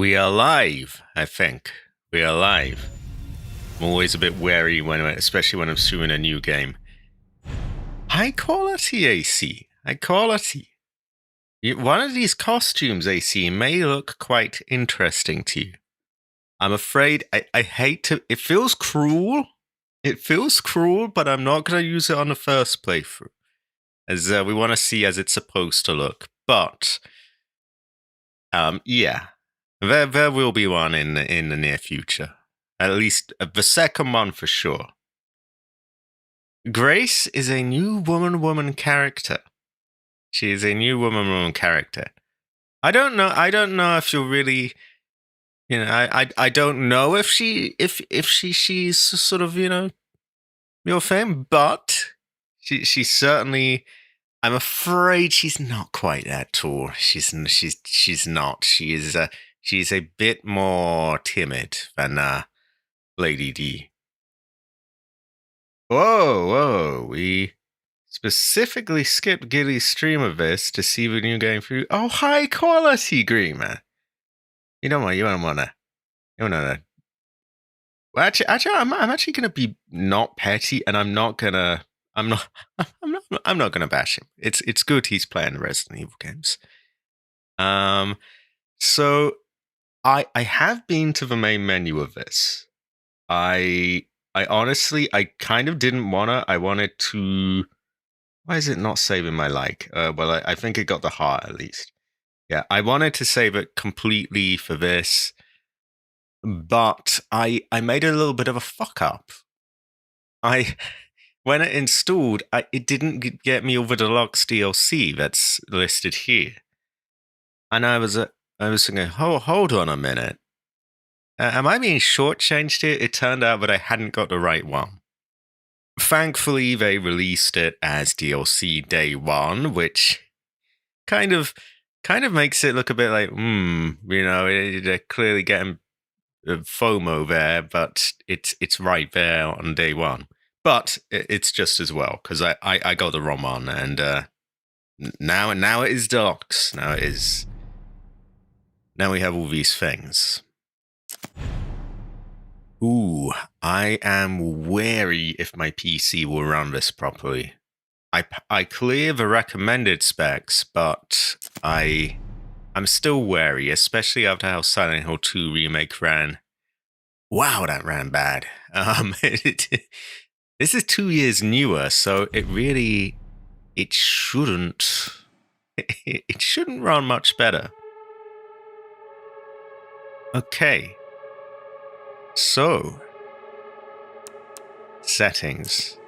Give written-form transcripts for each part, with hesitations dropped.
We are live, I think. We are live. I'm always a bit wary especially when I'm streaming a new game. High quality, AC. High quality. One of these costumes, AC, may look quite interesting to you. I'm afraid I hate to... It feels cruel. It feels cruel, but I'm not going to use it on the first playthrough. As we want to see as it's supposed to look. But, yeah. There will be one in the near future. At least the second one for sure. Grace is a new woman character. She is a new woman character. I don't know if you're really, I don't know if she's sort of, your thing, but she certainly. I'm afraid she's not quite that tall. She's not. She's a bit more timid than Lady D. Whoa. We specifically skipped Gilly's stream of this to see the new game through. Oh, high quality, Greenman. You don't want to. Well, actually, I'm actually going to be not petty, and I'm not gonna bash him. It's good he's playing the Resident Evil games. So I have been to the main menu of this. I honestly, I kind of didn't wanna. I wanted to. Why is it not saving my like? Well, I think it got the heart at least. Yeah, I wanted to save it completely for this, but I made a little bit of a fuck up. When it installed, it didn't get me over the Deluxe DLC that's listed here, and I was thinking, hold on a minute. Am I being shortchanged here? It turned out that I hadn't got the right one. Thankfully, they released it as DLC day one, which kind of makes it look a bit like, they're clearly getting FOMO there, but it's right there on day one. But it's just as well, because I got the wrong one, and now it is Deluxe. Now it is. Now we have all these things. Ooh, I am wary if my PC will run this properly. I clear the recommended specs, but I'm still wary, especially after how Silent Hill 2 Remake ran. Wow, that ran bad. This is 2 years newer, so it shouldn't run much better. Okay. So, settings.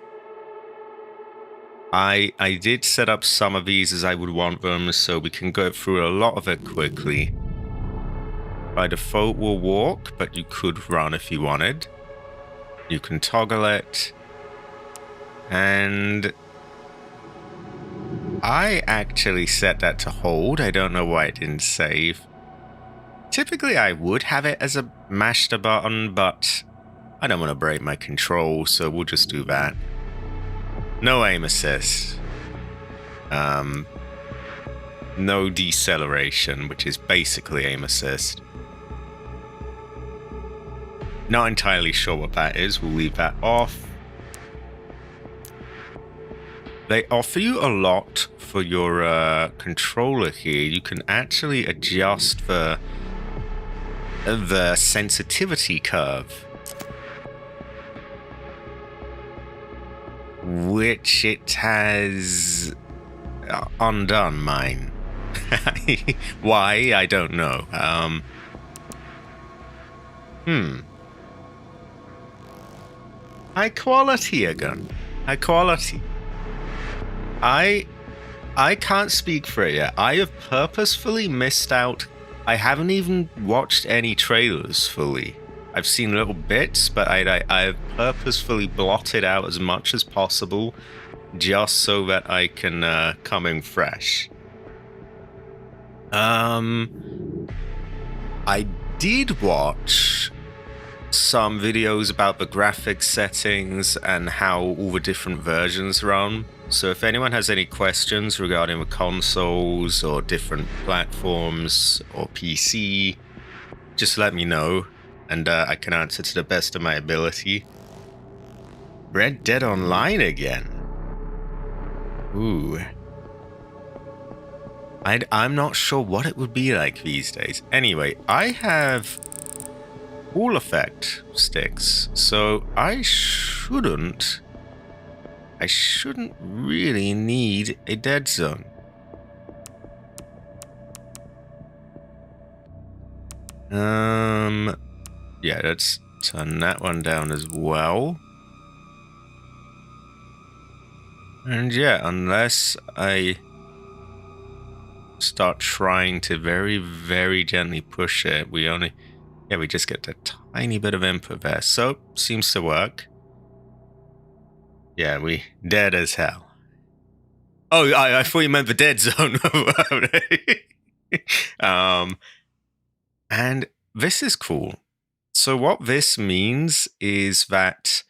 I did set up some of these as I would want them, so we can go through a lot of it quickly. By default, we'll walk, but you could run if you wanted. You can toggle it. And I actually set that to hold. I don't know why it didn't save. Typically, I would have it as a mash the button, but I don't want to break my control, so we'll just do that. No aim assist. No deceleration, which is basically aim assist. Not entirely sure what that is. We'll leave that off. They offer you a lot for your controller here. You can actually adjust the sensitivity curve, which it has undone mine. Why? I don't know. High quality again. High quality. I can't speak for it yet. I have purposefully missed out. I haven't even watched any trailers fully. I've seen little bits, but I've purposefully blotted out as much as possible just so that I can come in fresh. I did watch some videos about the graphics settings and how all the different versions run. So if anyone has any questions regarding the consoles or different platforms or PC, just let me know, and I can answer to the best of my ability. Red Dead Online again. Ooh. I'm not sure what it would be like these days. Anyway, I have all effect sticks, so I shouldn't really need a dead zone. Yeah, let's turn that one down as well. And yeah, unless I start trying to very, very gently push it, we just get a tiny bit of input there. So, seems to work. Yeah, we dead as hell. Oh, I thought you meant the dead zone. And this is cool. So what this means is that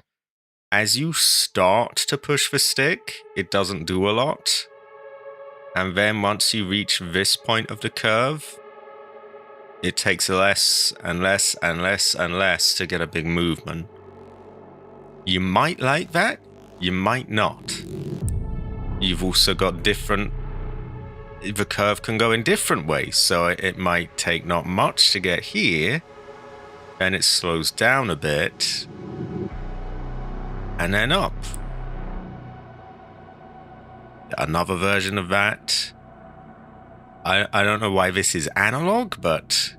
as you start to push the stick, it doesn't do a lot. And then once you reach this point of the curve, it takes less and less and less and less to get a big movement. You might like that, you might not. You've also got the curve can go in different ways, so it might take not much to get here, then it slows down a bit, and then up. Another version of that. I don't know why this is analog, but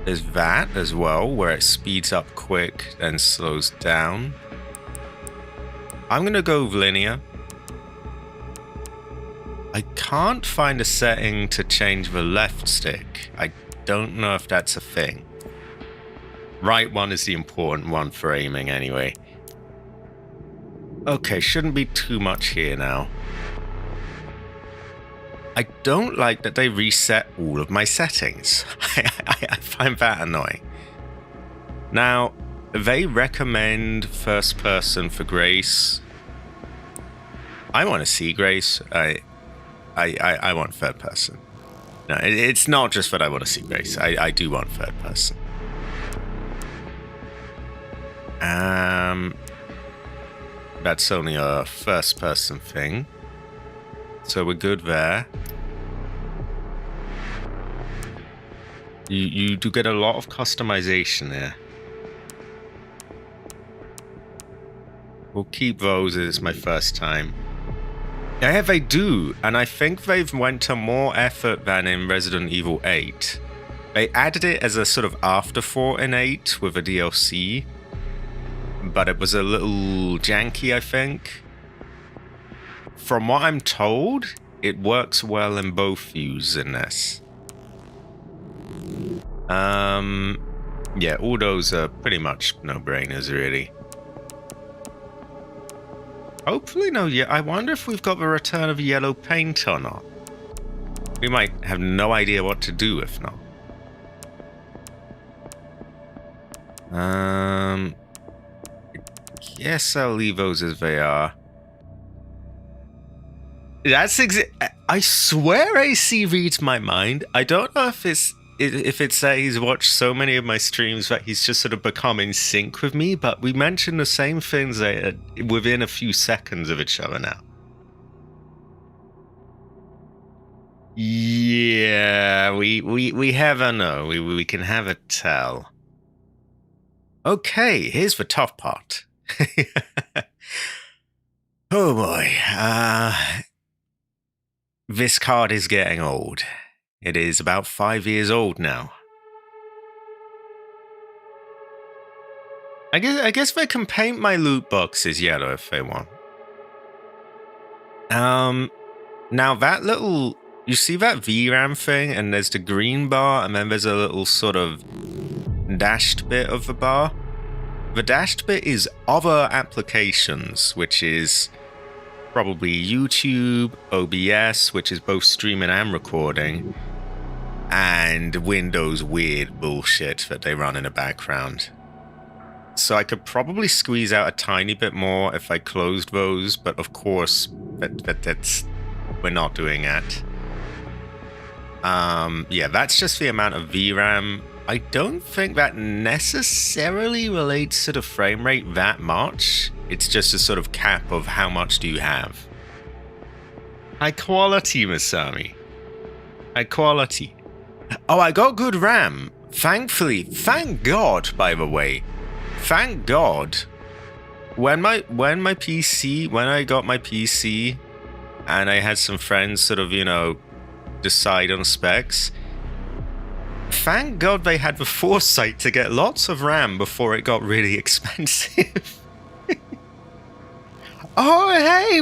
there's that as well, where it speeds up quick and slows down. I'm gonna go linear. I can't find a setting to change the left stick. I don't know if that's a thing. Right one is the important one for aiming anyway. Okay, shouldn't be too much here now. I don't like that they reset all of my settings. I find that annoying. Now, they recommend first person for Grace. I want to see Grace. I want third person. No, it's not just that I want to see Grace. I do want third person. That's only a first person thing. So we're good there. You do get a lot of customization here. We'll keep those as it's my first time. Yeah, they do, and I think they've went to more effort than in Resident Evil 8. They added it as a sort of afterthought in 8 with a DLC, but it was a little janky, I think. From what I'm told, it works well in both views in this. Yeah, all those are pretty much no-brainers, really. Hopefully no, yeah. I wonder if we've got the return of yellow paint or not. We might have no idea what to do if not. I guess I'll leave those as they are. That's I swear AC reads my mind. I don't know if it's that he's watched so many of my streams that he's just sort of become in sync with me, but we mention the same things within a few seconds of each other now. Yeah, we have a no. We can have a tell. Okay, here's the tough part. Oh boy. This card is getting old. It is about 5 years old now. I guess they can paint my loot boxes yellow if they want. Now that little, you see that VRAM thing, and there's the green bar, and then there's a little sort of dashed bit of the bar. The dashed bit is other applications, which is probably YouTube, OBS, which is both streaming and recording, and Windows weird bullshit that they run in the background. So I could probably squeeze out a tiny bit more if I closed those, but of course, that's we're not doing that. Yeah, that's just the amount of VRAM. I don't think that necessarily relates to the frame rate that much. It's just a sort of cap of how much do you have. High quality, Masami. High quality. Oh, I got good RAM. Thankfully. Thank God, by the way. Thank God. When I got my PC and I had some friends sort of, decide on specs, thank God they had the foresight to get lots of RAM before it got really expensive. Oh, hey!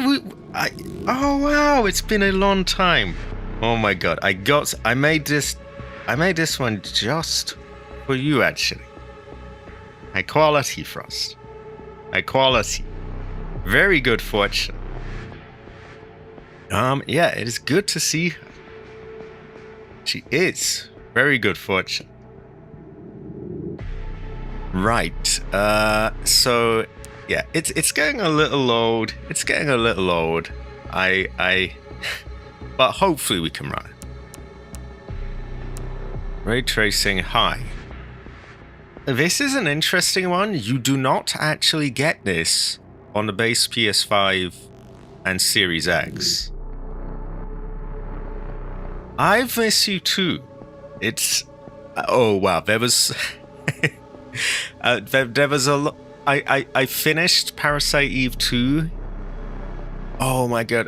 Oh, wow, it's been a long time. Oh my God, I made this one just for you, actually. High quality, Frost. High quality. Very good fortune. Yeah, it is good to see her. She is very good fortune. Right. So yeah, it's getting a little old. It's getting a little old. But hopefully we can run it. Ray tracing high. This is an interesting one. You do not actually get this on the base PS5 and Series X. I miss you too. It's... Oh, wow. There was... there was a lot... I finished Parasite Eve 2. Oh my God.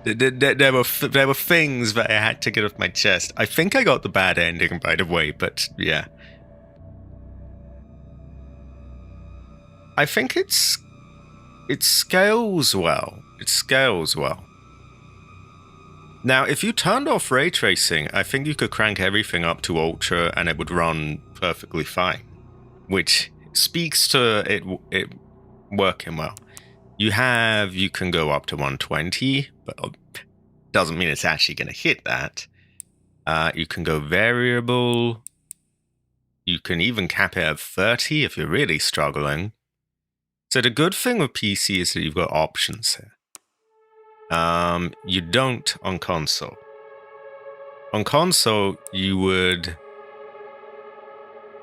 There were things that I had to get off my chest. I think I got the bad ending, by the way, but yeah. I think it scales well. It scales well. Now, if you turned off ray tracing, I think you could crank everything up to ultra and it would run perfectly fine, which speaks to it working well. You can go up to 120, but doesn't mean it's actually going to hit that. You can go variable. You can even cap it at 30 if you're really struggling. So the good thing with PC is that you've got options here. You don't on console. On console, you would...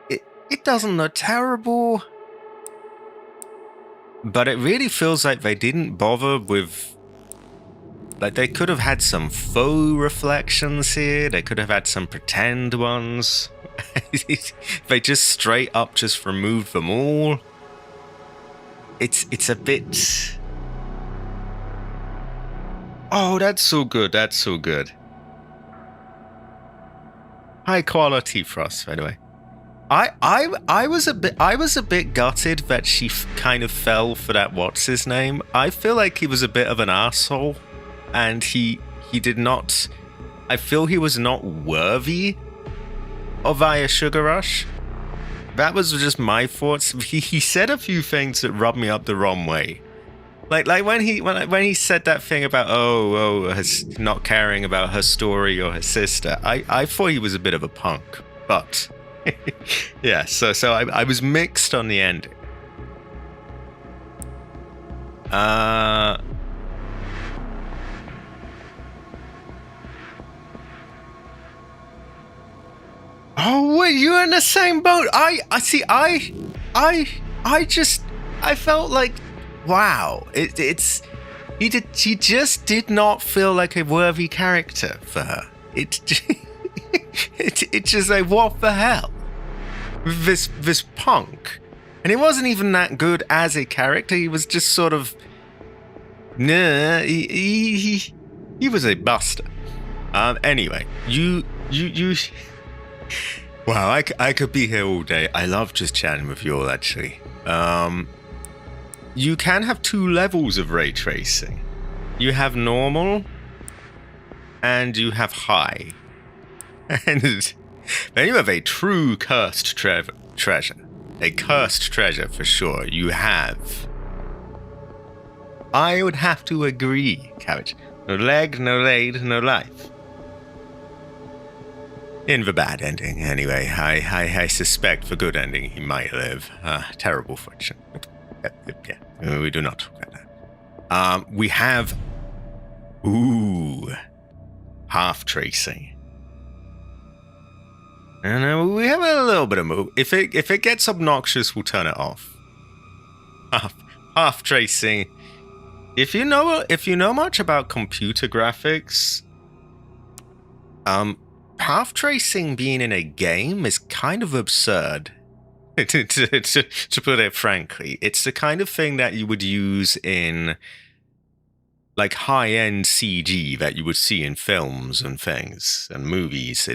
It doesn't look terrible, but it really feels like they didn't bother with... Like, they could have had some faux reflections here. They could have had some pretend ones. They just straight up just removed them all. It's a bit... Oh, that's so good. That's so good. High quality Frost, by the way. I was a bit gutted that she kind of fell for that what's his name. I feel like he was a bit of an asshole, and he did not. I feel he was not worthy of Aya Sugar Rush. That was just my thoughts. He said a few things that rubbed me up the wrong way. Like when he said that thing about not caring about her story or her sister. I thought he was a bit of a punk, but yeah. So I was mixed on the ending. Oh, wait, you're in the same boat. I see. I felt like, wow. He just did not feel like a worthy character for her. It's just like, what the hell? This punk, and he wasn't even that good as a character. He was just sort of, nah. He was a buster. Anyway, you. Wow, I could be here all day. I love just chatting with you all, actually. You can have two levels of ray tracing. You have normal, and you have high. And then you have a true cursed treasure. A cursed treasure for sure. You have... I would have to agree, Cabbage. No leg, no laid, no life. In the bad ending, anyway. I suspect for good ending he might live. Terrible fortune. Yeah, we do not talk about that. We have... Ooh. Half tracing. And we have a little bit of move. If it gets obnoxious, we'll turn it off. Half tracing. If you know much about computer graphics, half tracing being in a game is kind of absurd. to put it frankly, it's the kind of thing that you would use in like high-end CG that you would see in films and things and movies.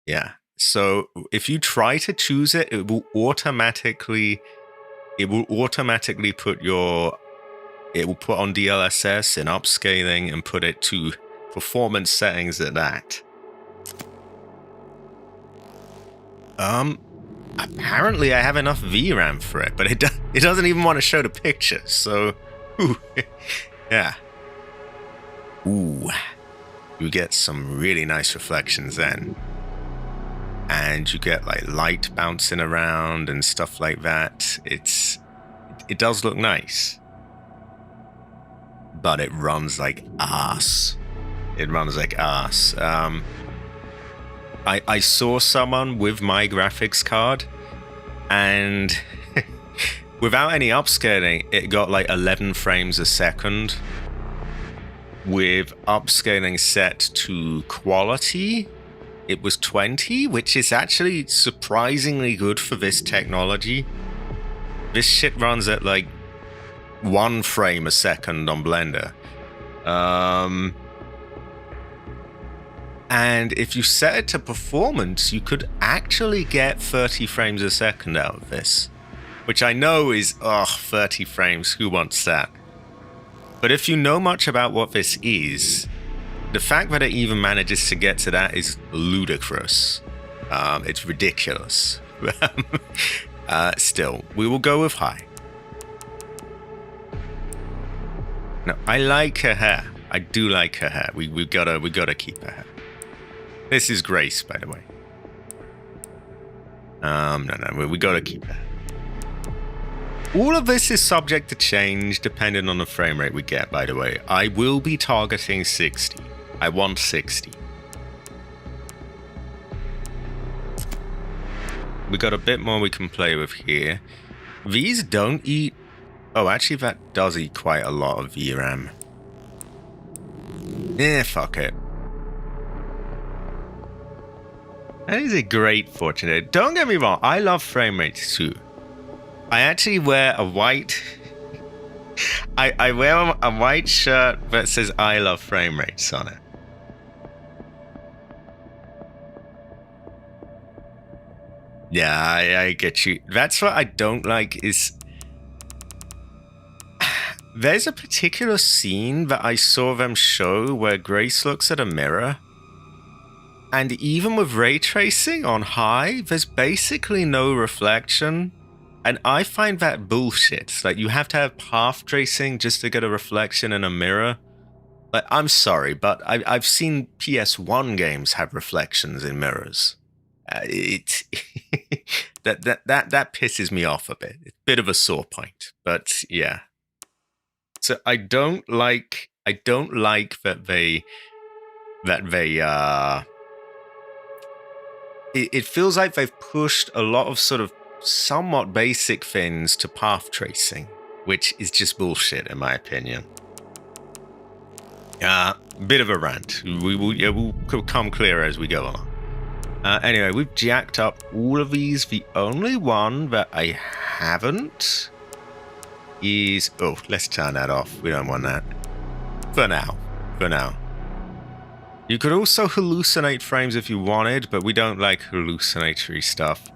Yeah. So if you try to choose it, it will automatically put on DLSS and upscaling and put it to performance settings at that. Apparently I have enough VRAM for it, but it doesn't even want to show the picture, so yeah. Ooh. You get some really nice reflections then. And you get like light bouncing around and stuff like that. It does look nice. But it runs like ass. It runs like ass. I saw someone with my graphics card, and without any upscaling, it got like 11 frames a second. With upscaling set to quality, it was 20, which is actually surprisingly good for this technology. This shit runs at like 1 frame a second on Blender. And if you set it to performance, you could actually get 30 frames a second out of this. Which I know is, 30 frames, who wants that? But if you know much about what this is, the fact that it even manages to get to that is ludicrous. It's ridiculous. Still, we will go with high. Now, I like her hair. I do like her hair. We gotta keep her hair. This is Grace, by the way. No, we gotta keep her. All of this is subject to change depending on the frame rate we get, by the way. I will be targeting 60. I want 60. We got a bit more we can play with here. These don't eat... Oh, actually that does eat quite a lot of VRAM. Fuck it. That is a great fortune. Don't get me wrong, I love frame rates too. I actually wear a white... I wear a white shirt that says I love frame rates on it. Yeah, I get you. That's what I don't like is... There's a particular scene that I saw them show where Grace looks at a mirror. And even with ray tracing on high, there's basically no reflection. And I find that bullshit. Like, you have to have path tracing just to get a reflection in a mirror. Like, I'm sorry, but I've seen PS1 games have reflections in mirrors. That pisses me off a bit. It's a bit of a sore point, but yeah. So I don't like that they it feels like they've pushed a lot of sort of somewhat basic things to path tracing, which is just bullshit in my opinion. Bit of a rant. We'll come clear as we go along. Anyway, we've jacked up all of these. The only one that I haven't is... Oh, let's turn that off. We don't want that. For now. You could also hallucinate frames if you wanted, but we don't like hallucinatory stuff.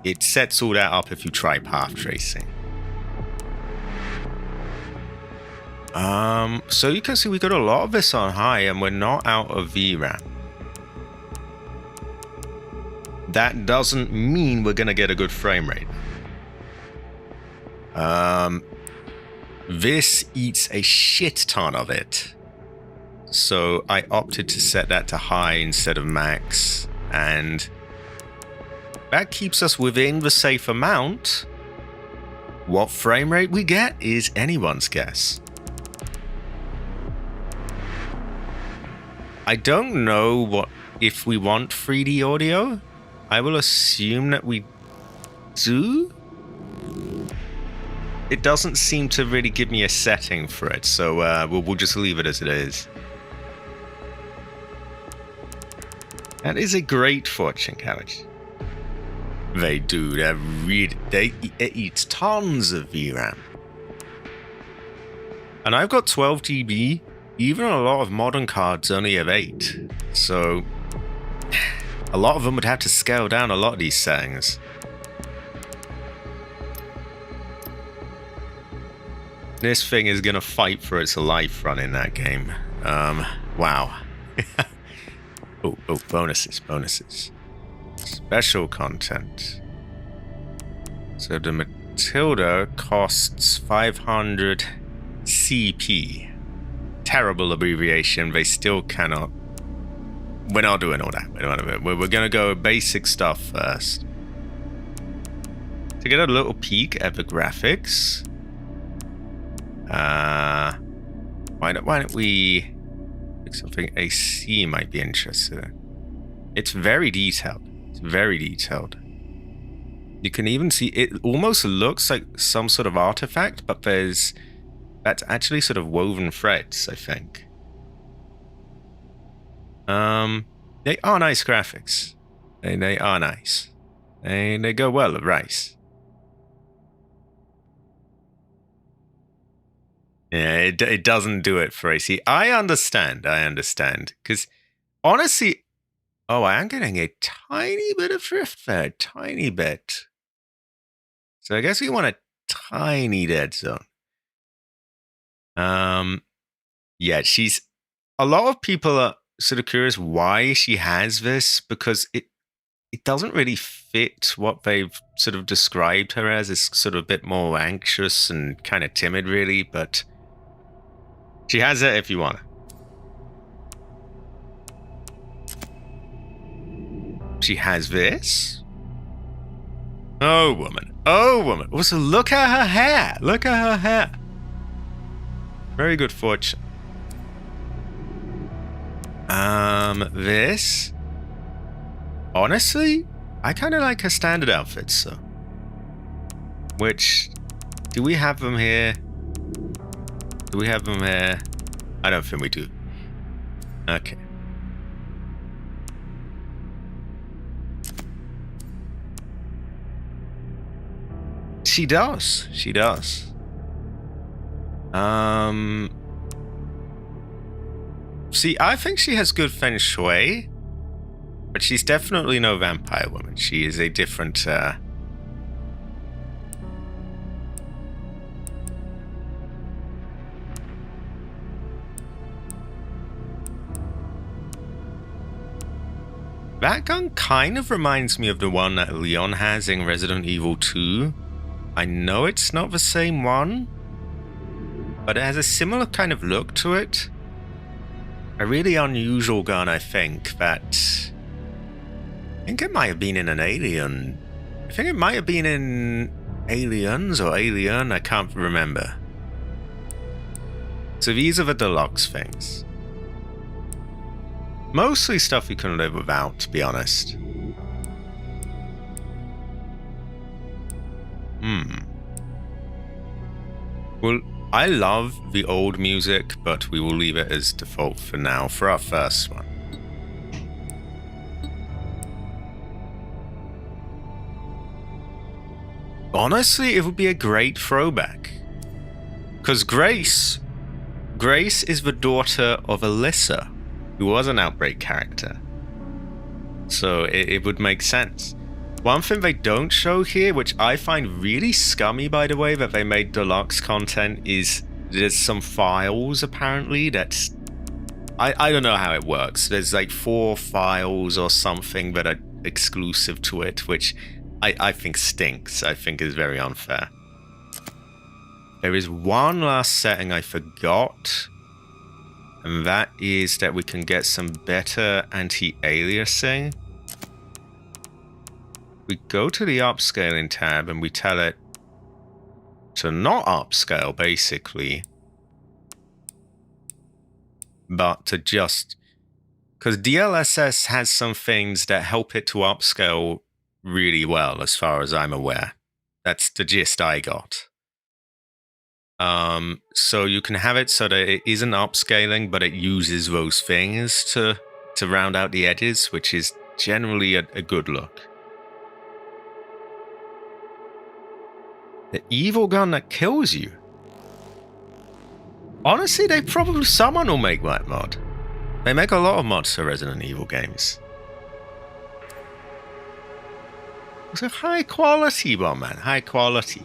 It sets all that up if you try path tracing. So you can see we got a lot of this on high and we're not out of VRAM. That doesn't mean we're gonna get a good frame rate. This eats a shit ton of it. So I opted to set that to high instead of max, and that keeps us within the safe amount. What frame rate we get is anyone's guess. I don't know what if we want 3D audio. I will assume that we do. It doesn't seem to really give me a setting for it, so we'll just leave it as it is. That is a great fortune couch. They do. They eat tons of VRAM. And I've got 12 GB. Even a lot of modern cards only have 8. So a lot of them would have to scale down a lot of these settings. This thing is gonna fight for its life running that game. Wow. oh, bonuses. Special content. So the Matilda costs 500 CP. Terrible abbreviation. They still cannot. We're not doing all that. We're gonna go basic stuff first. To get a little peek at the graphics. Why don't we pick something AC might be interested in? It's very detailed. It's very detailed. You can even see it almost looks like some sort of artifact, but that's actually sort of woven threads, I think. They are nice graphics. They are nice. They go well with rice. Yeah, it doesn't do it for AC. I understand. Because honestly, I am getting a tiny bit of drift there. Tiny bit. So I guess we want a tiny dead zone. Yeah, a lot of people are sort of curious why she has this, because it doesn't really fit what they've sort of described her as. It's sort of a bit more anxious and kind of timid, really, but she has it if you want her. She has this. Oh, woman. Also, look at her hair. Very good fortune. This. Honestly, I kind of like her standard outfits, so. Which, do we have them here? I don't think we do. Okay. She does. See, I think she has good feng shui, but she's definitely no vampire woman. She is a different, That gun kind of reminds me of the one that Leon has in Resident Evil 2. I know it's not the same one, but it has a similar kind of look to it. A really unusual gun, I think, that... I think it might have been in an Alien. I think it might have been in Aliens or Alien, I can't remember. So these are the deluxe things. Mostly stuff we can live without, to be honest. Well, I love the old music, but we will leave it as default for now for our first one. Honestly, it would be a great throwback. Because Grace is the daughter of Alyssa, who was an Outbreak character. So it would make sense. One thing they don't show here, which I find really scummy, by the way, that they made deluxe content, is there's some files, apparently, that's... I don't know how it works. There's like 4 files or something that are exclusive to it, which I think stinks. I think is very unfair. There is one last setting I forgot, and that is that we can get some better anti-aliasing. We go to the upscaling tab and we tell it to not upscale, basically, but to just Because DLSS has some things that help it to upscale really well, as far as I'm aware. That's the gist I got. So you can have it so that it isn't upscaling, but it uses those things to round out the edges, which is generally a good look. The evil gun that kills you. Honestly, someone will make that mod. They make a lot of mods for Resident Evil games. It's a high quality one, man. High quality.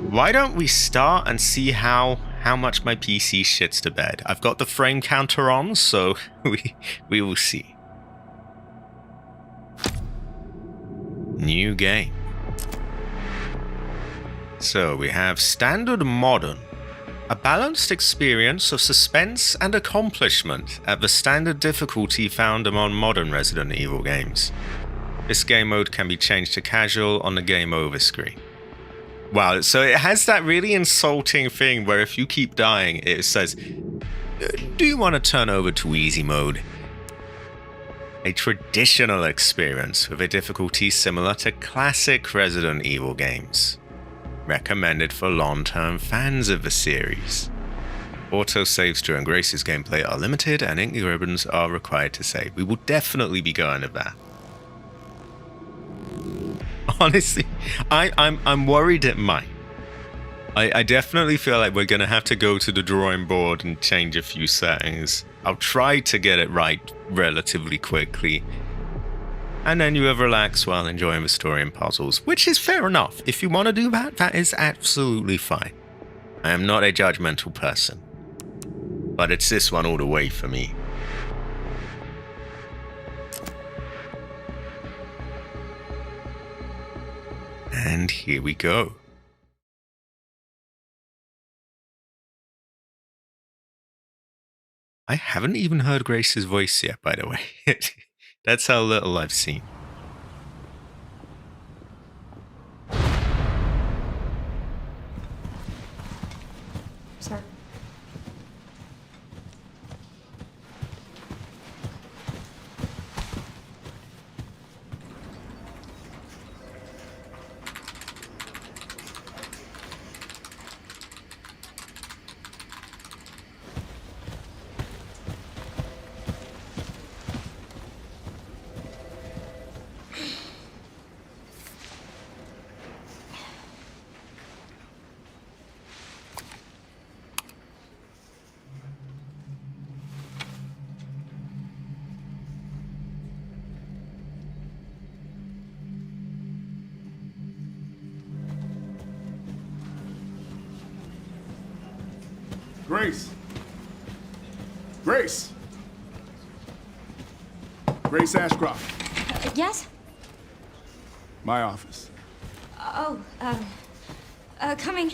Why don't we start and see how much my PC shits to bed? I've got the frame counter on, so we will see. New game. So we have Standard Modern. A balanced experience of suspense and accomplishment at the standard difficulty found among modern Resident Evil games. This game mode can be changed to casual on the game over screen. Wow, so it has that really insulting thing where if you keep dying, it says, do you want to turn over to easy mode? A traditional experience with a difficulty similar to classic Resident Evil games. Recommended for long-term fans of the series. Autosaves during Grace's gameplay are limited and ink ribbons are required to save. We will definitely be going to that. Honestly, I'm worried it might. I definitely feel like we're going to have to go to the drawing board and change a few settings. I'll try to get it right relatively quickly. And then you have relax while enjoying the story and puzzles, which is fair enough. If you want to do that, that is absolutely fine. I am not a judgmental person. But it's this one all the way for me. And here we go. I haven't even heard Grace's voice yet, by the way. That's how little I've seen. Sir. Grace! Grace! Grace Ashcroft. Yes? My office. Oh, coming.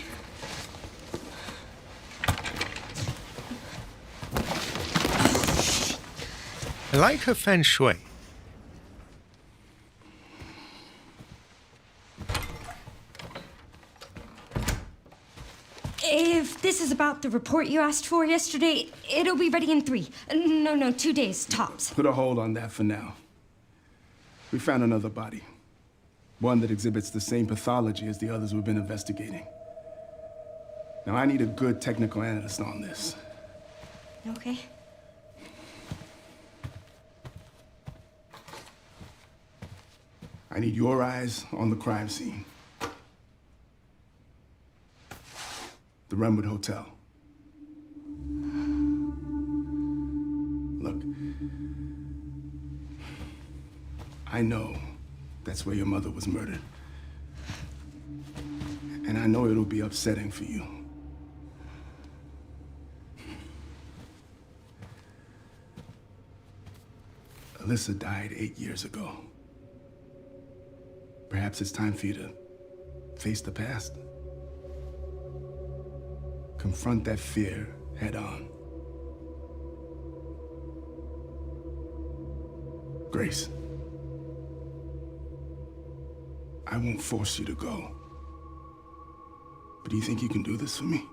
I like her feng shui. If this is about the report you asked for yesterday, it'll be ready in 3. No, 2 days, tops. Put a hold on that for now. We found another body. One that exhibits the same pathology as the others we've been investigating. Now, I need a good technical analyst on this. Okay. I need your eyes on the crime scene. The Renwood Hotel. Look, I know that's where your mother was murdered. And I know it'll be upsetting for you. Alyssa died 8 years ago. Perhaps it's time for you to face the past. Confront that fear head on. Grace, I won't force you to go. But do you think you can do this for me?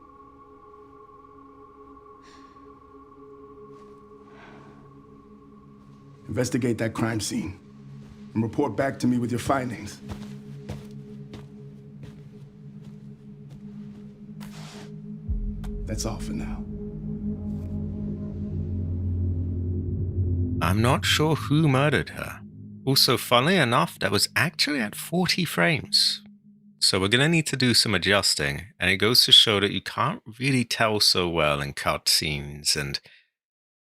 Investigate that crime scene and report back to me with your findings. That's all for now. I'm not sure who murdered her. Also, funnily enough, that was actually at 40 frames. So we're going to need to do some adjusting, and it goes to show that you can't really tell so well in cutscenes and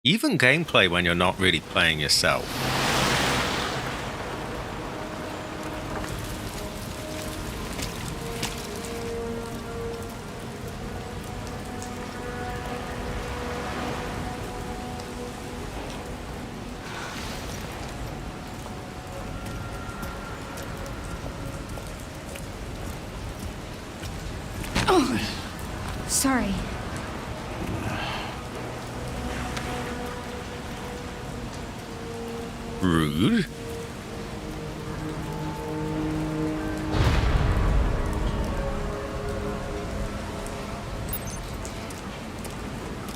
even gameplay when you're not really playing yourself. Sorry. Rude.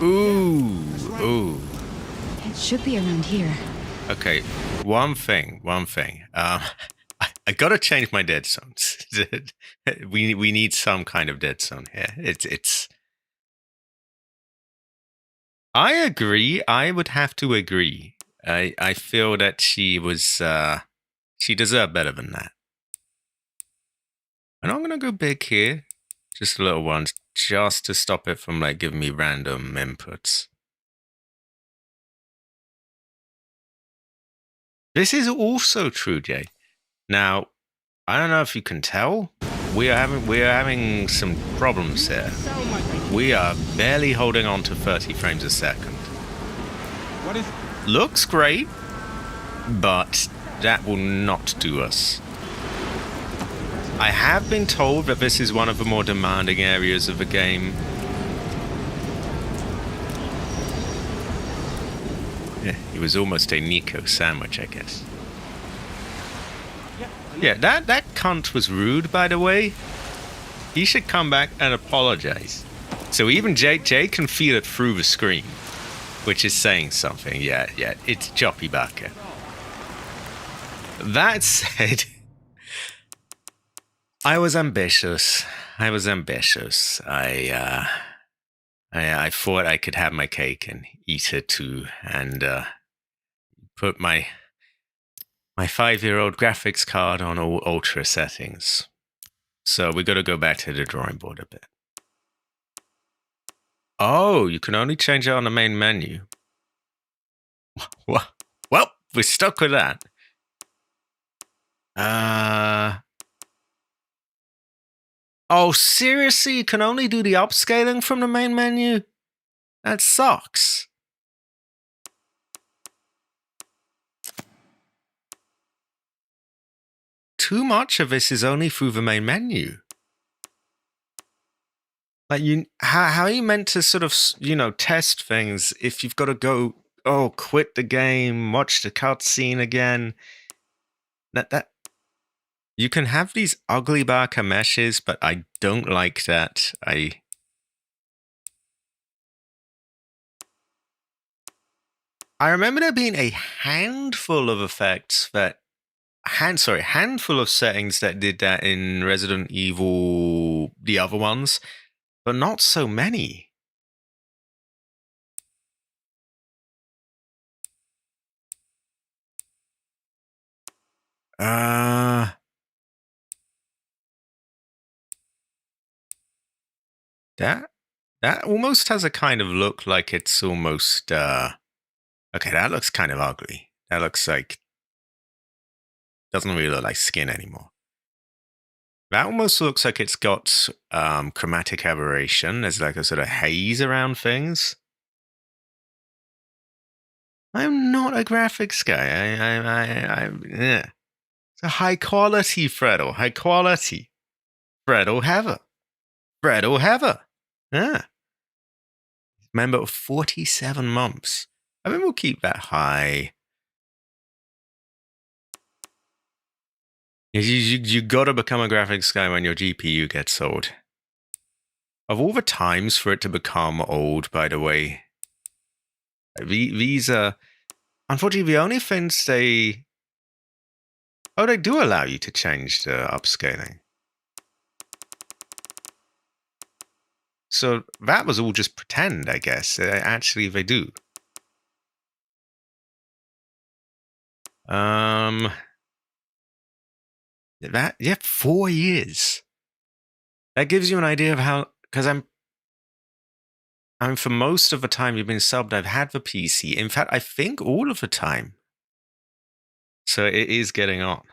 Ooh. It should be around here. Okay, one thing. I gotta change my dead zones. we need some kind of dead zone here. It's. I agree. I would have to agree. I feel that she was she deserved better than that. And I'm gonna go big here, just little ones, just to stop it from like giving me random inputs. This is also true, Jay. Now, I don't know if you can tell, we are having some problems here. We are barely holding on to 30 frames a second. What is? Looks great, but that will not do us. I have been told that this is one of the more demanding areas of the game. Yeah, it was almost a Nico sandwich, I guess. Yeah, that cunt was rude, by the way. He should come back and apologize. So even Jay can feel it through the screen, which is saying something. Yeah, it's Choppy Baka. That said, I was ambitious. I thought I could have my cake and eat it too, and put my 5-year-old graphics card on all ultra settings. So we got to go back to the drawing board a bit. Oh, you can only change it on the main menu. Well, we're stuck with that. Oh, seriously? You can only do the upscaling from the main menu? That sucks. Too much of this is only through the main menu. Like, how are you meant to sort of, test things if you've got to go, quit the game, watch the cutscene again? That you can have these ugly Barker meshes, but I don't like that. I remember there being a handful of effects that handful of settings that did that in Resident Evil, the other ones, but not so many. That almost has a kind of look like it's almost okay, that looks kind of ugly. That looks like doesn't really look like skin anymore. That almost looks like it's got chromatic aberration. There's like a sort of haze around things. I'm not a graphics guy. Yeah. It's a high quality Freddle. High quality. Freddle Heather. Yeah. Remember, 47 months. I mean, we'll keep that high. You gotta become a graphics guy when your GPU gets old. Of all the times for it to become old, by the way, these are unfortunately, the only things they do allow you to change the upscaling. So that was all just pretend, I guess. Actually, they do. That, yeah, 4 years. That gives you an idea of how, because for most of the time you've been subbed, I've had the PC. In fact, I think all of the time. So it is getting on.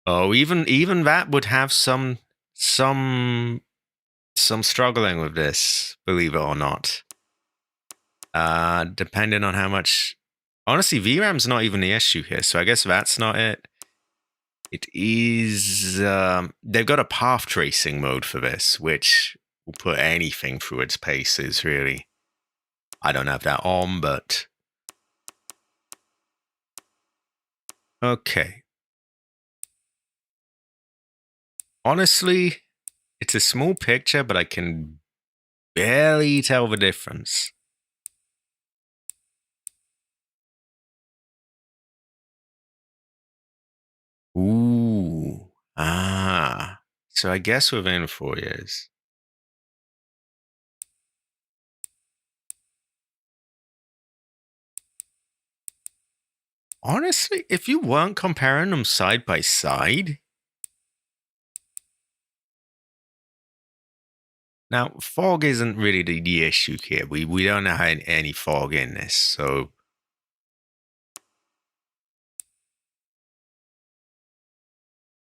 Oh, even that would have some struggling with this, believe it or not. Depending on how much. Honestly, VRAM's not even the issue here, so I guess that's not it. It is. They've got a path tracing mode for this, which will put anything through its paces, really. I don't have that on, but. Okay. Honestly, it's a small picture, but I can barely tell the difference. Ooh. Ah. So I guess within 4 years. Honestly, if you weren't comparing them side by side. Now, fog isn't really the issue here. We don't have any fog in this, so.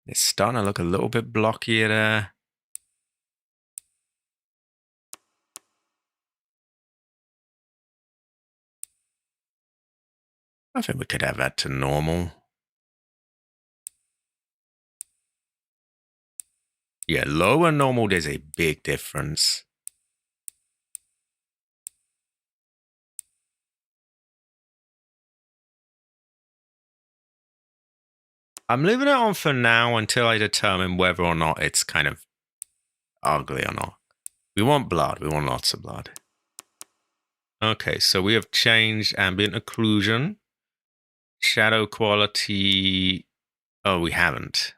It's starting to look a little bit blockier there. I think we could have that to normal. Yeah, low and normal, there's a big difference. I'm leaving it on for now until I determine whether or not it's kind of ugly or not. We want blood. We want lots of blood. Okay, so we have changed ambient occlusion. Shadow quality. Oh, we haven't.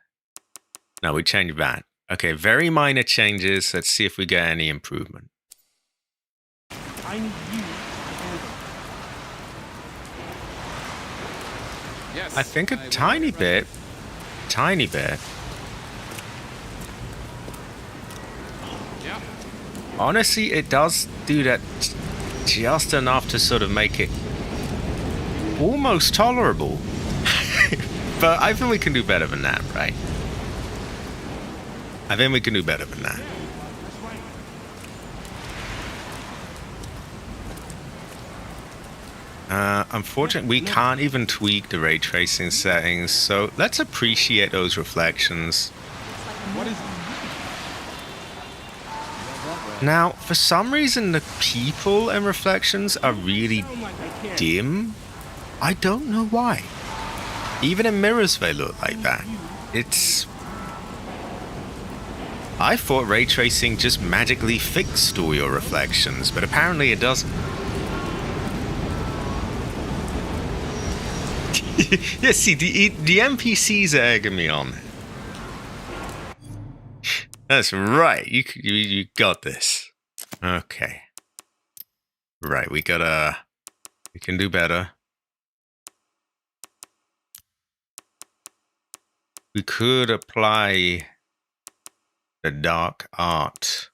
No, we changed that. Okay, very minor changes. Let's see if we get any improvement. I need you to handle. Yes. I think a tiny bit. Tiny bit. Yeah. Honestly, it does do that just enough to sort of make it almost tolerable. But I think we can do better than that, right? I think we can do better than that. Unfortunately, we can't even tweak the ray tracing settings, so let's appreciate those reflections. What is Now, for some reason, the people and reflections are really dim. I don't know why. Even in mirrors, they look like that. It's. I thought ray tracing just magically fixed all your reflections, but apparently it doesn't. Yeah, see, the NPCs are egging me on. That's right. You got this. Okay. Right, we can do better. We could apply the dark art.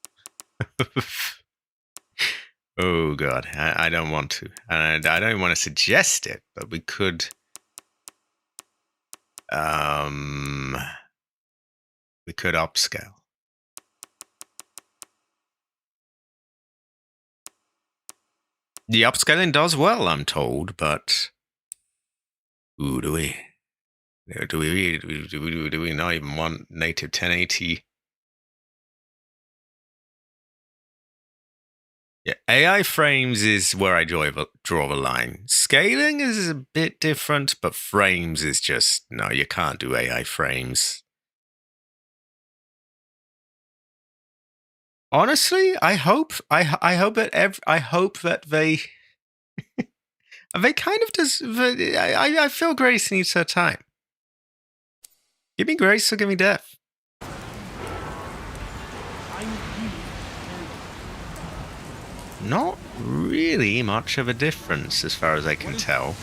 Oh god, I don't want to. And I don't want to suggest it, but we could upscale. The upscaling does well, I'm told, but ooh, do we not even want native 1080? Yeah, AI frames is where I draw the line. Scaling is a bit different, but frames is just no. You can't do AI frames. Honestly, I hope that they They kind of just. I feel Grace needs her time. Give me Grace or give me death. I need you and Not really much of a difference as far as I can tell.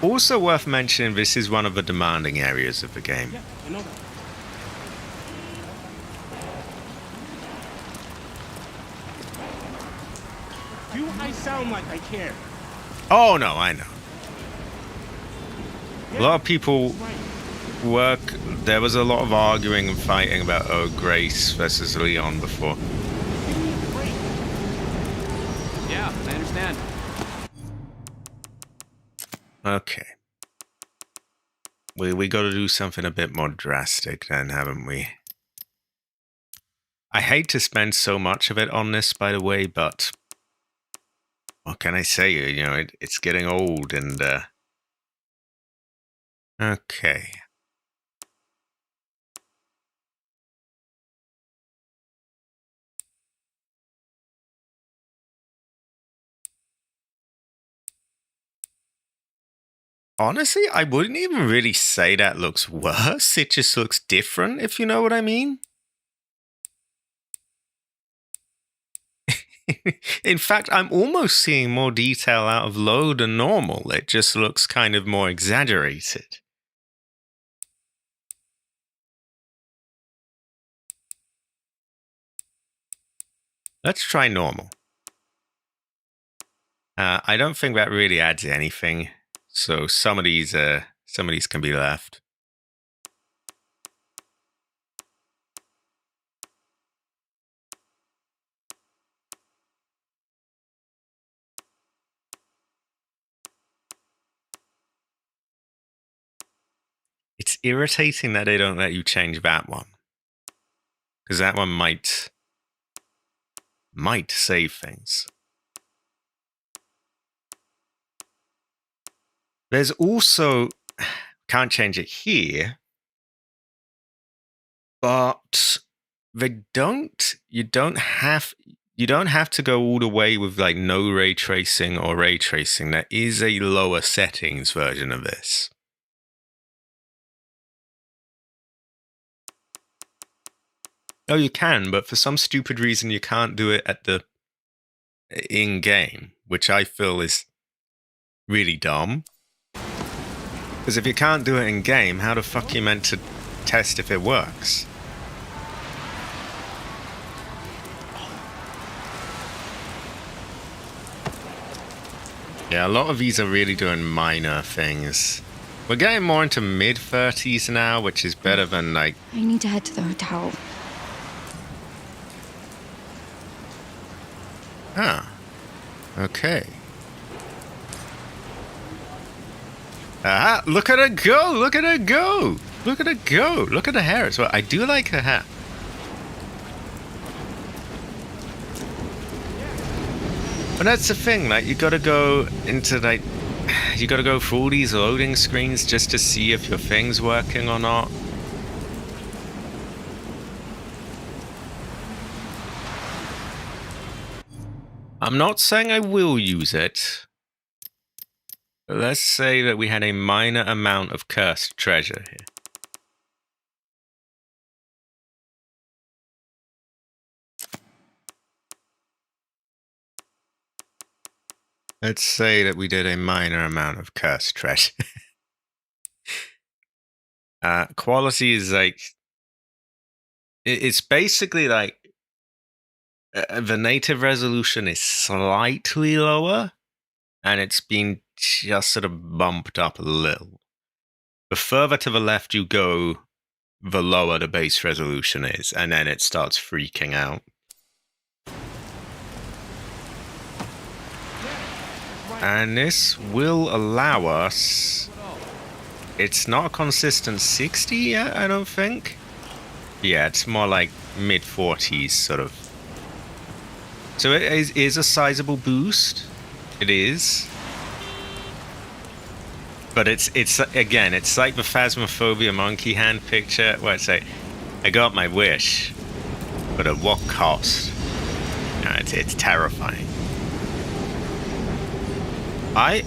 Also worth mentioning, this is one of the demanding areas of the game. yeah, I know that. Do I sound like I care? Oh no, I know. A lot of people Right. there was a lot of arguing and fighting about Grace versus Leon before. Give me a break. Yeah, I understand. Okay. We got to do something a bit more drastic then, haven't we? I hate to spend so much of it on this, by the way, but what can I say? You know, it's getting old and okay. Honestly, I wouldn't even really say that looks worse. It just looks different, if you know what I mean. In fact, I'm almost seeing more detail out of low than normal. It just looks kind of more exaggerated. Let's try normal. I don't think that really adds anything. So some of these can be left. It's irritating that they don't let you change that one. Because that one might save things. There's also, can't change it here, but you don't have to go all the way with like no ray tracing or ray tracing. There is a lower settings version of this. Oh, you can, but for some stupid reason you can't do it at the in-game, which I feel is really dumb. Because if you can't do it in-game, how the fuck are you meant to test if it works? Yeah, a lot of these are really doing minor things. We're getting more into mid-30s now, which is better than like... I need to head to the hotel. Ah. Okay. Ah, look at her go! Look at her go! Look at her go! Look at her hair as well. I do like her hair. But that's the thing, like, you gotta go into, like... You gotta go through all these loading screens just to see if your thing's working or not. I'm not saying I will use it. But let's say that we had a minor amount of cursed treasure here. Let's say that we did a minor amount of cursed treasure. Quality is like... It's basically like... the native resolution is slightly lower, and it's been just sort of bumped up a little. The further to the left you go, the lower the base resolution is, and then it starts freaking out. And this will allow us... It's not a consistent 60 yet, I don't think. Yeah, it's more like mid-40s, sort of. So it is a sizable boost. It is. But it's again, it's like the Phasmophobia monkey hand picture, where it's like, I got my wish, but at what cost? You know, it's terrifying. I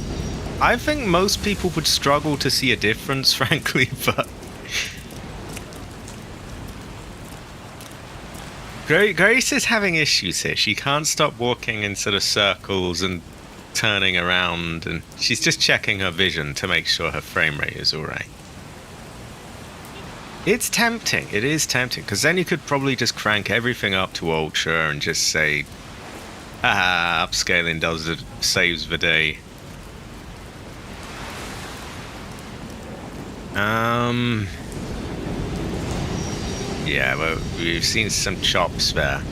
think most people would struggle to see a difference, frankly, but Grace is having issues here. She can't stop walking in sort of circles and turning around, and she's just checking her vision to make sure her frame rate is alright. It's tempting. It is tempting, because then you could probably just crank everything up to ultra and just say, haha, upscaling saves the day. Yeah, well, we've seen some chops there.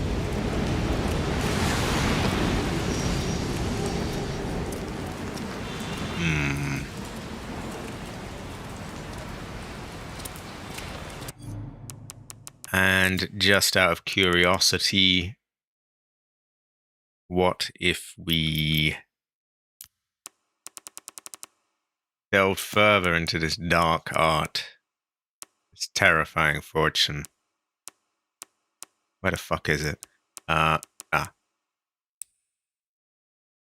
And just out of curiosity, what if we delved further into this dark art? This terrifying fortune. Where the fuck is it?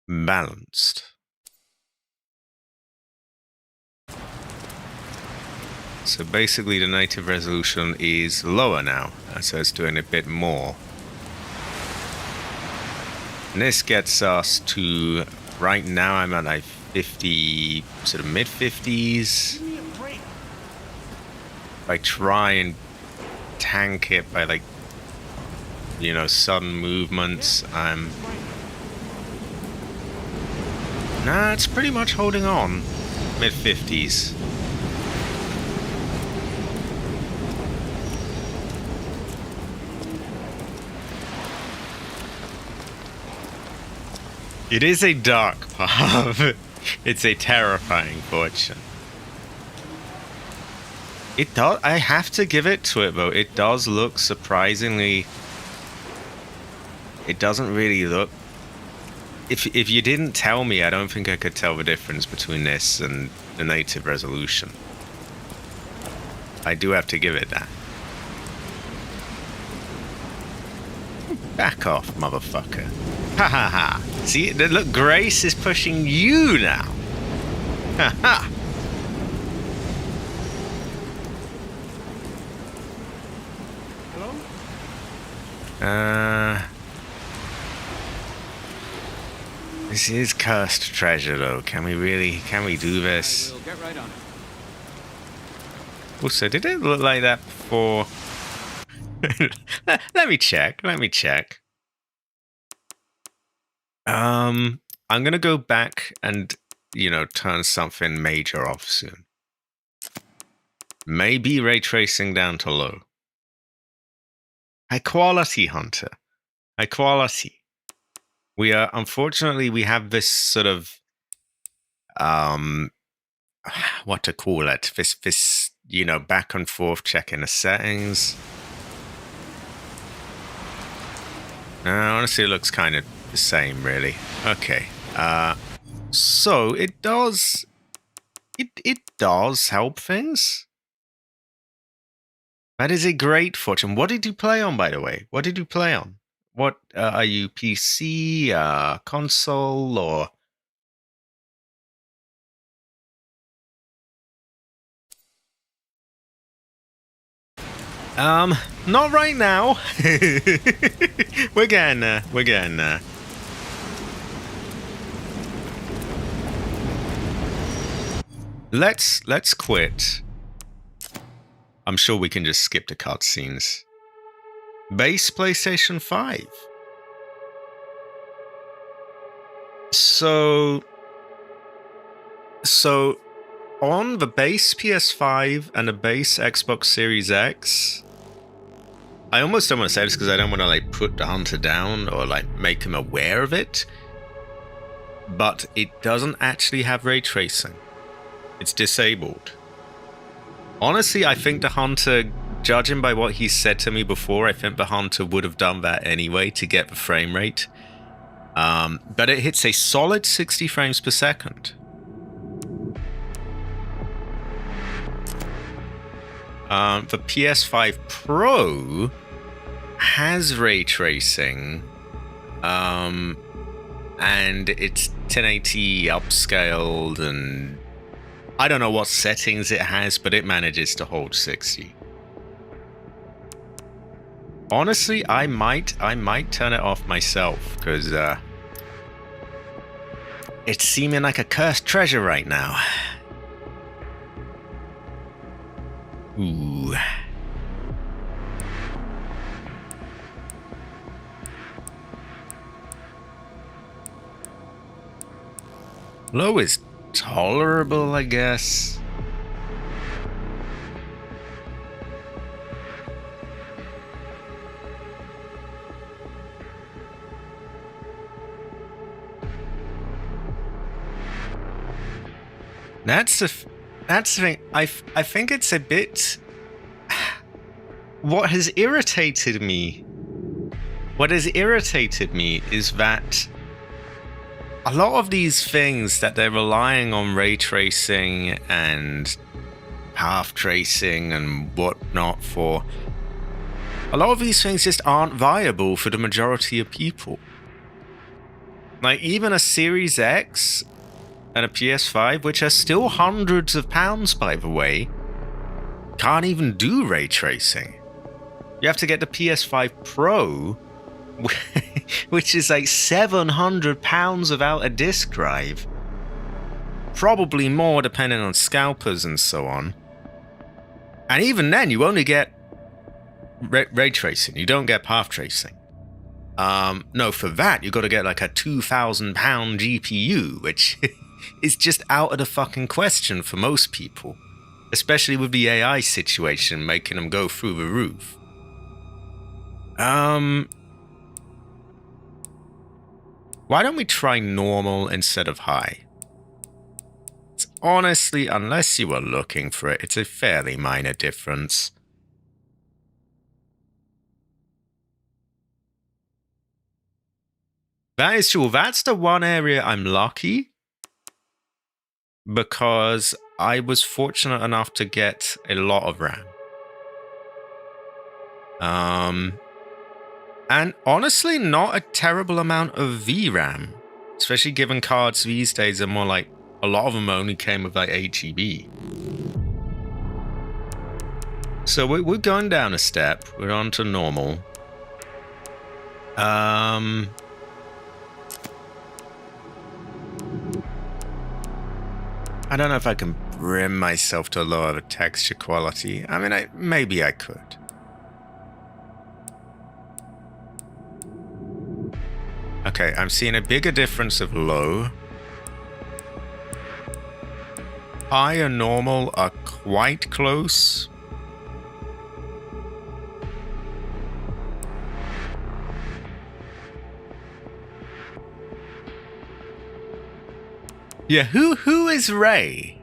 Balanced. So basically the native resolution is lower now, so it's doing a bit more. And this gets us to, right now I'm at like 50, sort of mid-50s. Give me a break. If I try and tank it by like, you know, sudden movements, I'm... Nah, it's pretty much holding on. Mid-50s. It is a dark path. It's a terrifying fortune. It does. I have to give it to it though. It does look surprisingly. It doesn't really look. If you didn't tell me, I don't think I could tell the difference between this and the native resolution. I do have to give it that. Back off, motherfucker. Ha ha ha. See, look, Grace is pushing you now. Ha ha. Hello? This is cursed treasure, though. Can we do this? We'll get right on it. Also, did it look like that before? Let me check. I'm gonna go back and, you know, turn something major off soon. Maybe ray tracing down to low. High quality, Hunter. High quality. We are, unfortunately, we have this sort of, what to call it? This, you know, back and forth checking the settings. Honestly, it looks kind of the same, really. Okay. So it does help things. That is a great fortune. What did you play on, by the way? What did you play on? What are you, PC, console, or? Not right now. We're getting there. Let's quit. I'm sure we can just skip the cutscenes. Base PlayStation 5. So on the base PS5 and the base Xbox Series X, I almost don't want to say this because I don't want to like put the Hunter down or like make him aware of it, but it doesn't actually have ray tracing. It's disabled. Honestly, I think the Hunter, judging by what he said to me before, I think the Hunter would have done that anyway to get the frame rate. But it hits a solid 60 frames per second. The PS5 Pro has ray tracing, and it's 1080 upscaled, and I don't know what settings it has, but it manages to hold 60. Honestly, I might turn it off myself, because it's seeming like a cursed treasure right now. Ooh. Low is tolerable, I guess. That's the thing. I think it's a bit. What has irritated me is that a lot of these things that they're relying on ray tracing and path tracing and whatnot for, a lot of these things just aren't viable for the majority of people. Like, even a Series X and a PS5, which are still hundreds of pounds, by the way, can't even do ray tracing. You have to get the PS5 Pro, which is like £700 without a disk drive. Probably more depending on scalpers and so on. And even then, you only get ray tracing. You don't get path tracing. No, for that, you got to get like a £2,000 GPU, which is just out of the fucking question for most people. Especially with the AI situation making them go through the roof. Why don't we try normal instead of high? It's honestly, unless you were looking for it, it's a fairly minor difference. That is true. That's the one area I'm lucky, because I was fortunate enough to get a lot of RAM. And honestly, not a terrible amount of VRAM, especially given cards these days are more like, a lot of them only came with like 8 GB. So we're going down a step. We're on to normal. I don't know if I can bring myself to lower the texture quality. I mean, maybe I could. Okay, I'm seeing a bigger difference of low. High and normal are quite close. Yeah, who is Ray?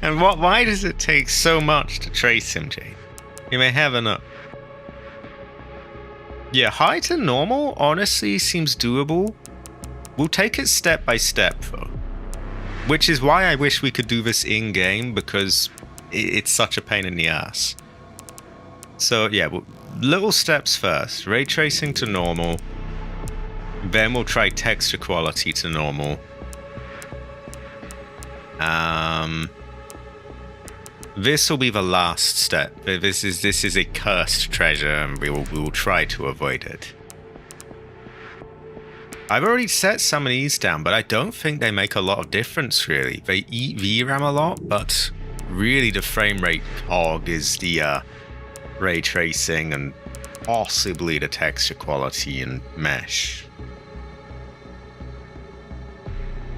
And why does it take so much to trace him, Jade? You may have enough. Yeah, high to normal honestly seems doable. We'll take it step by step though. Which is why I wish we could do this in-game, because it's such a pain in the ass. So yeah, little steps first. Ray tracing to normal. Then we'll try texture quality to normal. This will be the last step. This is a cursed treasure, and we will try to avoid it. I've already set some of these down, but I don't think they make a lot of difference really. They eat VRAM a lot, but really the frame rate hog is the ray tracing and possibly the texture quality and mesh.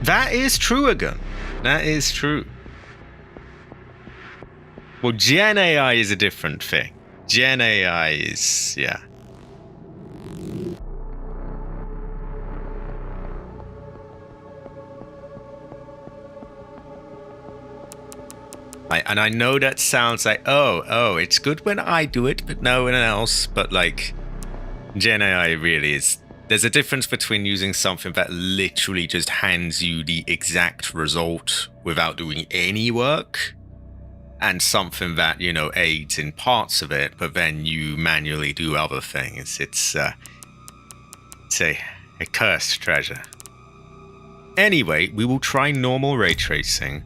That is true again. That is true. Well, Gen AI is a different thing. Gen AI is, yeah. And I know that sounds like, oh, it's good when I do it, but no one else. But like, Gen AI really is. There's a difference between using something that literally just hands you the exact result without doing any work, and something that, you know, aids in parts of it, but then you manually do other things. It's a cursed treasure. Anyway, we will try normal ray tracing.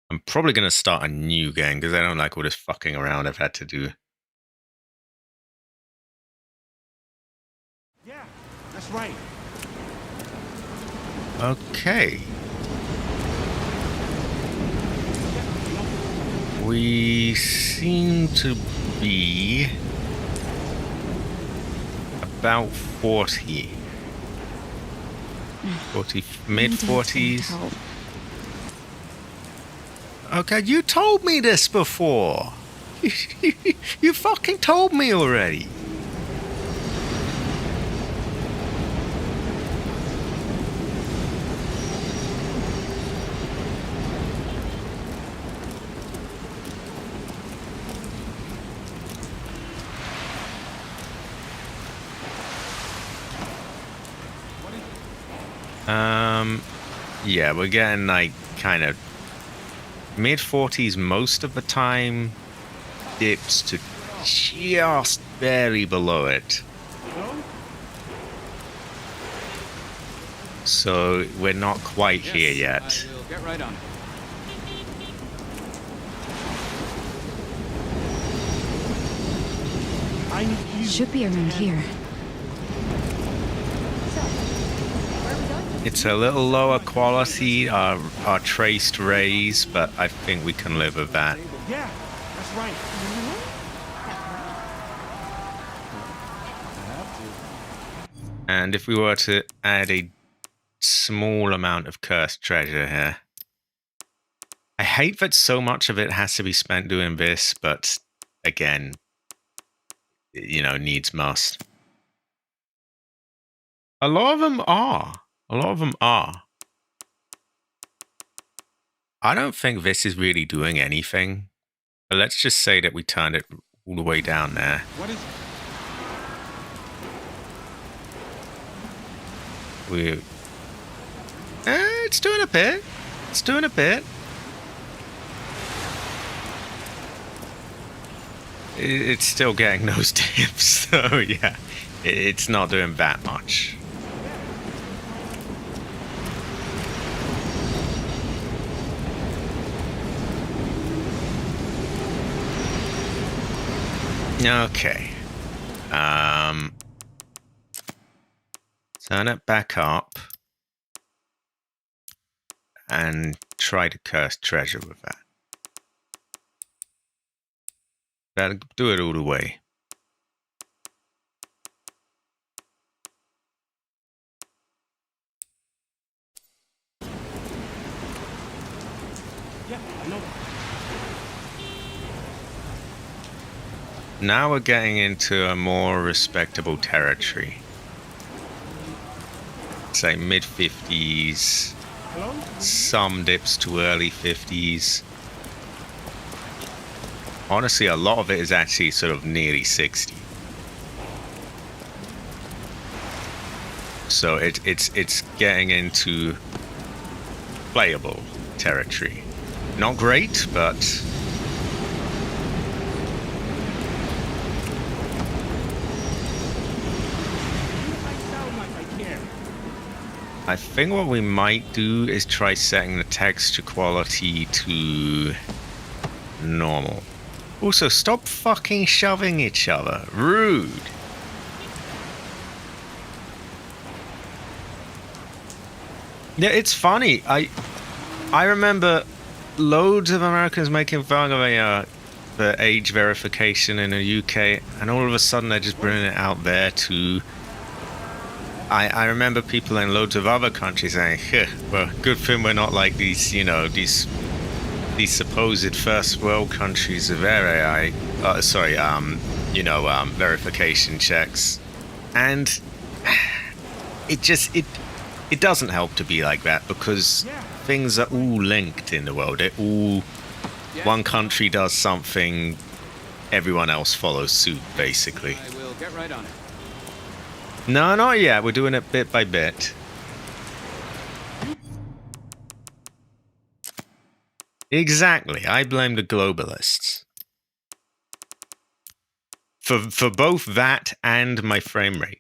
I'm probably going to start a new game because I don't like all this fucking around I've had to do. Yeah, that's right. Okay. We seem to be about 40. 40, mid-40s. Okay, you told me this before. You fucking told me already. Yeah, we're getting like kind of mid-40s most of the time, dips to just barely below it. So we're not quite here yet. I will get right on it. I need you. Should be around here. It's a little lower quality, our traced rays, but I think we can live with that. Yeah, that's right. And if we were to add a small amount of cursed treasure here. I hate that so much of it has to be spent doing this, but again, you know, needs must. A lot of them are. A lot of them are. I don't think this is really doing anything. But let's just say that we turned it all the way down there. What is It's doing a bit. It's doing a bit. It's still getting those tips, so yeah, it's not doing that much. Okay. Turn it back up and try to curse treasure with that. That'll do it all the way. Yeah, I know. Now we're getting into a more respectable territory. Say mid-50s, Hello? some dips to early 50s. Honestly, a lot of it is actually sort of nearly 60. So it's getting into playable territory. Not great, but I sound like I care. I think what we might do is try setting the texture quality to normal. Also, stop fucking shoving each other. Rude. Yeah, it's funny. I remember loads of Americans making fun of the age verification in the UK, and all of a sudden they're just bringing it out there too. I remember people in loads of other countries saying, well, good thing we're not like these, you know, these supposed first world countries of their AI, verification checks. And it doesn't help to be like that, because things are all linked in the world. One country does something, everyone else follows suit, basically. I will get right on it. No, not yet. We're doing it bit by bit. Exactly. I blame the globalists. For both that and my frame rate.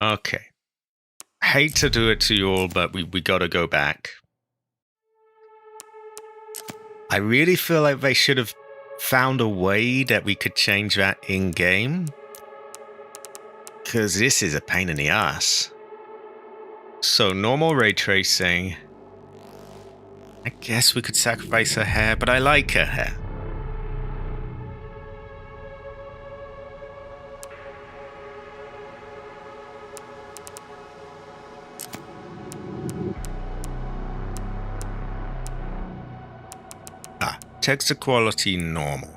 Okay. Hate to do it to you all, but we gotta go back. I really feel like they should have found a way that we could change that in-game. Because this is a pain in the ass. So, normal ray tracing. I guess we could sacrifice her hair, but I like her hair. Texture quality normal.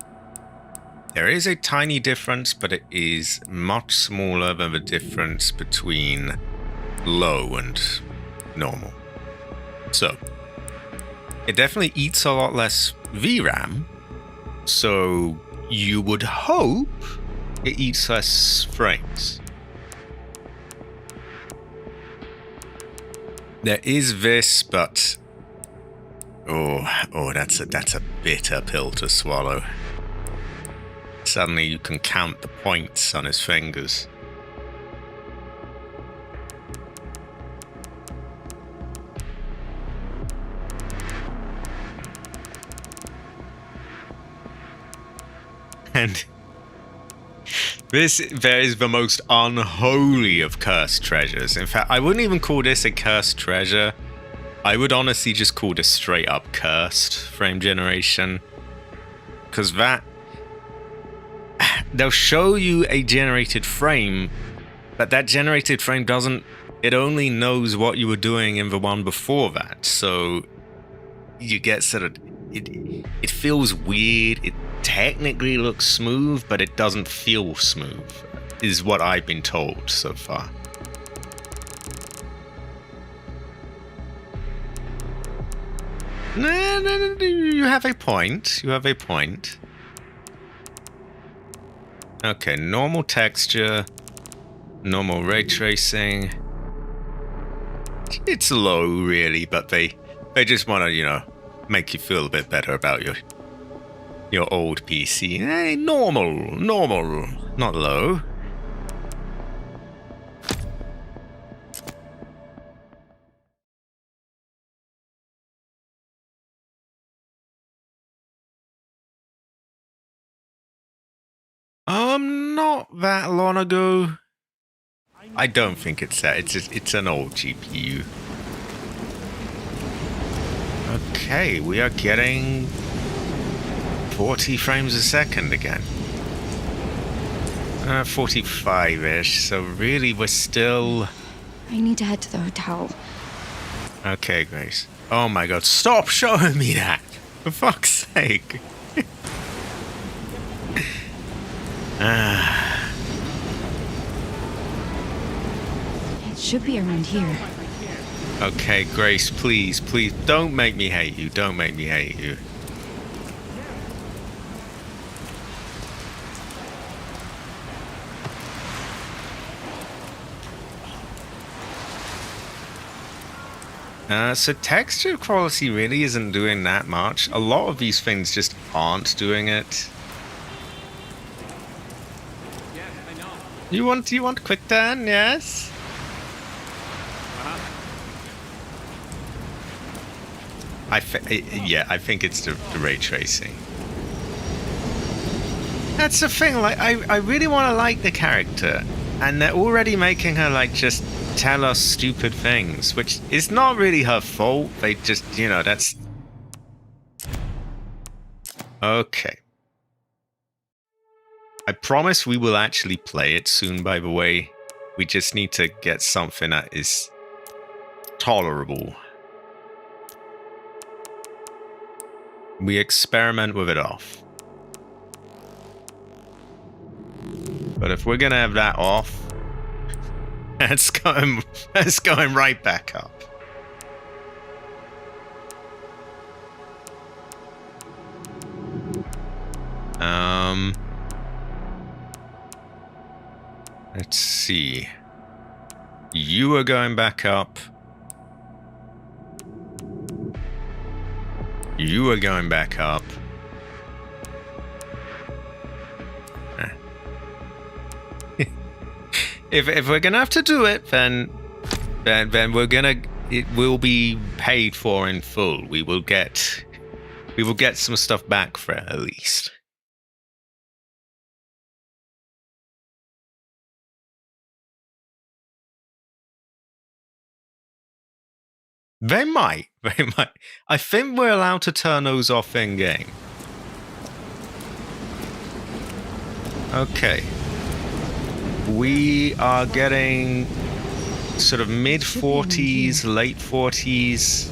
There is a tiny difference, but it is much smaller than the difference between low and normal. So, it definitely eats a lot less VRAM, so you would hope it eats less frames. There is this, but oh, that's a bitter pill to swallow. Suddenly you can count the points on his fingers. And there is the most unholy of cursed treasures. In fact, I wouldn't even call this a cursed treasure. I would honestly just call this straight up cursed frame generation. Because they'll show you a generated frame, but that generated frame it only knows what you were doing in the one before that. So you get sort of, it feels weird. It technically looks smooth, but it doesn't feel smooth, is what I've been told so far. No, you have a point. You have a point. Okay, normal texture, normal ray tracing. It's low, really, but they just want to, make you feel a bit better about your old PC. Normal, not low. Not that long ago. I don't think it's that. It's an old GPU. Okay, we are getting 40 frames a second again. 45-ish, so really we're still... I need to head to the hotel. Okay, Grace. Oh my god, stop showing me that! For fuck's sake! It should be around here. Okay, Grace, please, don't make me hate you. Don't make me hate you. So texture quality really isn't doing that much. A lot of these things just aren't doing it. Yes, I know. You want quick turn? Yes. I think it's the ray tracing. That's the thing. Like, I really want to like the character, and they're already making her just tell us stupid things, which is not really her fault. They just, that's okay. I promise we will actually play it soon. By the way, we just need to get something that is tolerable. We experiment with it off. But if we're gonna have that off, it's going right back up. Let's see. You are going back up. You are going back up. If we're gonna have to do it, then it will be paid for in full. We will get some stuff back for it at least. They might. I think we're allowed to turn those off in game. Okay. We are getting sort of mid 40s, late 40s,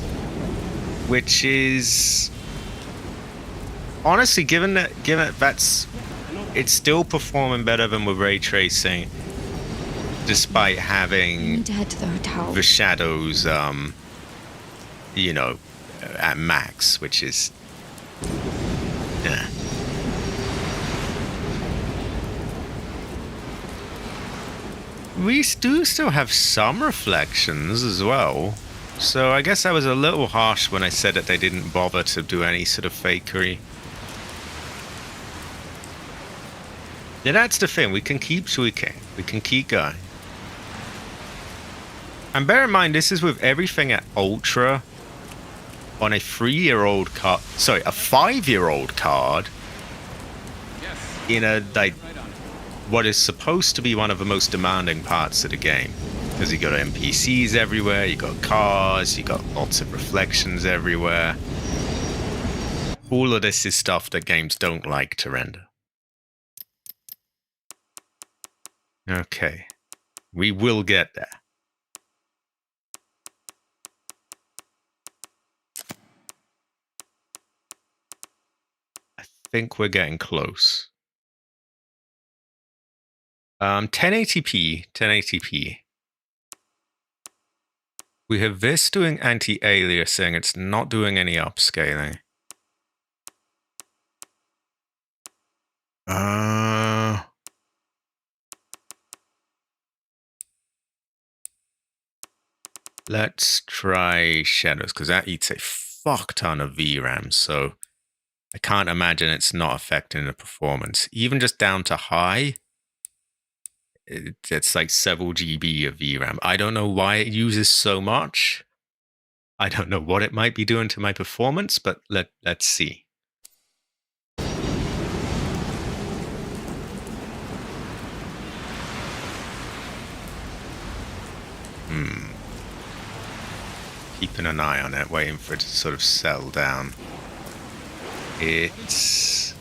which is honestly, given that it's still performing better than with ray tracing, despite I having need to head to the hotel. the shadows, you know, at max, which is, yeah. We do still have some reflections as well. So I guess I was a little harsh when I said that they didn't bother to do any sort of fakery. Yeah, that's the thing. We can keep tweaking. We can keep going. And bear in mind, this is with everything at Ultra on a 3-year-old card. Sorry, a 5-year-old card. Yes. In a, like, Right on it. what is supposed to be one of the most demanding parts of the game. Because you got NPCs everywhere, you got cars, you got lots of reflections everywhere. All of this is stuff that games don't like to render. Okay. We will get there. I think we're getting close. 1080p. We have this doing anti-aliasing. It's not doing any upscaling. Let's try shadows, because that eats a fuck ton of VRAM, so I can't imagine it's not affecting the performance. Even just down to high, it's like several GB of VRAM. I don't know why it uses so much. I don't know what it might be doing to my performance, but let's see. Keeping an eye on it, waiting for it to sort of settle down. It's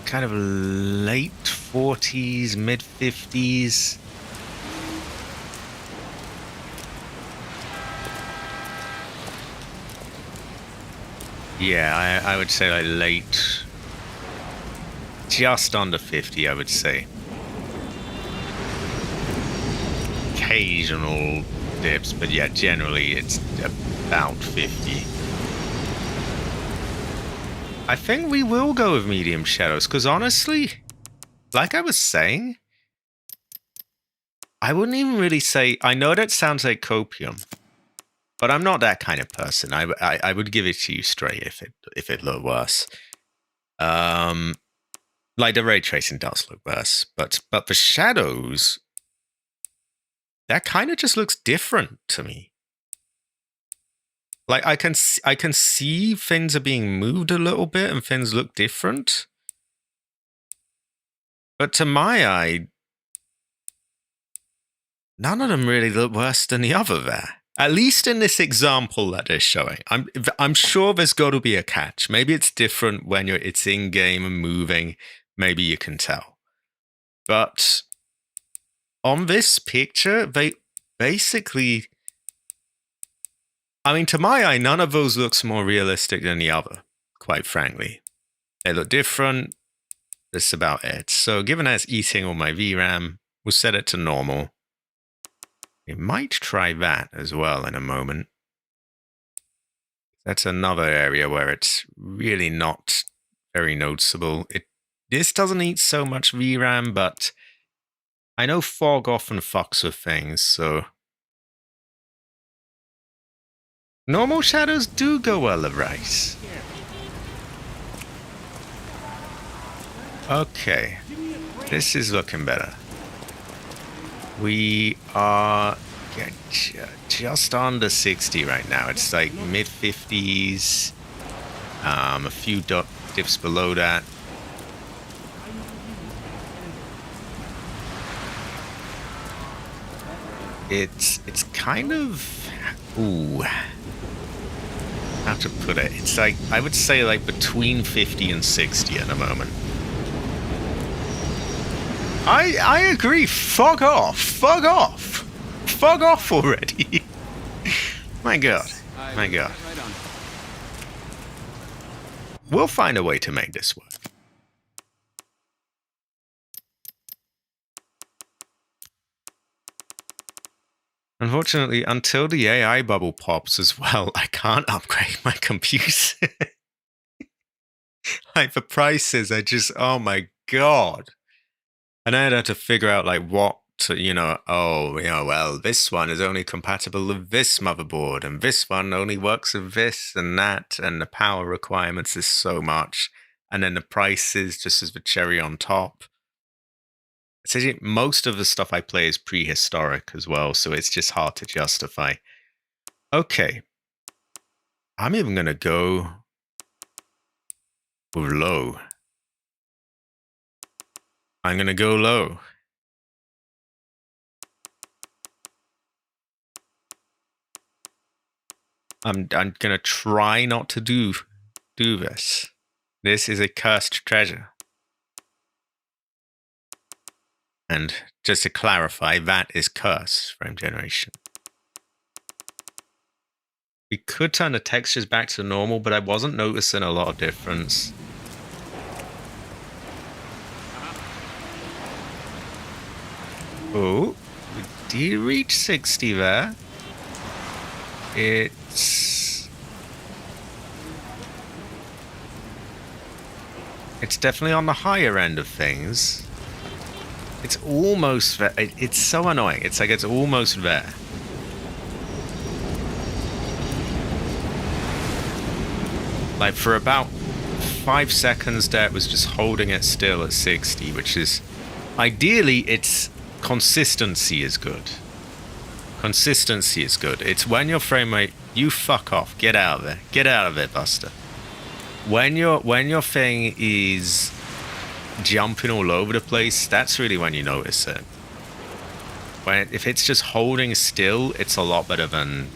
kind of late 40s, mid 50s. Yeah, I would say like late, just under 50, I would say. Occasional dips, but yeah, generally it's about 50. I think we will go with medium shadows, because honestly, like I was saying, I wouldn't even really say, I know that sounds like copium, but I'm not that kind of person. I would give it to you straight if it looked worse. Like the ray tracing does look worse, but the shadows, that kind of just looks different to me. Like I can see things are being moved a little bit and things look different. But to my eye, none of them really look worse than the other there. At least in this example that they're showing. I'm sure there's got to be a catch. Maybe it's different when it's in game and moving. Maybe you can tell. But on this picture, they basically, I mean, to my eye, none of those looks more realistic than the other, quite frankly. They look different. That's about it. So given that it's eating all my VRAM, we'll set it to normal. We might try that as well in a moment. That's another area where it's really not very noticeable. This doesn't eat so much VRAM, but I know fog often fucks with things, so Normal shadows do go well of right. Okay. This is looking better. We are just under 60 right now. It's like mid-50s. A few dips below that. It's kind of... Ooh. How to put it? It's like, I would say like between 50 and 60 at the moment. I agree. Fuck off. Fuck off. Fuck off already. My God. My God. We'll find a way to make this work. Unfortunately, until the AI bubble pops as well, I can't upgrade my computer. Like, the prices are just, oh my God. And I'd have to figure out, like, what to, well, this one is only compatible with this motherboard, and this one only works with this and that, and the power requirements is so much. And then the prices just as the cherry on top. So most of the stuff I play is prehistoric as well, so it's just hard to justify. Okay. I'm even going to go with low. I'm going to go low. I'm going to try not to do this. This is a cursed treasure. And just to clarify, that is curse frame generation. We could turn the textures back to normal, but I wasn't noticing a lot of difference. Oh, we did reach 60 there. It's definitely on the higher end of things. It's almost there. It's so annoying. It's like it's almost there. Like for about 5 seconds there, it was just holding it still at 60, which is ideally its consistency is good. Consistency is good. It's when your frame rate, you fuck off, get out of there, get out of it, Buster. When your thing is jumping all over the place, that's really when you notice it. If it's just holding still, it's a lot better than.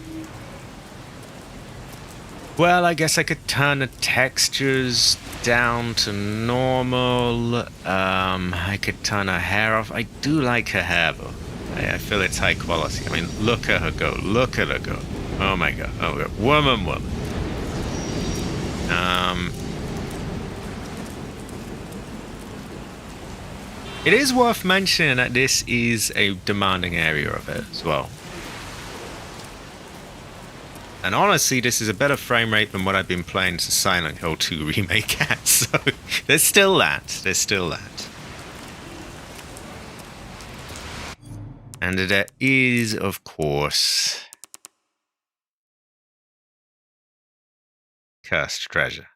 Well, I guess I could turn the textures down to normal. I could turn her hair off. I do like her hair though. I feel it's high quality. I mean, look at her go. Look at her go. Oh my God. Oh my God. Woman. It is worth mentioning that this is a demanding area of it as well. And honestly, this is a better frame rate than what I've been playing to Silent Hill 2 Remake at, so there's still that. There's still that. And there is, of course, cursed treasure.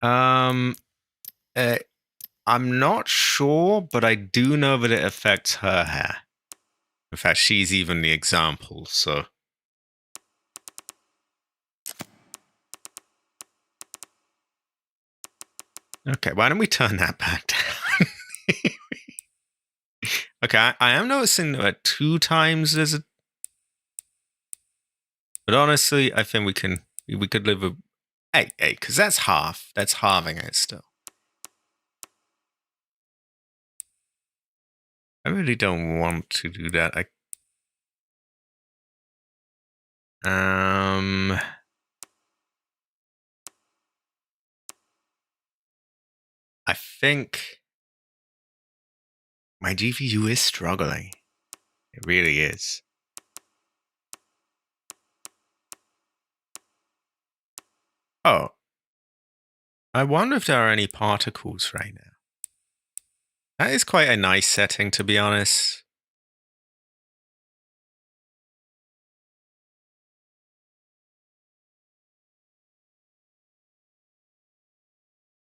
I'm not sure, but I do know that it affects her hair. In fact, she's even the example, so. Okay, why don't we turn that back down? Okay, I am noticing that 2 times there's a. But honestly, I think we could live with 8, because that's half. That's halving it still. I really don't want to do that. I think my GPU is struggling. It really is. Oh. I wonder if there are any particles right now. That is quite a nice setting, to be honest.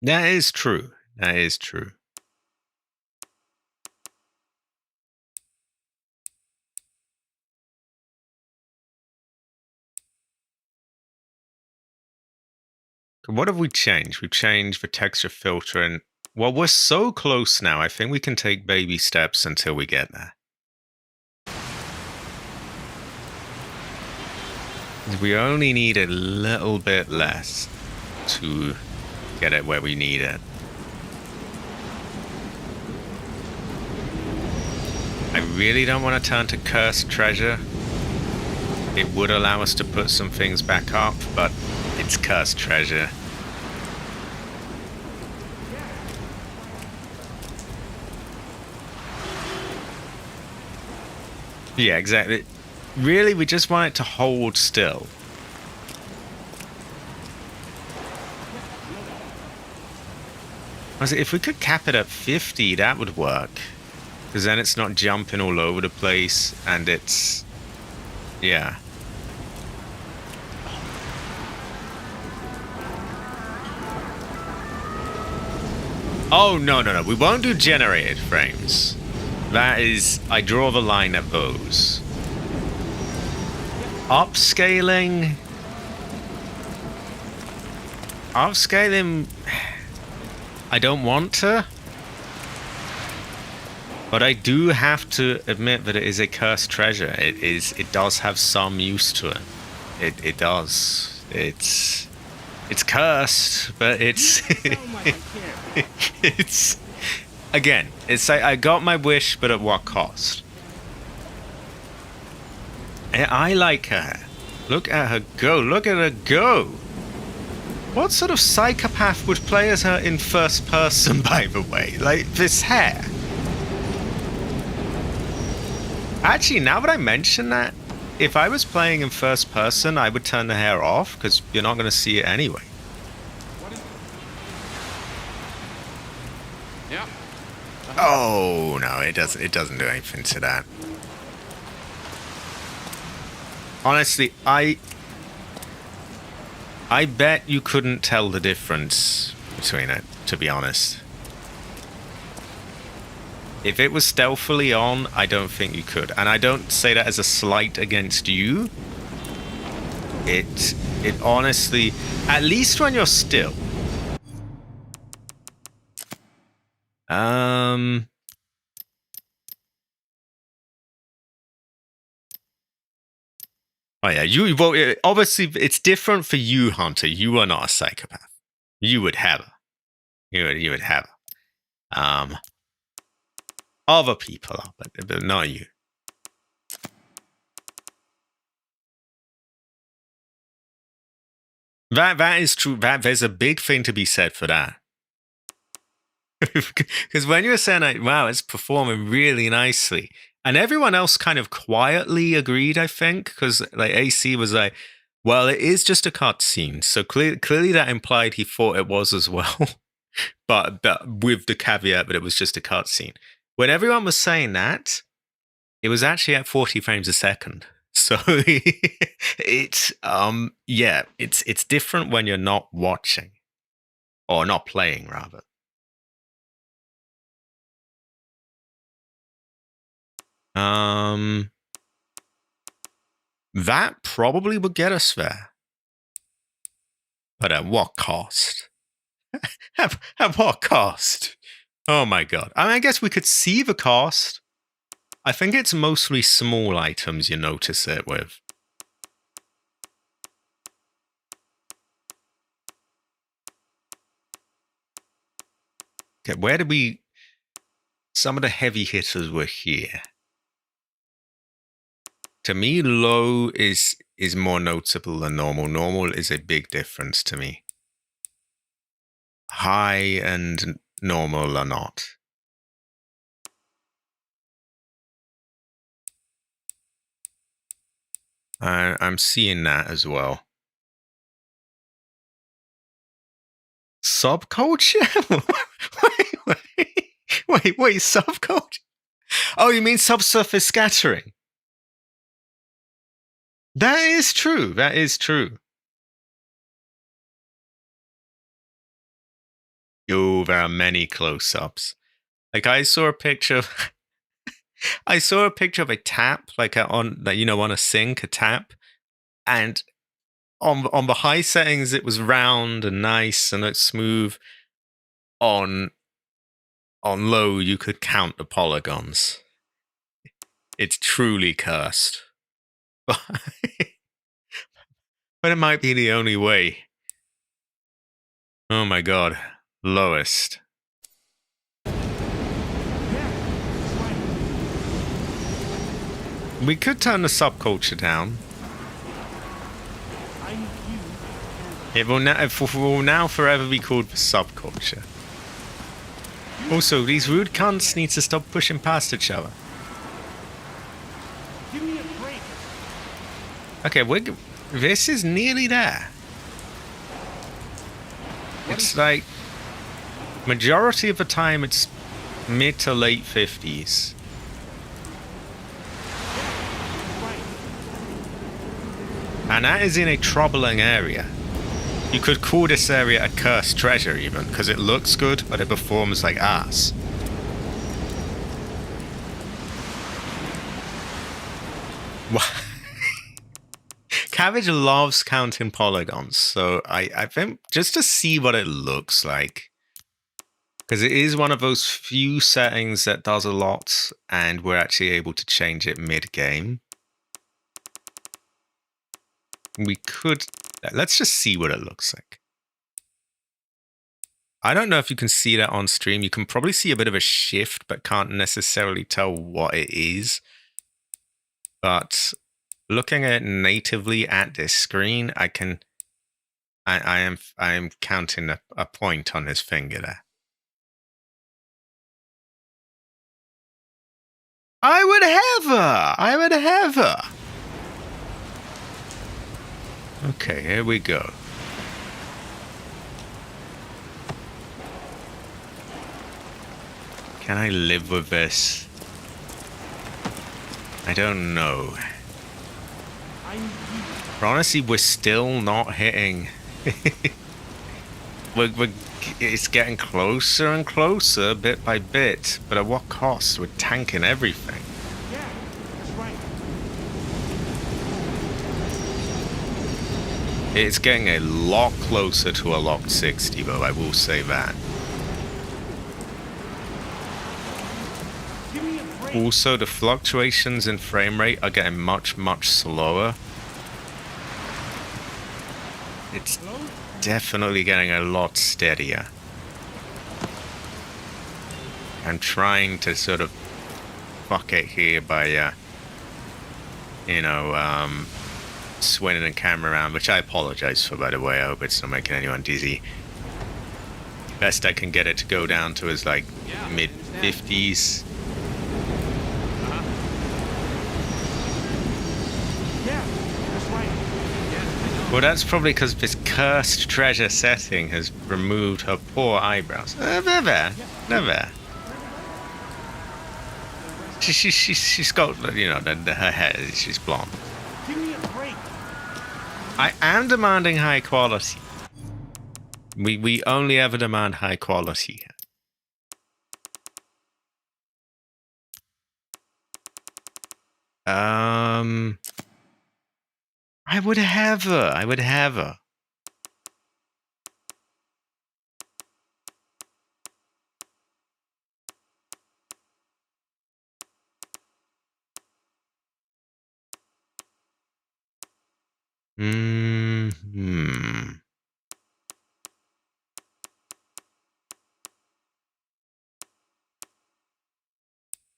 That is true. That is true. What have we changed? We've changed the texture filter, and well, we're so close now. I think we can take baby steps until we get there. We only need a little bit less to get it where we need it. I really don't want to turn to cursed treasure. It would allow us to put some things back up, but it's cursed treasure. Yeah, exactly. Really, we just want it to hold still. If we could cap it at 50, that would work. Because then it's not jumping all over the place, and it's... yeah. Oh, no. We won't do generated frames. That is... I draw the line at those. Upscaling... I don't want to. But I do have to admit that it is a cursed treasure. It does have some use to it. It does. It's cursed, but it's it's again, it's like I got my wish, but at what cost? I like her. Look at her go. Look at her go. What sort of psychopath would play as her in first person, by the way? Like, this hair. Actually, now that I mention that, if I was playing in first person, I would turn the hair off, because you're not going to see it anyway. Yeah. Oh, no, it doesn't do anything to that. Honestly, I bet you couldn't tell the difference between it, to be honest. If it was stealthily on, I don't think you could. And I don't say that as a slight against you. It honestly, at least when you're still. Oh yeah, well, obviously it's different for you, Hunter. You are not a psychopath. You would have her. You would have her. Other people are, but not you. That is true. That there's a big thing to be said for that. Because when you're saying like, wow, it's performing really nicely, and everyone else kind of quietly agreed, I think, because like AC was like, well, it is just a cutscene, so clearly that implied he thought it was as well, but with the caveat that it was just a cutscene. When everyone was saying that, it was actually at 40 frames a second. So it's yeah, it's different when you're not watching or not playing rather. That probably would get us there. But at what cost? at what cost? Oh my god. I mean, I guess we could see the cost. I think it's mostly small items you notice it with. Okay, where did we... Some of the heavy hitters were here. To me, low is more notable than normal. Normal is a big difference to me. High and normal are not. I'm seeing that as well. Subculture? Wait, subculture? Oh, you mean subsurface scattering? That is true. That is true. Oh, there are many close-ups. Like I saw a picture of a tap, like on a sink, a tap, and on the high settings it was round and nice and it's smooth. On low, you could count the polygons. It's truly cursed. But it might be the only way. Oh my god. Lowest. We could turn the subculture down. I need you It will now forever be called the subculture. Also, these rude cunts need to stop pushing past each other. give me a break. Okay, this is nearly there. It's like majority of the time it's mid to late 50s. And that is in a troubling area. You could call this area a cursed treasure even, because it looks good, but it performs like ass. Cabbage loves counting polygons, so I think just to see what it looks like, because it is one of those few settings that does a lot, and we're actually able to change it mid-game. We could... Let's just see what it looks like. I don't know if you can see that on stream. You can probably see a bit of a shift, but can't necessarily tell what it is. But looking at it natively at this screen, I am counting a point on his finger there. I would have her. Okay, here we go. Can I live with this? I don't know. But honestly, we're still not hitting. It's getting closer and closer, bit by bit. But at what cost? We're tanking everything. Yeah, that's right. It's getting a lot closer to a locked 60, though, I will say that. Give me a break. Also, the fluctuations in frame rate are getting much, much slower. It's definitely getting a lot steadier. I'm trying to sort of fuck it here by, swinging the camera around, which I apologize for, by the way. I hope it's not making anyone dizzy. Best I can get it to go down to is like mid-50s. Yeah, that's right. Well, that's probably because this cursed treasure setting has removed her poor eyebrows. They're there. She's got, her hair, she's blonde. Give me a break. I am demanding high quality. We only ever demand high quality. I would have her.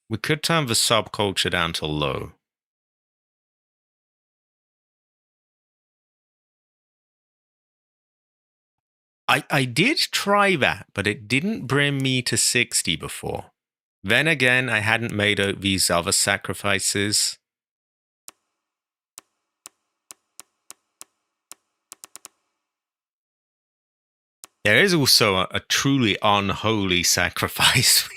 We could turn the subculture down to low. I did try that, but it didn't bring me to 60 before. Then again, I hadn't made these other sacrifices. There is also a truly unholy sacrifice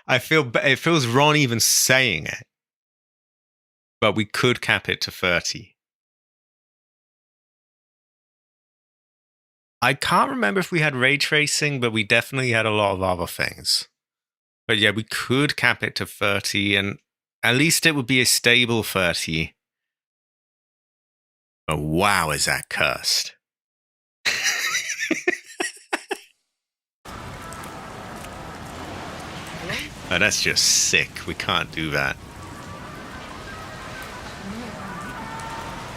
I feel it feels wrong even saying it, but we could cap it to 30. I can't remember if we had ray tracing, but we definitely had a lot of other things. But yeah, we could cap it to 30, and at least it would be a stable 30. But wow, is that cursed. Oh, that's just sick. We can't do that.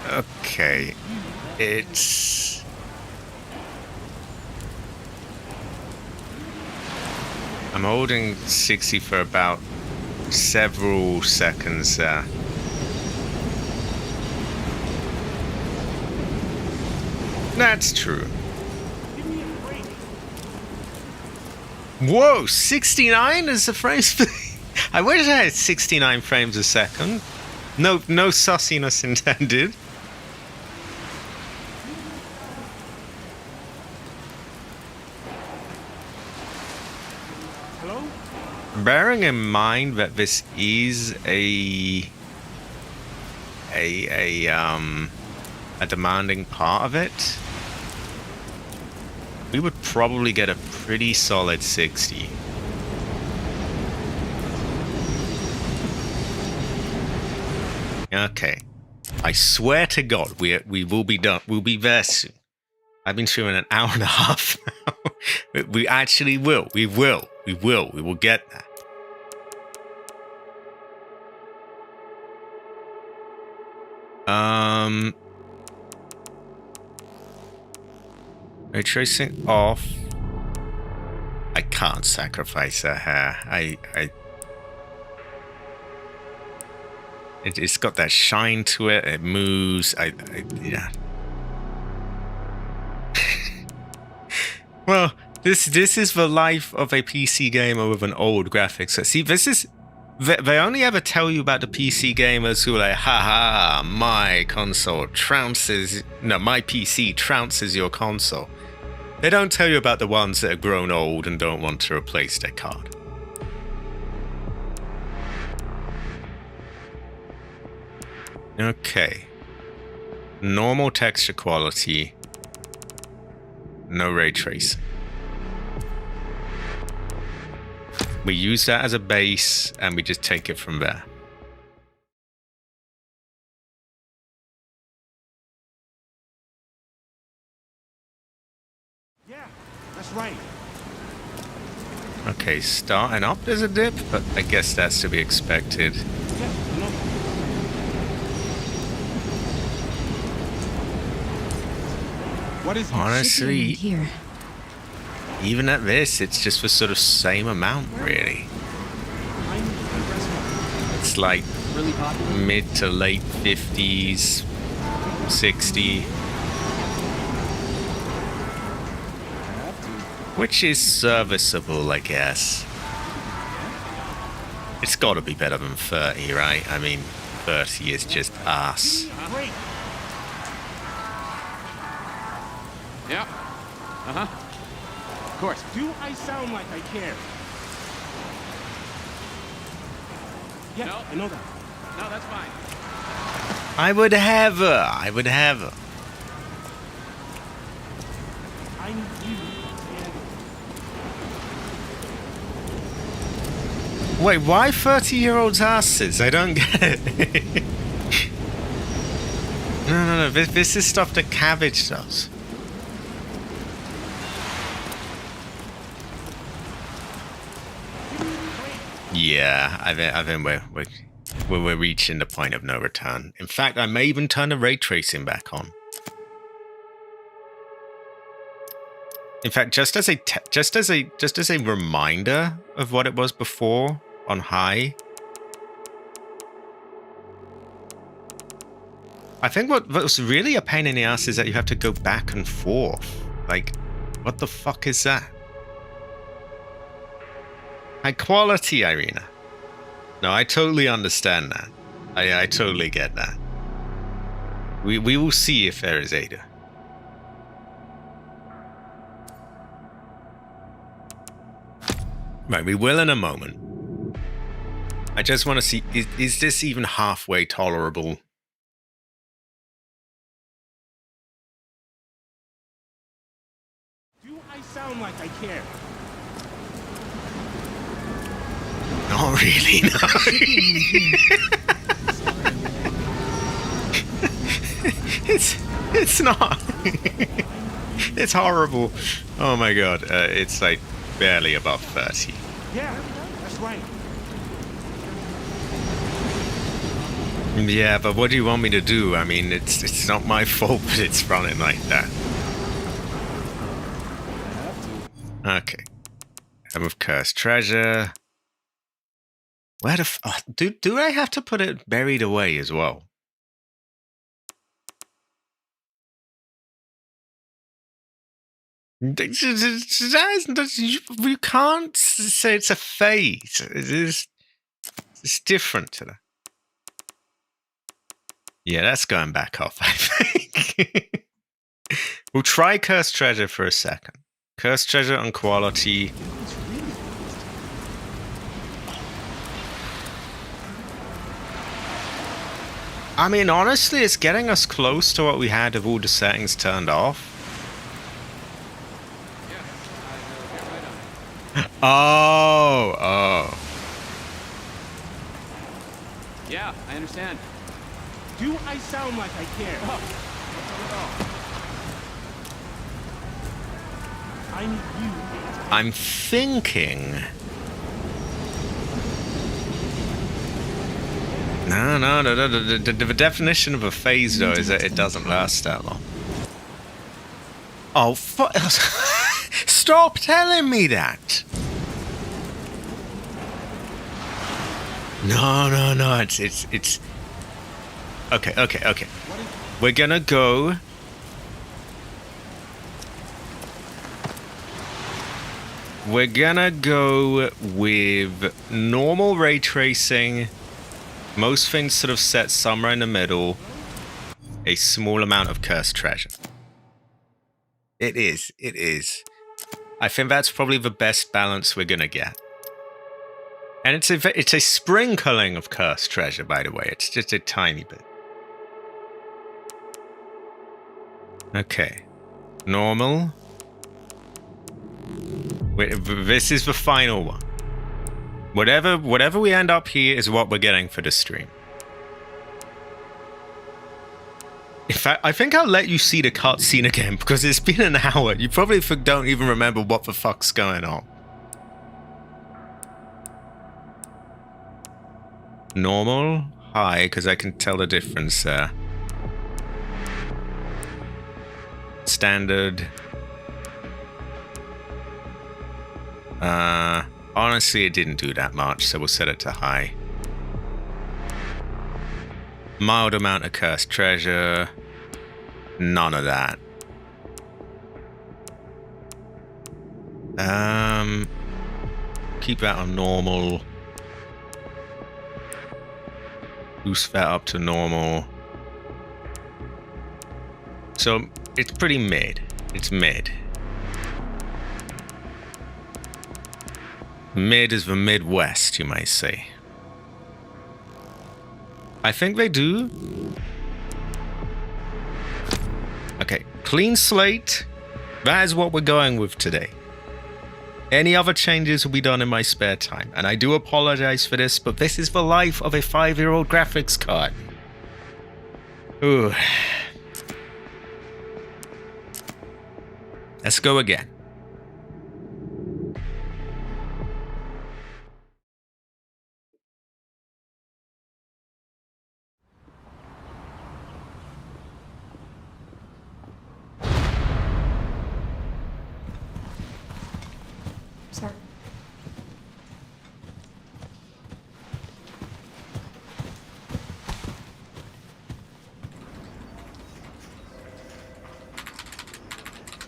Okay. It's... I'm holding 60 for about several seconds there. That's true. Give me a break. Whoa, 69 is the frames. I wish I had 69 frames a second. No sussiness intended. Hello? Bearing in mind that this is a demanding part of it, we would probably get a pretty solid 60. Okay. I swear to God, we will be done. We'll be there soon. I've been shooting an hour and a half now. We actually will. We will. We will get there. Ray tracing off. I can't sacrifice that hair. It's got that shine to it. It moves. Yeah. Well, this is the life of a PC gamer with an old graphics. So see, this is... They only ever tell you about the PC gamers who are like, haha, my console trounces... No, my PC trounces your console. They don't tell you about the ones that have grown old and don't want to replace their card. Okay. Normal texture quality. No ray tracing. We use that as a base and we just take it from there. Yeah, that's right. Okay, starting up there's a dip, but I guess that's to be expected. Yeah, I know. What is it? Honestly, Should be around here. even at this, it's just the sort of same amount, really. I need to rest my... It's like Really popular? mid to late 50s, 60, which is serviceable, I guess. It's got to be better than 30, right? I mean, 30 is just ass. Great. Yeah. Of course. Do I sound like I care? Yeah, No. I know that. No, that's fine. I would have her. I need you and... Wait, why 30-year-olds asses? I don't get it. No. This is stuff that Cabbage does. Yeah, I think we're reaching the point of no return. In fact, I may even turn the ray tracing back on. In fact, just as a reminder of what it was before on high. I think what's really a pain in the ass is that you have to go back and forth. Like, what the fuck is that? High quality, Irina. No, I totally understand that. I totally get that. We will see if there is Ada. Right, we will in a moment. I just want to see, is this even halfway tolerable? Do I sound like I care? Not really, no. It's not. It's horrible. Oh my god, it's like barely above 30. Yeah, that's right. Yeah, but what do you want me to do? I mean, it's not my fault that it's running like that. Okay. Time of cursed treasure. Where the do I have to put it buried away as well? You can't say it's a phase. It's different to that. Yeah, that's going back off, I think. We'll try Cursed Treasure for a second. Cursed Treasure on quality. I mean, honestly, it's getting us close to what we had with all the settings turned off. Oh. Yeah, I understand. Do I sound like I care? I need you. I'm thinking. No. The definition of a phase, though, is that it doesn't last that long. Oh, stop telling me that. No. It's. Okay. We're gonna go. We're gonna go with normal ray tracing. Most things sort of set somewhere in the middle. A small amount of cursed treasure. It is. I think that's probably the best balance we're gonna get. And it's a sprinkling of cursed treasure, by the way. It's just a tiny bit. Okay. Normal. This is the final one. Whatever we end up here is what we're getting for the stream. In fact, I think I'll let you see the cutscene again because it's been an hour. You probably don't even remember what the fuck's going on. Normal, high, because I can tell the difference there. Standard. Honestly, it didn't do that much, so we'll set it to high. Mild amount of cursed treasure. None of that. Keep that on normal. Boost that up to normal. So it's pretty mid. It's mid. Mid is the Midwest, you might say. I think they do. Okay, clean slate. That is what we're going with today. Any other changes will be done in my spare time. And I do apologize for this, but this is the life of a 5-year-old graphics card. Ooh. Let's go again. Sir.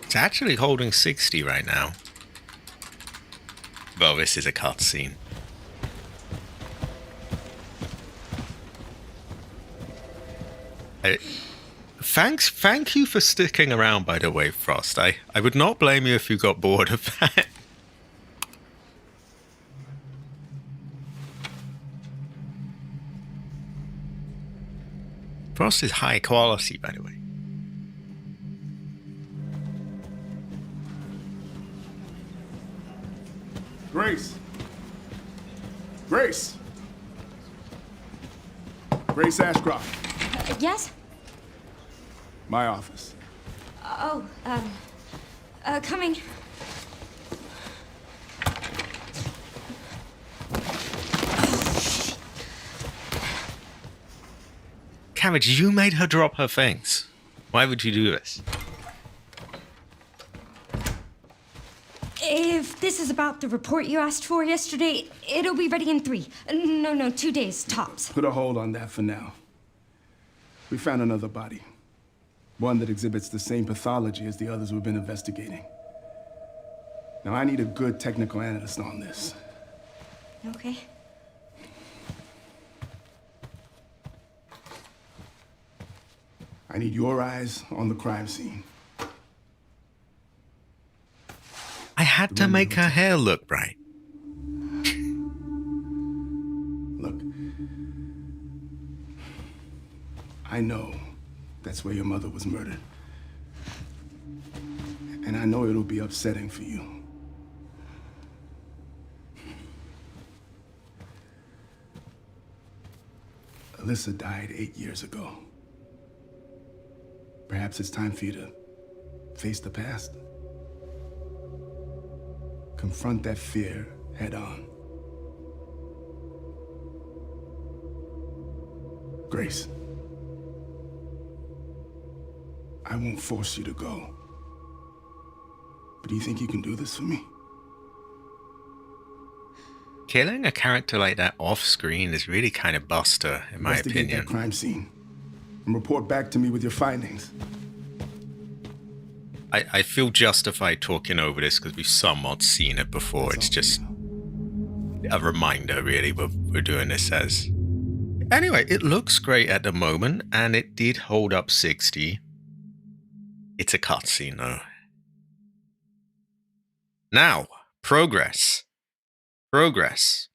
It's actually holding 60 right now. Well, this is a cutscene. Thank you for sticking around, by the way, Frost. I would not blame you if you got bored of that. Frost is high quality, by the way. Grace! Grace! Grace Ashcroft. Yes? My office. Oh, coming. Cabbage, you made her drop her things. Why would you do this? If this is about the report you asked for yesterday, it'll be ready in 3. No, 2 days, tops. Put a hold on that for now. We found another body. One that exhibits the same pathology as the others we've been investigating. Now, I need a good technical analyst on this. Okay. I need your eyes on the crime scene. I had to make her hair look bright. Look, I know that's where your mother was murdered. And I know it'll be upsetting for you. Alyssa died 8 years ago. Perhaps it's time for you to face the past. Confront that fear head on. Grace, I won't force you to go. But do you think you can do this for me? Killing a character like that off screen is really kind of buster, in my Investigate opinion. that crime scene and report back to me with your findings. I feel justified talking over this because we've somewhat seen it before. It's just a reminder, really, what we're doing this as. Anyway, it looks great at the moment, and it did hold up 60. It's a cutscene, though. Now, progress. Progress.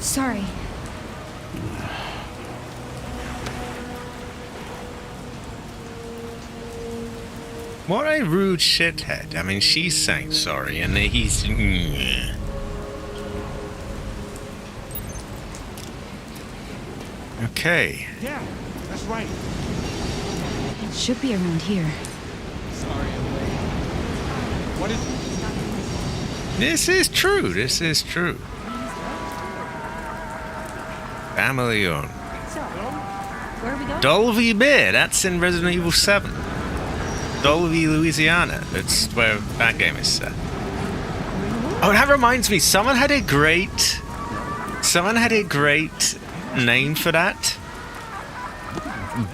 Sorry. What a rude shithead. I mean, she's saying sorry, and he's... Okay. Yeah, that's right. It should be around here. Sorry, I'm late. What is it? This is true. This is true. Family owned. So, where are we going? Dolby Beer. That's in Resident Evil 7. Dolby, Louisiana. That's where that game is set. Oh, that reminds me. Someone had a great name for that.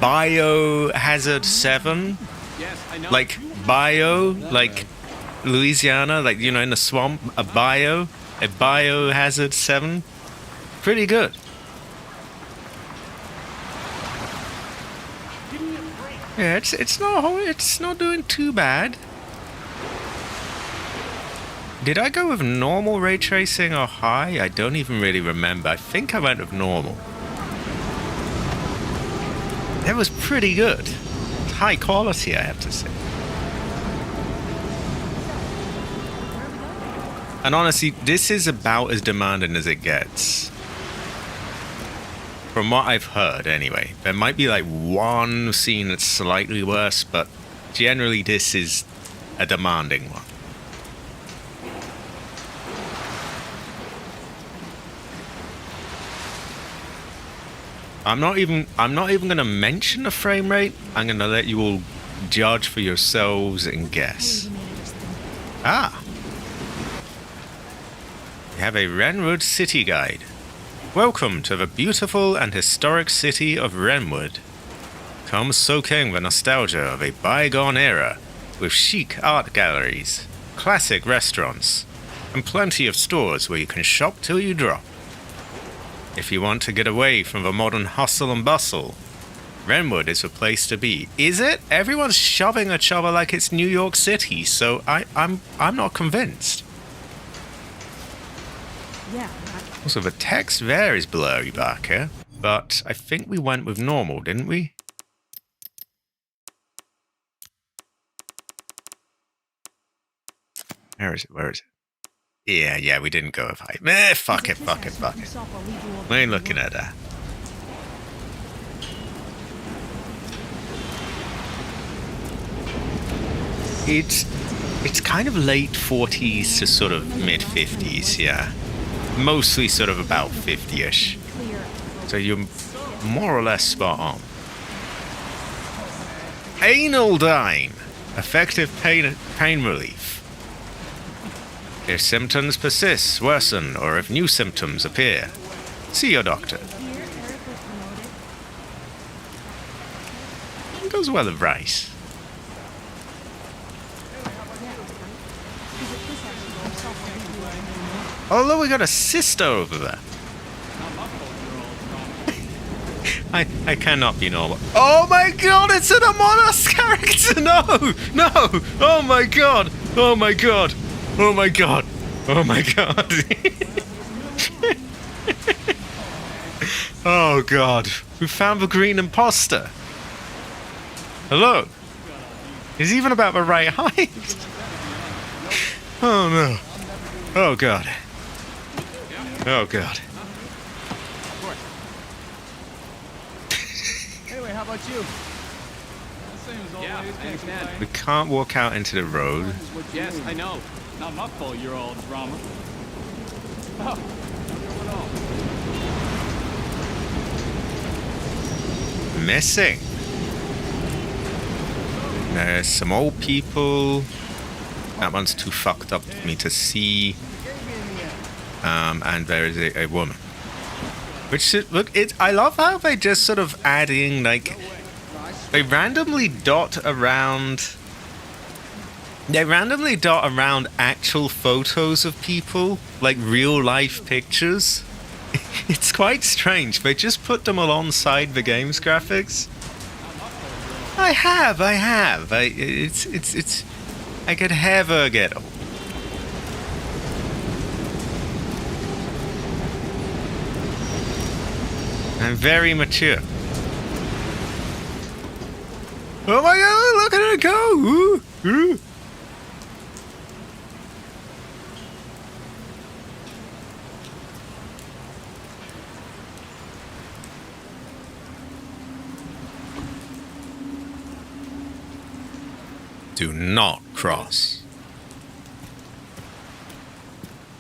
Biohazard 7. Yes, I know. Like like Louisiana, like, you know, in the swamp, a biohazard 7. Pretty good. Yeah, it's not doing too bad. Did I go with normal ray tracing or high? I don't even really remember. I think I went with normal. It was pretty good. High quality, I have to say. And honestly, this is about as demanding as it gets. From what I've heard, anyway. There might be like one scene that's slightly worse, but generally this is a demanding one. I'm not even gonna mention the frame rate. I'm gonna let you all judge for yourselves and guess. Ah. We have a Renwood City Guide. Welcome to the beautiful and historic city of Renwood. Come soak in the nostalgia of a bygone era with chic art galleries, classic restaurants, and plenty of stores where you can shop till you drop. If you want to get away from the modern hustle and bustle, Renwood is the place to be. Is it? Everyone's shoving each other like it's New York City, so I'm not convinced. Yeah. Also, the text there is blurry back here, but I think we went with normal, didn't we? Where is it? Where is it? Yeah, we didn't go with height. Fuck it. We ain't looking at that. It's kind of late 40s to sort of mid 50s, yeah. Mostly sort of about 50-ish. So you're more or less spot on. Analdine. Effective pain relief. If symptoms persist, worsen, or if new symptoms appear, see your doctor. It goes well with rice. Although we got a sister over there. I cannot be normal. Oh my god, it's an Among Us character! No! Oh my god! Oh my god! Oh my god! Oh my god! Oh god. We found the green imposter. Hello? He's even about the right height. Oh no. Oh god. Oh god. Anyway, how about you? Yeah, thanks, man. We can't walk out into the road. Yes, I know. Not my fault you're all drama. Oh, Missing. There's some old people. That one's too fucked up for me to see. And there is a woman. Which is, look, I love how they just sort of adding, like, they randomly dot around actual photos of people, like real life pictures. It's quite strange. They just put them alongside the game's graphics. I could never get them. I'm very mature. Oh my god, look at it go! Ooh, ooh. Do not cross.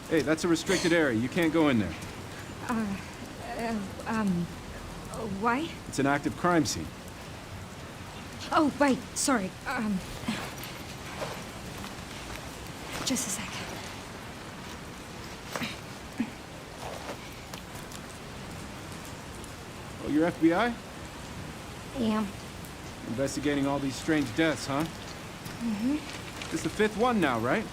Hey, that's a restricted area. You can't go in there. Why? It's an active crime scene. Oh, right. Sorry. Just a sec. Oh, you're FBI? Yeah. Investigating all these strange deaths, huh? Mm-hmm. It's the 5th one now, right?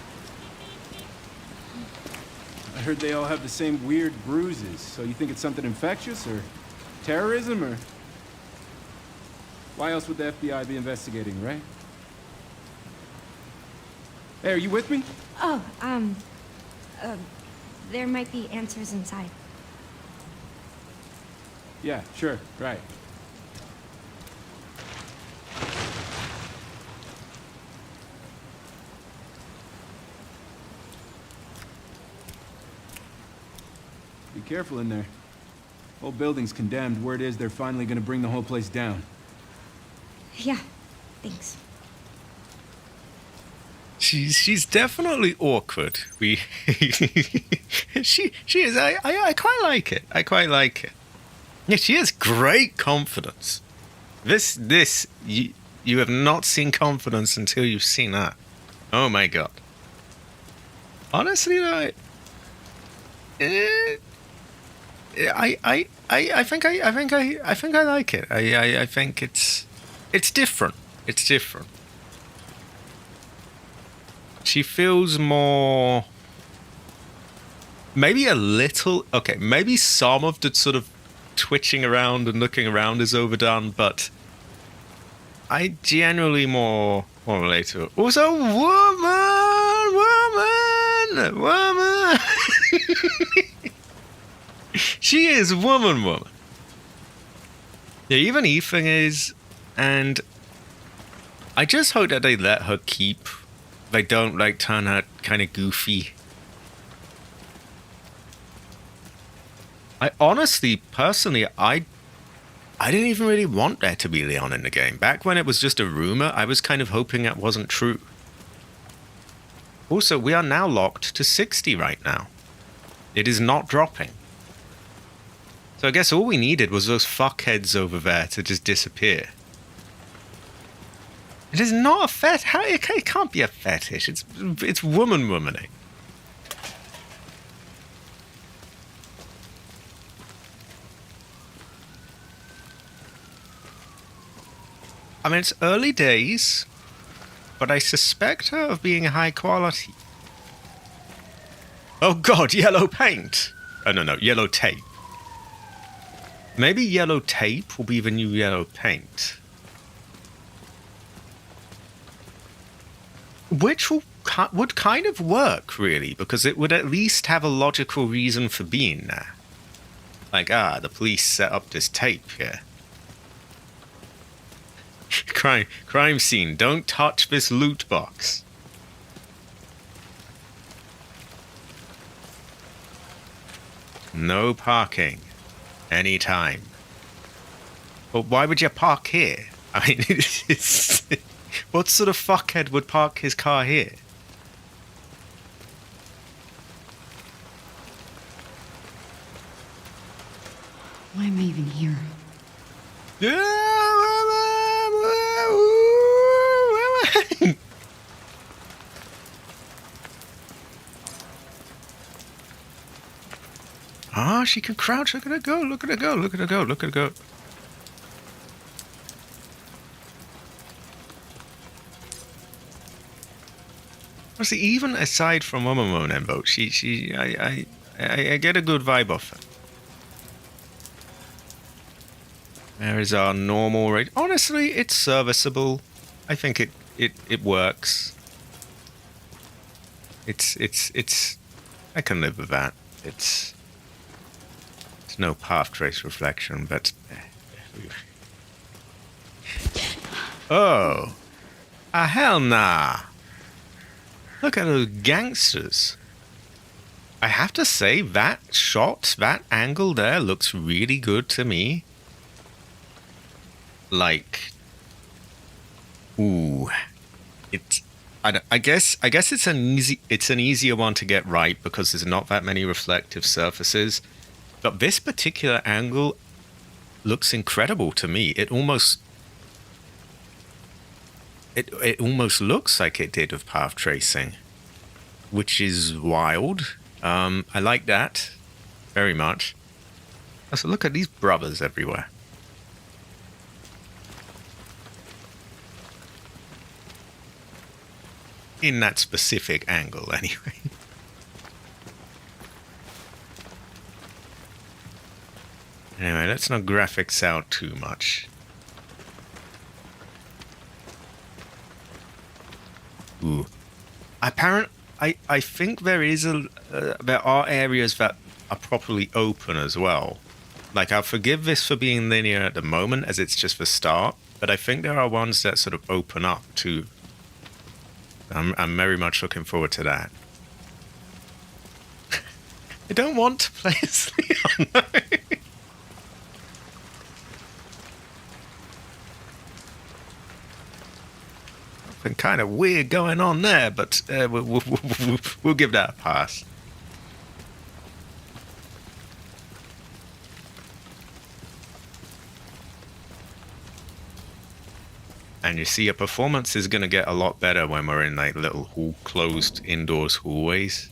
I heard they all have the same weird bruises, so you think it's something infectious, or terrorism, or... Why else would the FBI be investigating, right? Hey, are you with me? Oh, there might be answers inside. Yeah, sure, right. Be careful in there. Whole building's condemned. Word is they're finally gonna bring the whole place down. Yeah, thanks. She's definitely awkward. She is. I quite like it. I quite like it. Yeah, she has great confidence. You have not seen confidence until you've seen that. Oh my god. Honestly, though, I think I like it. I think it's different. It's different. She feels more... Maybe a little... Okay, maybe some of the sort of twitching around and looking around is overdone, but I generally more relate to it. Also, woman! She is woman. Yeah, even Ethan is, and I just hope that they let her keep. They don't like turn her kind of goofy. I honestly, personally, I didn't even really want there to be Leon in the game. Back when it was just a rumor, I was kind of hoping that wasn't true. Also, we are now locked to 60 right now. It is not dropping. So I guess all we needed was those fuckheads over there to just disappear. It is not a fetish. It can't be a fetish. It's womaning. I mean, it's early days, but I suspect her of being high quality. Oh god, yellow paint! Oh no, yellow tape. Maybe yellow tape will be the new yellow paint. Which would kind of work, really, because it would at least have a logical reason for being there. Like, the police set up this tape here. Crime scene, don't touch this loot box. No parking. Anytime. But why would you park here? I mean, what sort of fuckhead would park his car here? Why am I even here? She can crouch. Look at her go. Look at her go. Look at her go. Look at her go. Honestly, even aside from Momomo Nembo, I get a good vibe off her. There is our normal rate. Honestly, it's serviceable. I think it works. It's I can live with that. It's no path trace reflection, but oh, hell nah. Look at those gangsters. I have to say, that shot, that angle there looks really good to me. Like, ooh, I guess it's an easier one to get right because there's not that many reflective surfaces. But this particular angle looks incredible to me. It almost looks like it did with path tracing, which is wild. I like that very much. Also, look at these brothers everywhere. In that specific angle, anyway. Anyway, let's not graphics out too much. Ooh. I think there are areas that are properly open as well. Like, I'll forgive this for being linear at the moment, as it's just the start, but I think there are ones that sort of open up too. I'm very much looking forward to that. I don't want to play as Leon. Something kind of weird going on there, but we'll give that a pass. And you see, a performance is going to get a lot better when we're in like little closed indoors hallways.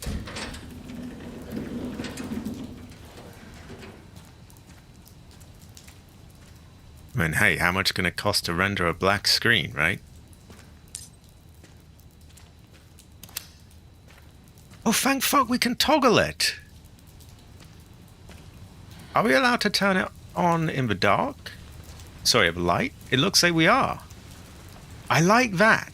I mean, hey, how much can it cost to render a black screen, right? Oh, thank fuck we can toggle it. Are we allowed to turn it on in the dark? Sorry, of light? It looks like we are. I like that.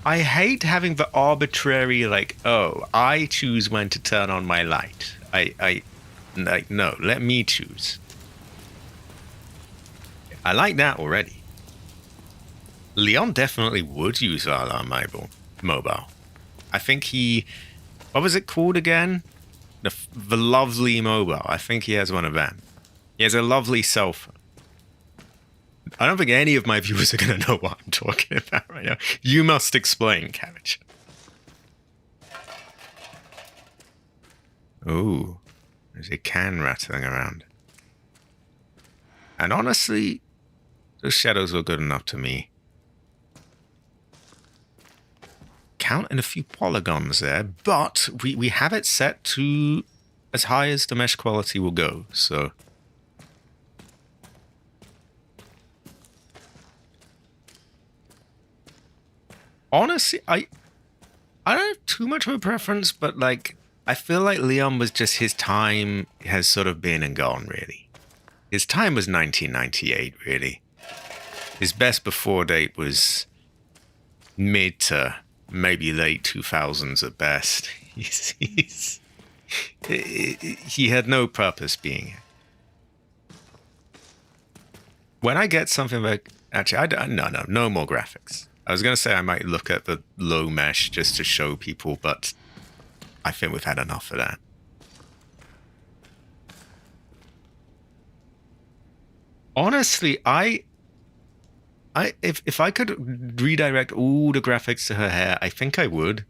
I hate having the arbitrary, like, oh, I choose when to turn on my light. Like, no, let me choose. I like that already. Leon definitely would use our mobile. I think he... What was it called again? The lovely mobile. I think he has one of them. He has a lovely cell phone. I don't think any of my viewers are going to know what I'm talking about right now. You must explain, Cabbage. Ooh. There's a can rattling around. And honestly, those shadows look good enough to me. Counting a few polygons there, but we have it set to as high as the mesh quality will go, so... Honestly, I don't have too much of a preference, but like, I feel like Leon was just, his time has sort of been and gone, really. His time was 1998, really. His best before date was mid to maybe late 2000s at best. He had no purpose being here. When I get something like, actually, no more graphics. I was going to say I might look at the low mesh just to show people, but I think we've had enough of that. Honestly, if I could redirect all the graphics to her hair, I think I would.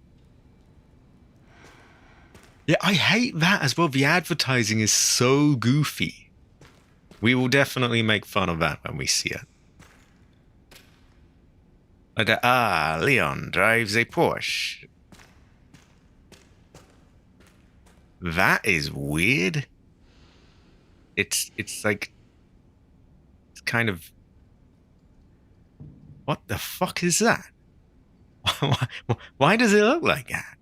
Yeah, I hate that as well. The advertising is so goofy. We will definitely make fun of that when we see it. Leon drives a Porsche. That is weird. It's like, it's kind of, what the fuck is that? Why does it look like that?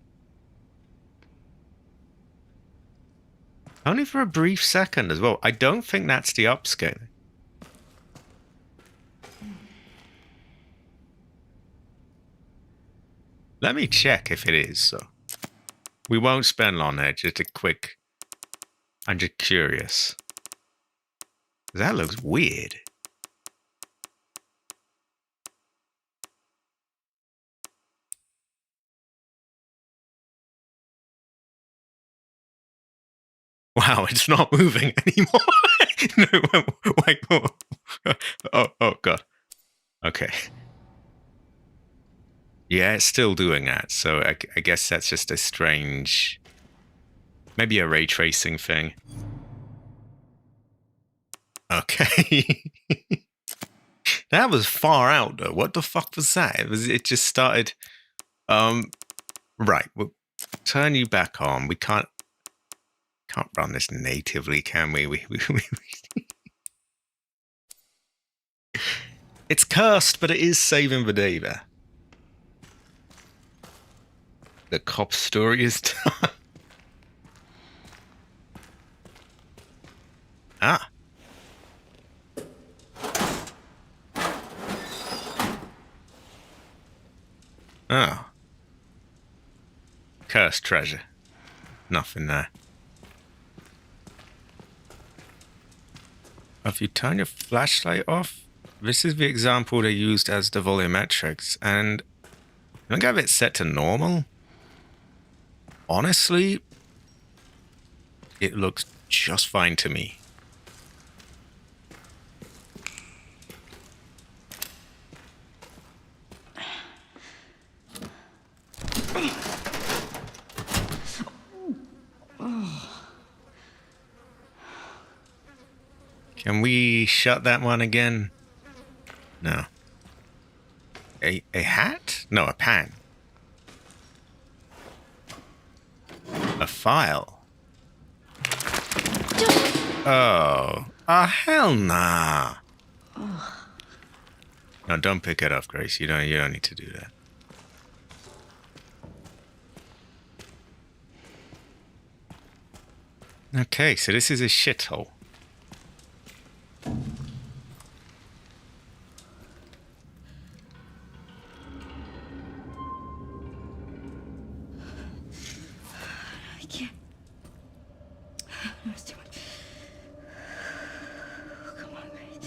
Only for a brief second as well. I don't think that's the upscaling. Let me check if it is, so. We won't spend long there, just a quick... I'm just curious. That looks weird. Wow, it's not moving anymore. No, wait, oh, God. Okay. Yeah, it's still doing that, so I guess that's just a strange... Maybe a ray tracing thing. Okay. That was far out, though. What the fuck was that? It just started... Right, we'll turn you back on. We can't run this natively, can we? It's cursed, but it is saving the day there. The cop story is done. Ah. Oh. Cursed treasure. Nothing there. If you turn your flashlight off, this is the example they used as the volumetrics, and I think I have it set to normal. Honestly, it looks just fine to me. Can we shut that one again? No. A hat? No, a pan. A file. Oh. Oh, hell nah. No, don't pick it up, Grace. You don't need to do that. Okay, so this is a shithole. I can't. No, it's too much. Come on, Grace.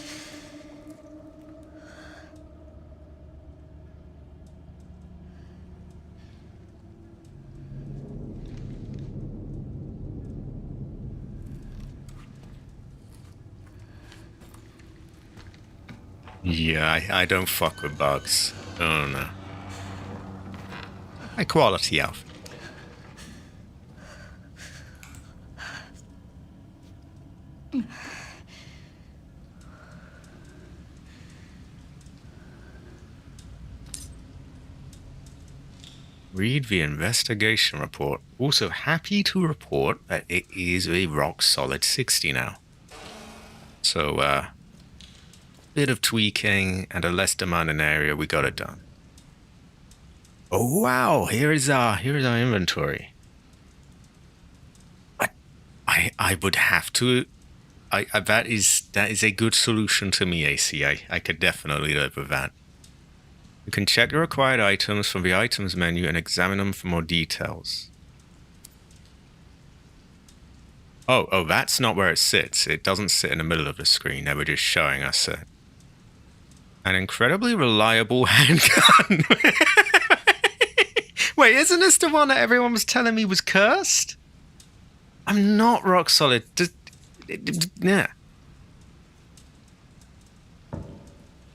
Yeah, I don't fuck with bugs. Oh no. High quality outfit. Read the investigation report. Also happy to report that it is a rock solid 60 now. So, bit of tweaking and a less demanding area, we got it done. Oh wow, here is our inventory. I would have to. That is a good solution to me, AC. I could definitely live with that. You can check the required items from the items menu and examine them for more details. Oh, that's not where it sits. It doesn't sit in the middle of the screen. They were just showing us it. An incredibly reliable handgun. Wait, isn't this the one that everyone was telling me was cursed? I'm not rock solid. Yeah.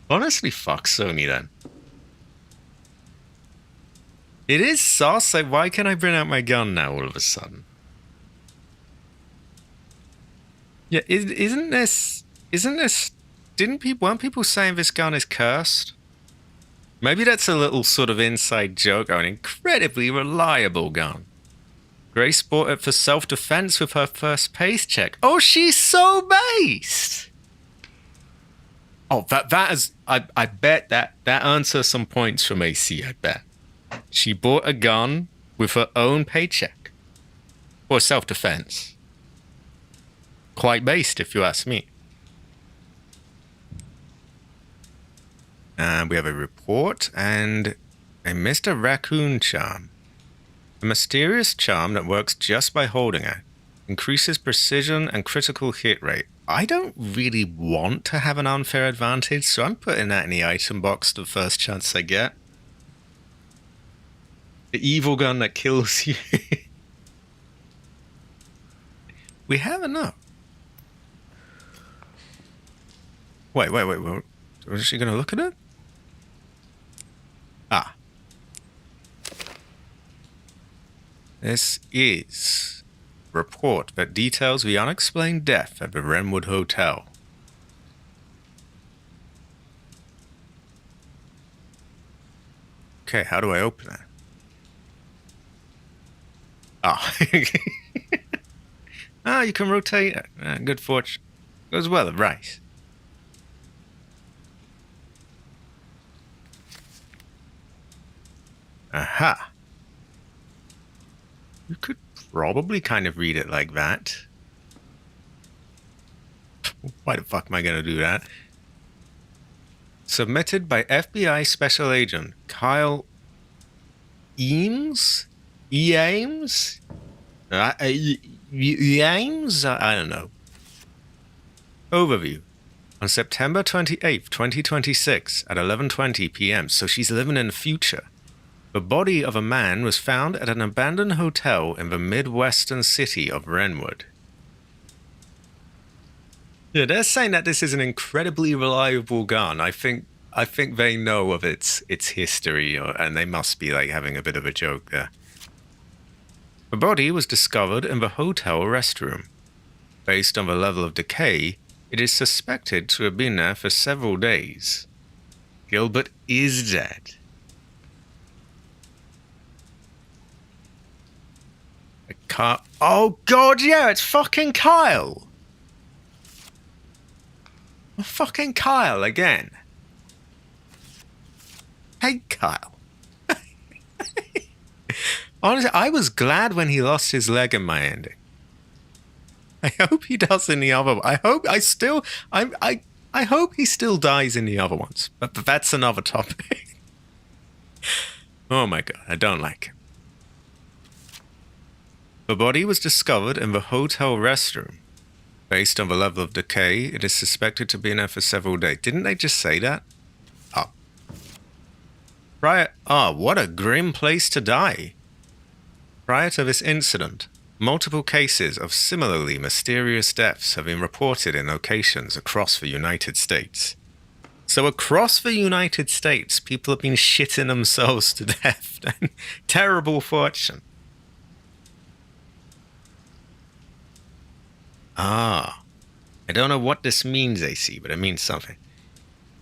Honestly, fuck Sony then. It is sauce, so why can't I bring out my gun now all of a sudden? Yeah, isn't this... weren't people saying this gun is cursed? Maybe that's a little sort of inside joke. An incredibly reliable gun. Grace bought it for self-defense with her first pace check. Oh, she's so based! Oh, that is... I bet that earns her some points from AC, I bet. She bought a gun with her own paycheck. For self-defense. Quite based, if you ask me. We have a report and a Mr. Raccoon charm. A mysterious charm that works just by holding it. Increases precision and critical hit rate. I don't really want to have an unfair advantage, so I'm putting that in the item box the first chance I get. The evil gun that kills you. We have enough. Wait. Was she going to look at it? Ah. This is a report that details the unexplained death at the Renwood Hotel. Okay, how do I open it? Ah. Ah, you can rotate it. Good fortune. Goes well at rice. Aha. You could probably kind of read it like that. Why the fuck am I going to do that? Submitted by FBI Special Agent Kyle Eames? Eames? Eames? I don't know. Overview. On September 28th, 2026 at 11:20 p.m. So she's living in the future. The body of a man was found at an abandoned hotel in the Midwestern city of Renwood. Yeah, they're saying that this is an incredibly reliable gun. I think they know of its history, and they must be like having a bit of a joke there. The body was discovered in the hotel restroom. Based on the level of decay, it is suspected to have been there for several days. Gilbert is dead. Oh god, yeah, it's fucking Kyle. Fucking Kyle again. Hey, Kyle. Honestly, I was glad when he lost his leg in my ending. I hope he does in the other. I hope he still dies in the other ones. But that's another topic. Oh my god, I don't like him. The body was discovered in the hotel restroom. Based on the level of decay, it is suspected to be in there for several days. Didn't they just say that? Oh. What a grim place to die. Prior to this incident, multiple cases of similarly mysterious deaths have been reported in locations across the United States. So across the United States, people have been shitting themselves to death. Terrible fortune. I don't know what this means, AC, but it means something.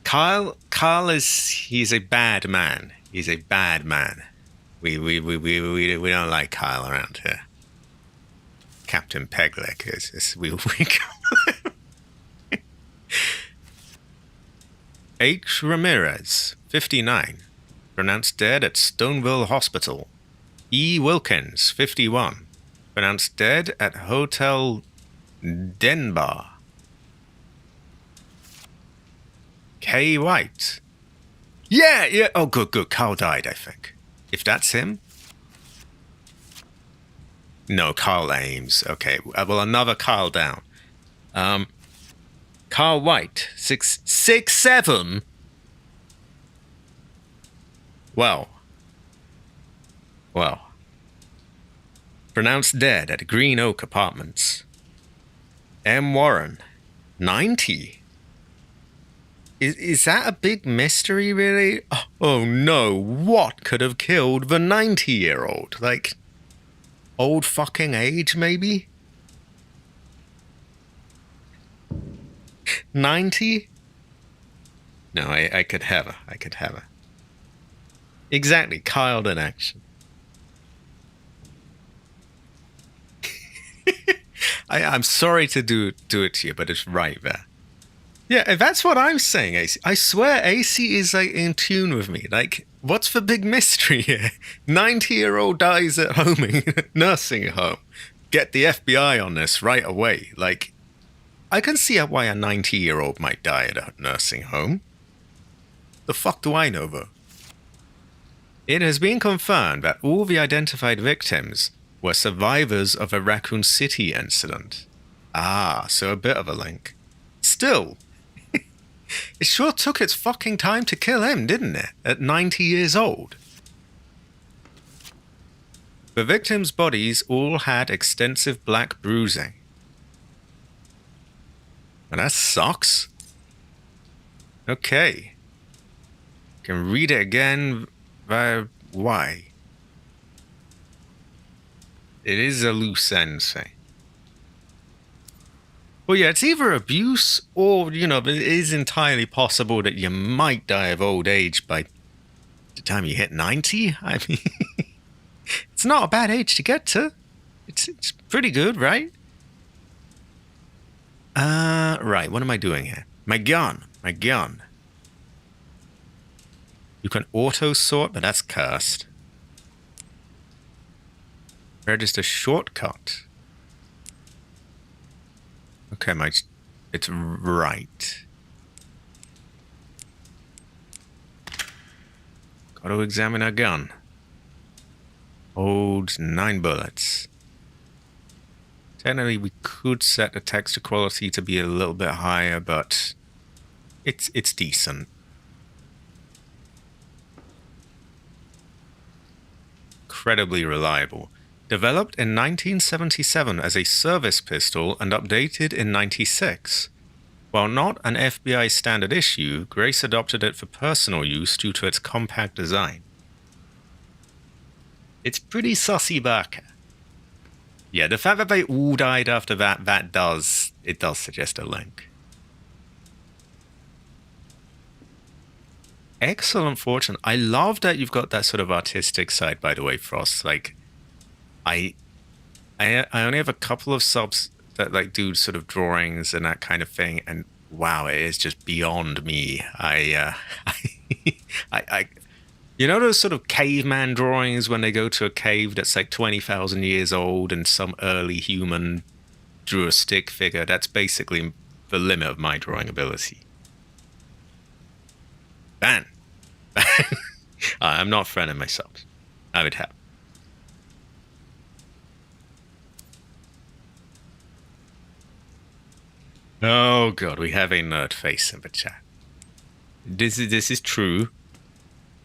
Kyle he's a bad man. He's a bad man. We don't like Kyle around here. Captain Pegleg is we H. Ramirez, 59, pronounced dead at Stoneville Hospital. E. Wilkins, 51, pronounced dead at Hotel Denbar. K. White. Yeah. Oh, good. Carl died, I think. If that's him. No, Carl Ames. Okay, well, another Carl down. Carl White, 6'7". Well. Pronounced dead at Green Oak Apartments. M. Warren, 90. Is that a big mystery, really? Oh no, what could have killed the 90-year-old? Like, old fucking age, maybe? 90? No, I could have her. Exactly, Kyle in action. I'm sorry to do it to you, but it's right there. Yeah, that's what I'm saying, AC. I swear AC is like in tune with me. Like, what's the big mystery here? 90-year-old dies at home in a nursing home. Get the FBI on this right away. Like, I can see why a 90-year-old might die at a nursing home. The fuck do I know, though? It has been confirmed that all the identified victims were survivors of a Raccoon City incident. So a bit of a link. Still, it sure took its fucking time to kill him, didn't it? At 90 years old. The victims' bodies all had extensive black bruising. And that sucks. Okay. Can read it again via why. It is a loose end thing. Well, yeah, it's either abuse or, it is entirely possible that you might die of old age by the time you hit 90. I mean, it's not a bad age to get to. It's pretty good, right? Right, what am I doing here? My gun. You can auto-sort, but that's cursed. Register shortcut. Okay, it's right. Got to examine our gun. Holds 9 bullets. Technically, we could set the texture quality to be a little bit higher, but it's decent. Incredibly reliable. Developed in 1977 as a service pistol and updated in 96. While not an FBI standard issue, Grace adopted it for personal use due to its compact design. It's pretty sussy back. Yeah, the fact that they all died after that does suggest a link. Excellent fortune. I love that you've got that sort of artistic side, by the way, Frost. Like, I only have a couple of subs that like do sort of drawings and that kind of thing, and wow, it is just beyond me. I those sort of caveman drawings when they go to a cave that's like 20,000 years old and some early human drew a stick figure. That's basically the limit of my drawing ability. Ban. I'm not a friend of myself. I would have. Oh god, we have a nerd face in the chat. This is true.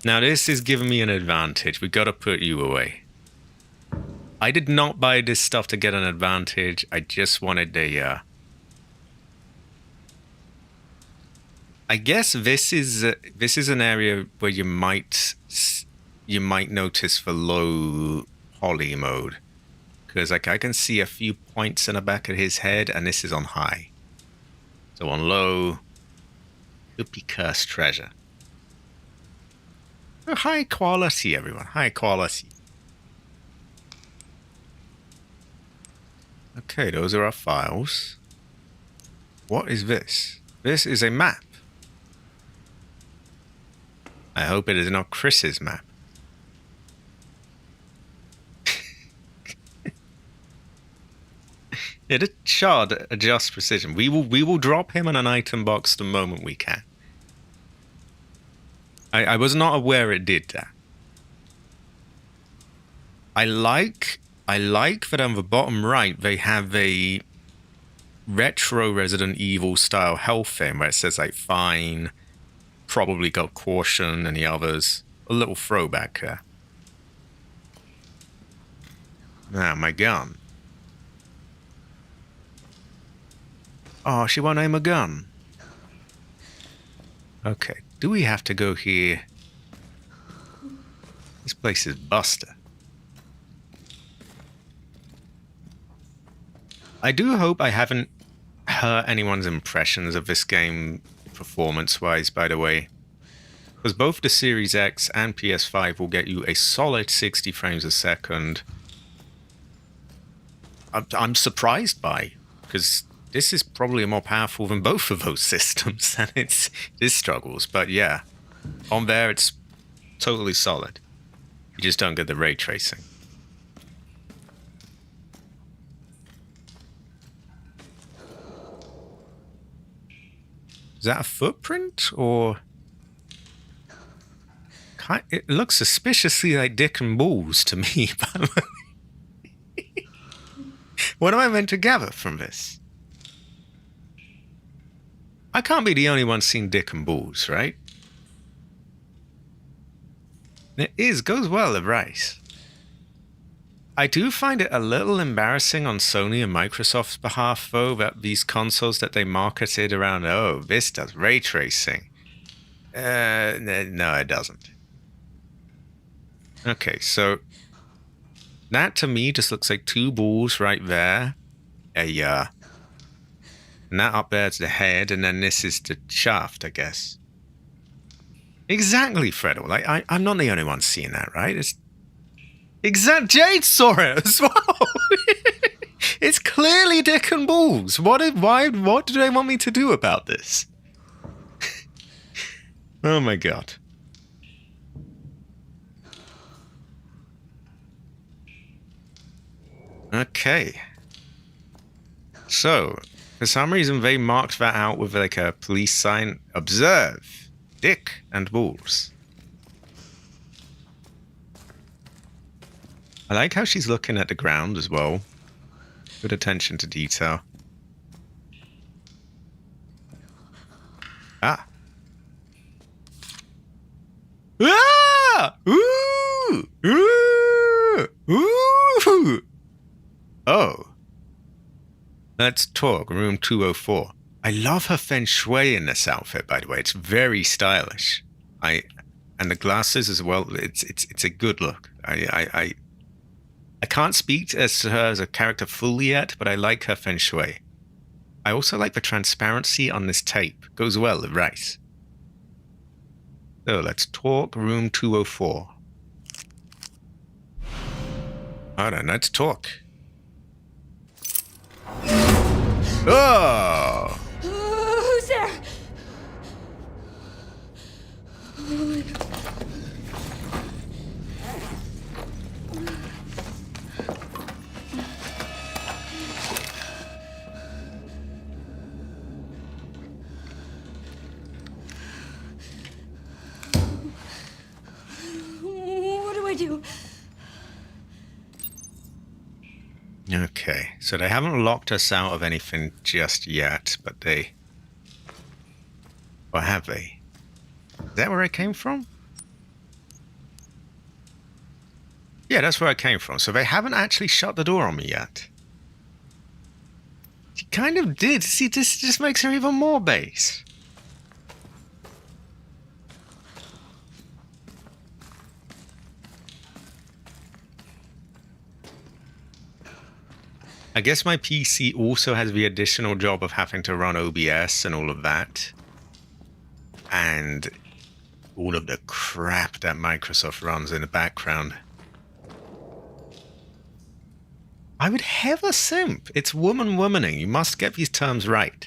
Now this is giving me an advantage. We gotta put you away. I did not buy this stuff to get an advantage. I just wanted a. I guess this is an area where you might notice the low poly mode, because like I can see a few points in the back of his head, and this is on high. So on low, could be cursed treasure. Oh, high quality, everyone. High quality. Okay, those are our files. What is this? This is a map. I hope it is not Chris's map. Yeah, the shard adjusts precision. We will drop him in an item box the moment we can. I was not aware it did that. I like that on the bottom right they have a retro Resident Evil style health thing where it says like fine, probably got caution, and the others. A little throwback there. Now my gun. Oh, she won't aim a gun. Okay, do we have to go here? This place is buster. I do hope I haven't hurt anyone's impressions of this game performance-wise, by the way. Because both the Series X and PS5 will get you a solid 60 frames a second. I'm surprised by, because this is probably more powerful than both of those systems, and it struggles. But yeah, on there it's totally solid. You just don't get the ray tracing. Is that a footprint, or... It looks suspiciously like dick and balls to me. What am I meant to gather from this? I can't be the only one seeing dick and balls, right? It goes well with rice. I do find it a little embarrassing on Sony and Microsoft's behalf, though, that these consoles that they marketed around, oh, this does ray tracing. No, it doesn't. Okay, so that to me just looks like two balls right there. And that up there is the head, and then this is the shaft, I guess. Exactly, Fredo. Like I'm not the only one seeing that, right? It's Jade saw it as well. It's clearly dick and balls. What do they want me to do about this? Oh my god. Okay. So, for some reason they marked that out with like a police sign. Observe. Dick and balls. I like how she's looking at the ground as well. Good attention to detail. Ah. Ah! Ooh! Ooh! Ooh! Oh. Let's talk. Room 204. I love her feng shui in this outfit, by the way. It's very stylish. And the glasses as well. It's a good look. I can't speak as to her as a character fully yet, but I like her feng shui. I also like the transparency on this tape. Goes well with rice. So let's talk. Room 204. Hold on, let's talk. Oh! Who's there? Okay, so they haven't locked us out of anything just yet, but they... Or have they? Is that where I came from? Yeah, that's where I came from. So they haven't actually shut the door on me yet. She kind of did. See, this just makes her even more base. I guess my PC also has the additional job of having to run OBS and all of that. And all of the crap that Microsoft runs in the background. I would have a simp. It's womaning. You must get these terms right.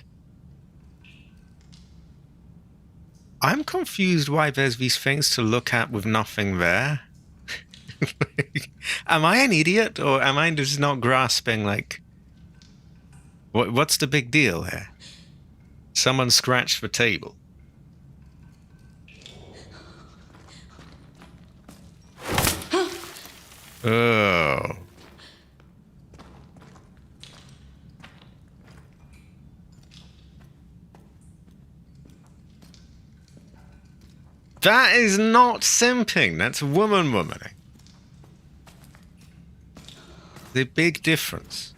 I'm confused why there's these things to look at with nothing there. Am I an idiot, or am I just not grasping, like... What's the big deal here? Someone scratched the table. Oh. That is not simping. That's womaning. The big difference.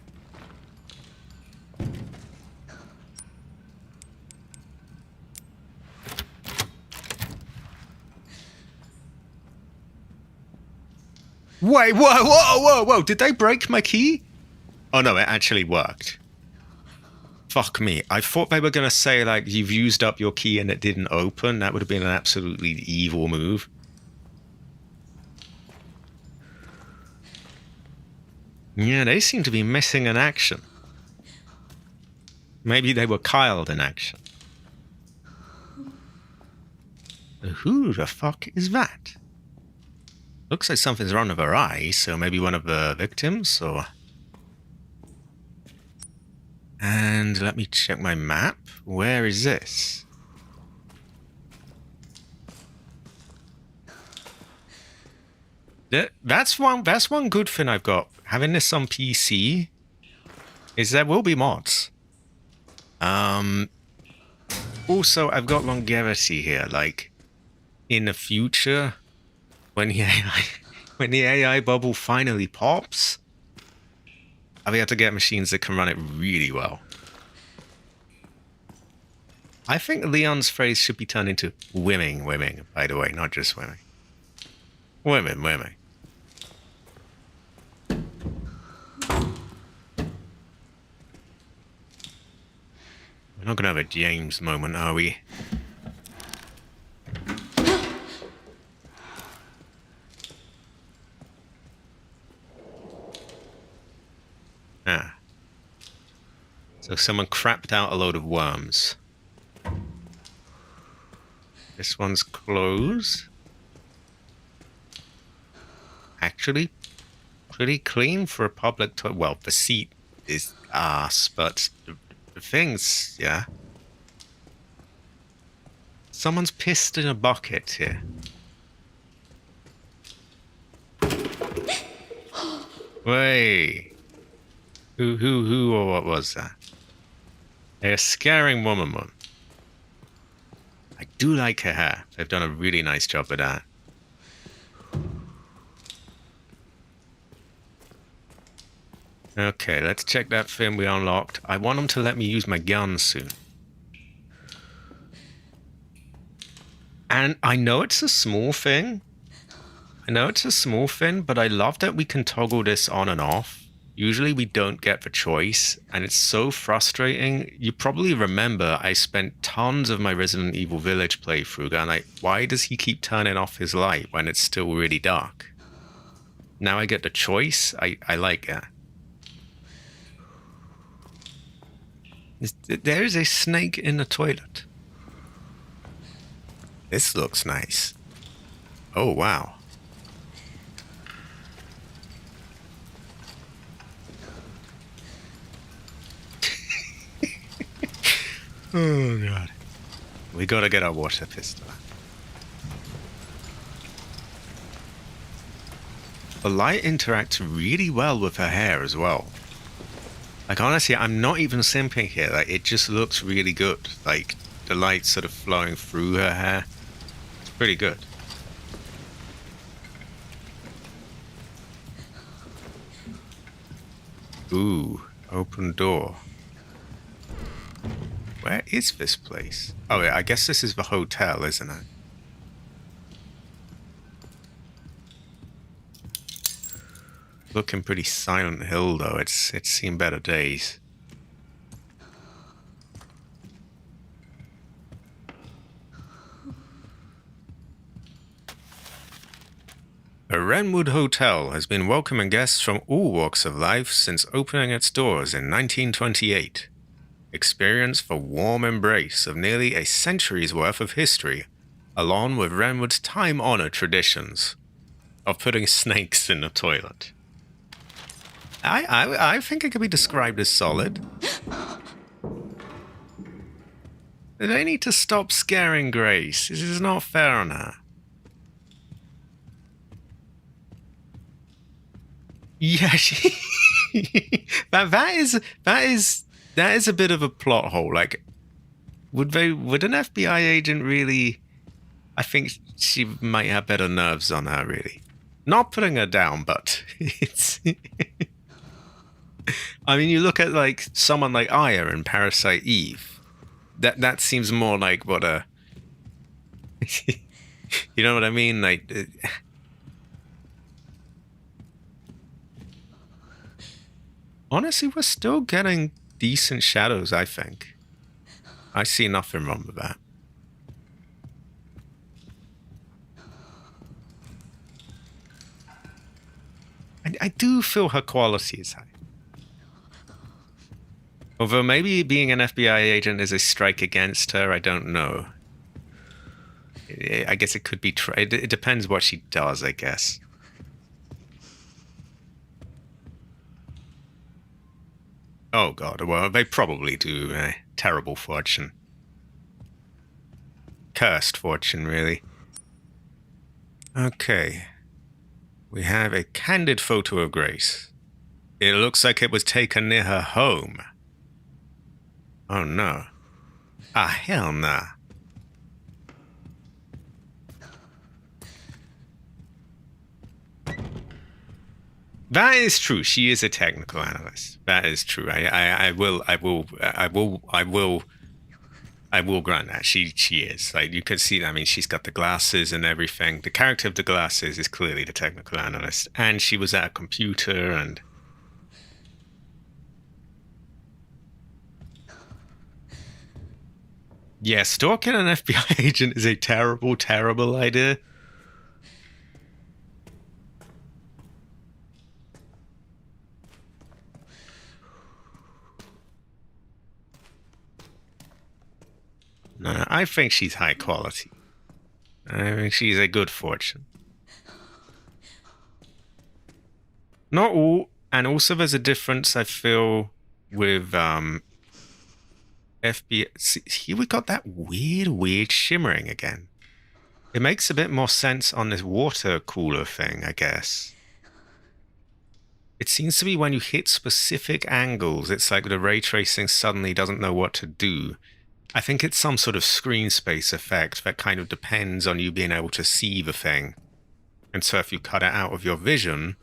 Wait, whoa. Did they break my key? Oh no, it actually worked. Fuck me. I thought they were going to say, like, you've used up your key and it didn't open. That would have been an absolutely evil move. Yeah, they seem to be missing in action. Maybe they were Kyled in action. Who the fuck is that? Looks like something's wrong with her eye, so maybe one of the victims, or... And let me check my map. Where is this? That's one good thing I've got. Having this on PC is there will be mods. Also, I've got longevity here. Like, in the future, when the AI bubble finally pops, I'll be able to get machines that can run it really well. I think Leon's phrase should be turned into women, by the way, not just women. Women. We're not gonna have a James moment, are we? Ah. So someone crapped out a load of worms. This one's closed. Actually, pretty clean for a public toilet. Well, the seat is ass, but the things, yeah. Someone's pissed in a bucket here. Wait. Who, or what was that? A scaring woman. I do like her hair. They've done a really nice job with that. Okay, let's check that thing we unlocked. I want them to let me use my gun soon. And I know it's a small thing. But I love that we can toggle this on and off. Usually we don't get the choice, and it's so frustrating. You probably remember I spent tons of my Resident Evil Village playthrough going like, why does he keep turning off his light when it's still really dark? Now I get the choice. I like that. There is a snake in the toilet. This looks nice. Oh, wow. Oh, God. We gotta get our water pistol. The light interacts really well with her hair as well. Like, honestly, I'm not even simping here. Like, it just looks really good. Like, the light sort of flowing through her hair. It's pretty good. Ooh, open door. Where is this place? Oh, yeah, I guess this is the hotel, isn't it? Looking pretty Silent Hill, though. It's seen better days. The Wrenwood Hotel has been welcoming guests from all walks of life since opening its doors in 1928. Experience the warm embrace of nearly a century's worth of history, along with Wrenwood's time-honored traditions of putting snakes in the toilet. I think it could be described as solid. They need to stop scaring Grace. This is not fair on her. Yeah, she. that is a bit of a plot hole. Like, would an FBI agent really? I think she might have better nerves on her. Really, not putting her down, but it's. I mean, you look at like someone like Aya in Parasite Eve. That seems more like what a. You know what I mean? Like. Honestly, we're still getting decent shadows, I think. I see nothing wrong with that. I do feel her quality is high. Although maybe being an FBI agent is a strike against her, I don't know. I guess it could be... It depends what she does, I guess. Oh god, well, they probably do a terrible fortune. Cursed fortune, really. Okay. We have a candid photo of Grace. It looks like it was taken near her home. Oh no. Ah, hell nah. That is true. She is a technical analyst. That is true. I will grant that she is. Like, you can see. I mean, she's got the glasses and everything. The character of the glasses is clearly the technical analyst, and she was at a computer and. Yeah, stalking an FBI agent is a terrible, terrible idea. No, I think she's high quality. I think she's a good fortune. Not all, and also there's a difference I feel with FBI. See, here we got that weird shimmering again. It makes a bit more sense on this water cooler thing, I guess. It seems to be when you hit specific angles, it's like the ray tracing suddenly doesn't know what to do. I think it's some sort of screen space effect that kind of depends on you being able to see the thing. And so if you cut it out of your vision,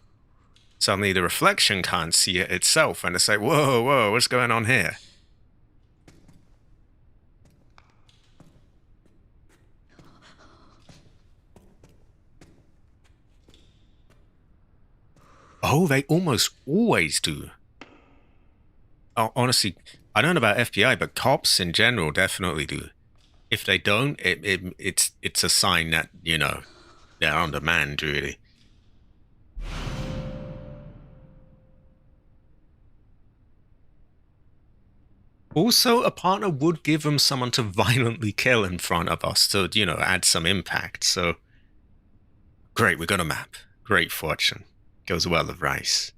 suddenly the reflection can't see it itself, and it's like, whoa, what's going on here? Oh, they almost always do. Oh, honestly, I don't know about FBI, but cops in general definitely do. If they don't, it's a sign that, you know, they're on demand, really. Also, a partner would give them someone to violently kill in front of us to, you know, add some impact. So, great, we got a map. Great fortune. Goes well with rice.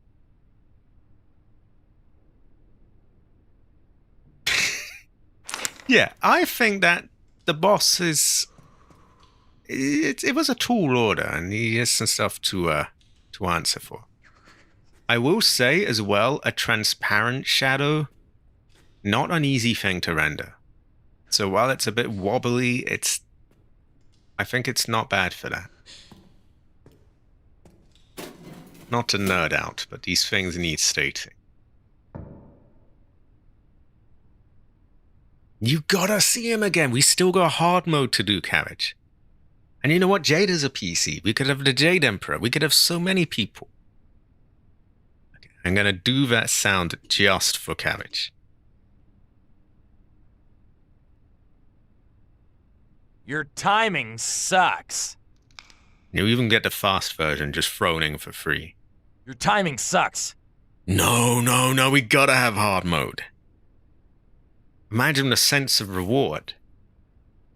Yeah, I think that the boss is... It was a tall order, and he has some stuff to answer for. I will say as well, a transparent shadow, not an easy thing to render. So while it's a bit wobbly, I think it's not bad for that. Not to nerd out, but these things need stating. You gotta see him again. We still got hard mode to do, Carriage. And you know what? Jade is a PC. We could have the Jade Emperor. We could have so many people. Okay, I'm gonna do that sound just for Carriage. Your timing sucks. You even get the fast version just thrown in for free. Your timing sucks. No, we gotta have hard mode. Imagine the sense of reward.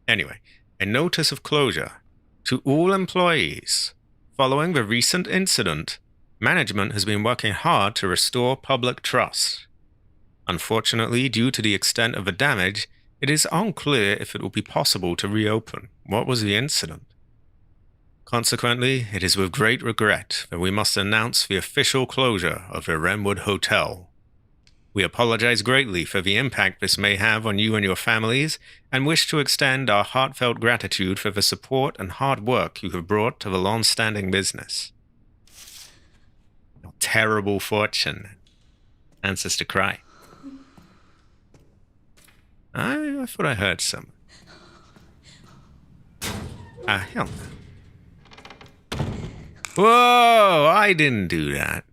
Anyway, a notice of closure. To all employees, following the recent incident, management has been working hard to restore public trust. Unfortunately, due to the extent of the damage, it is unclear if it will be possible to reopen. What was the incident? Consequently, it is with great regret that we must announce the official closure of the Renwood Hotel. We apologize greatly for the impact this may have on you and your families, and wish to extend our heartfelt gratitude for the support and hard work you have brought to the long-standing business. Your terrible fortune. Ancestor cry. I thought I heard some. Hell no. Whoa! I didn't do that.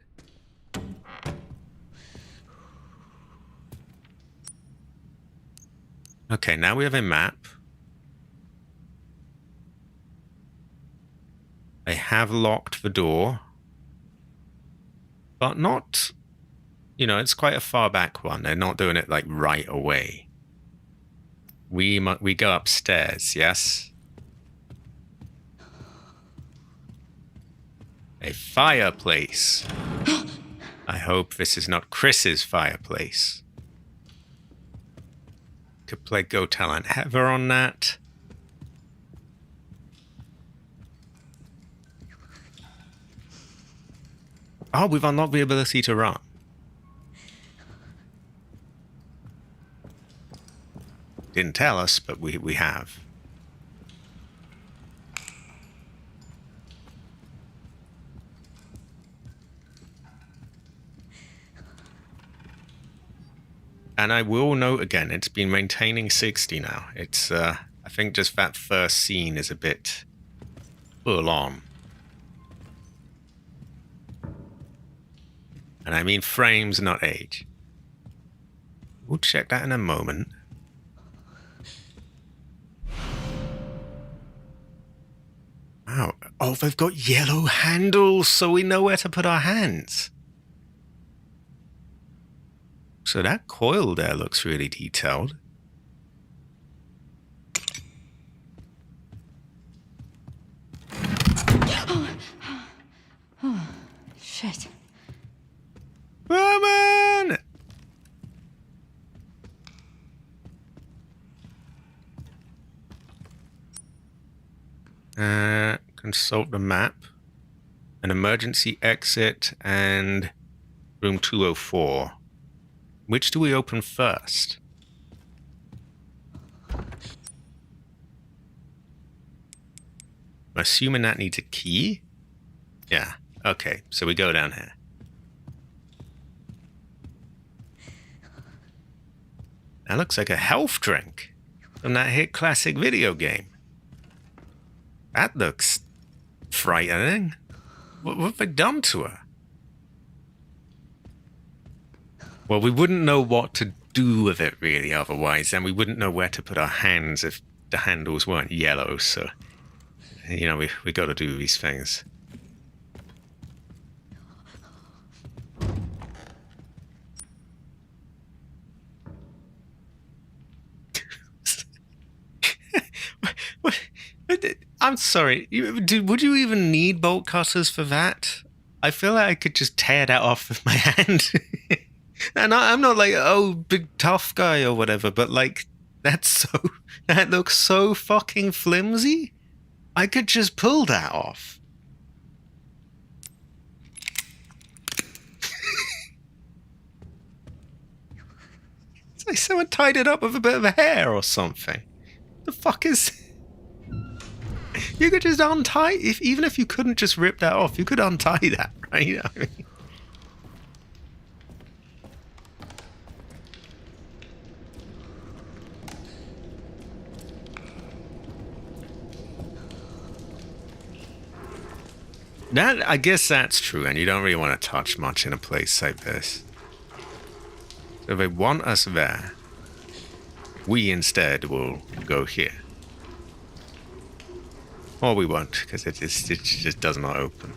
Okay, now we have a map. They have locked the door. But not... You know, it's quite a far back one. They're not doing it, like, right away. We go upstairs, yes? A fireplace. I hope this is not Chris's fireplace. Could play Go Tell Aunt Heather on that. Oh, we've unlocked the ability to run. Didn't tell us, but we have. And I will note again, it's been maintaining 60 now. It's, I think just that first scene is a bit full on. And I mean frames, not age. We'll check that in a moment. Wow. Oh, they've got yellow handles, so we know where to put our hands. So that coil there looks really detailed. Oh, shit. Woman! Consult the map. An emergency exit and room 204. Which do we open first? I'm assuming that needs a key? Yeah, okay, so we go down here. That looks like a health drink from that hit classic video game. That looks frightening. What have they done to her? Well, we wouldn't know what to do with it really otherwise, and we wouldn't know where to put our hands if the handles weren't yellow, so, you know, we got to do these things. I'm sorry, would you even need bolt cutters for that? I feel like I could just tear that off with my hand. And I'm not like, oh, big tough guy or whatever, but like, that looks so fucking flimsy. I could just pull that off. It's like someone tied it up with a bit of hair or something. The fuck is... You could just untie... Even if you couldn't just rip that off, you could untie that, right? I mean... That, I guess that's true, and you don't really want to touch much in a place like this. So if they want us there, we instead will go here. Or we won't, because it just does not open.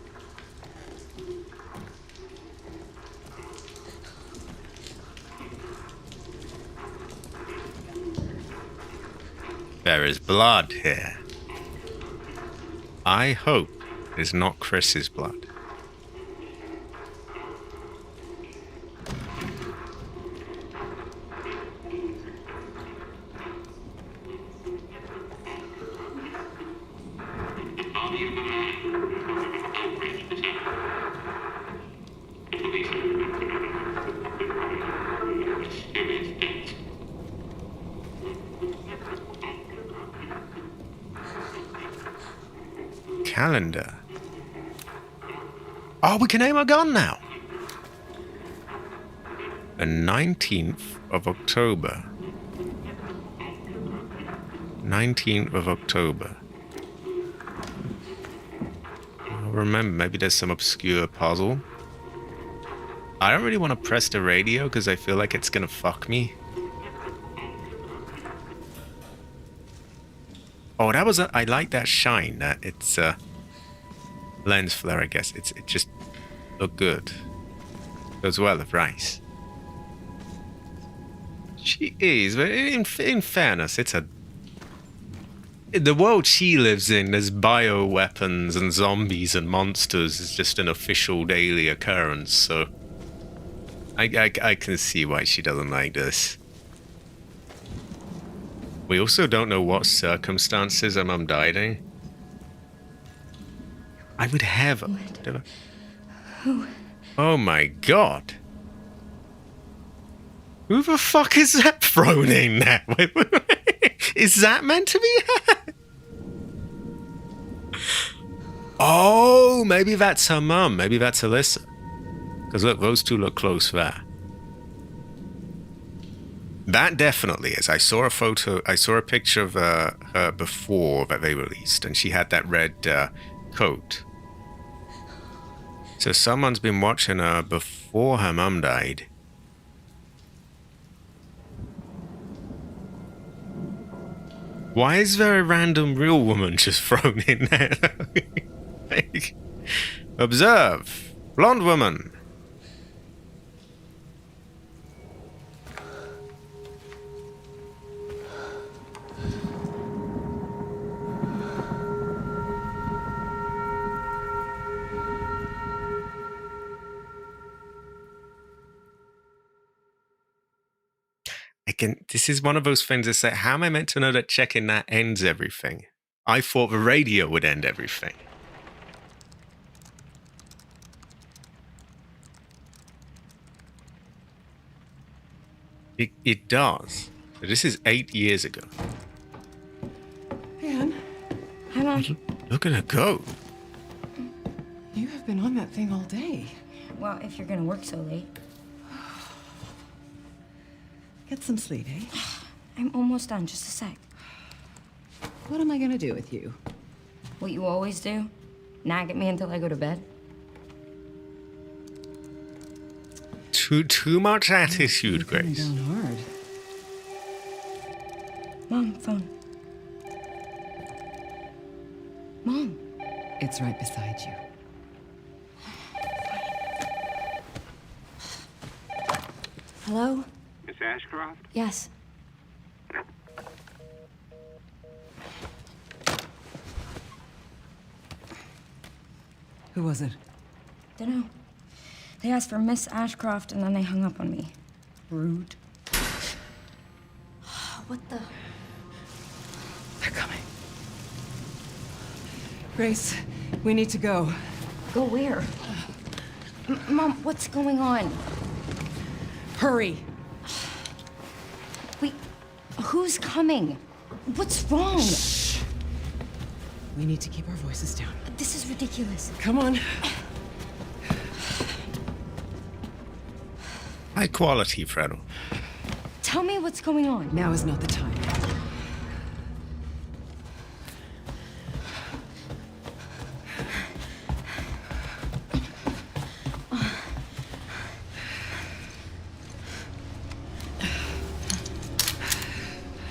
There is blood here. I hope it's not Chris's blood. Calendar. Oh, we can aim a gun now. The 19th of October. 19th of October. I'll remember, maybe there's some obscure puzzle. I don't really want to press the radio because I feel like it's gonna fuck me. Oh, that was I like that shine. That it's lens flare, I guess. It just looked good. Goes well with rice. She is, but in fairness, it's the world she lives in. There's bioweapons and zombies and monsters. Is just an official daily occurrence. So I can see why she doesn't like this. We also don't know what circumstances her mum died in. I would have... Who? Oh my god. Who the fuck is that thrown in there? Wait. Is that meant to be her? Oh, maybe that's her mum. Maybe that's Alyssa. Because look, those two look close there. That definitely is. I saw a photo, I saw a picture of her before that they released, and she had that red coat. So someone's been watching her before her mum died. Why is there a random real woman just thrown in there? Like, observe. Blonde woman. Again, this is one of those things that's like, how am I meant to know that checking that ends everything? I thought the radio would end everything. It does. But this is 8 years ago. Anne, Hi, Mom. Look at her go. you have been on that thing all day. Well, if you're gonna work so late. Get some sleep, eh? I'm almost done. Just a sec. What am I gonna do with you? What you always do? Nag at me until I go to bed? Too much attitude, You're coming Grace. down hard. Mom, phone. Mom. It's right beside you. Hello? Miss Ashcroft? Yes. Who was it? Dunno. They asked for Miss Ashcroft and then they hung up on me. Rude. What the? They're coming. Grace, we need to go. Go where? Mom, what's going on? Hurry. Who's coming? What's wrong? We need to keep our voices down. This is ridiculous. Come on. High quality, Fredo. Tell me what's going on. Now is not the time.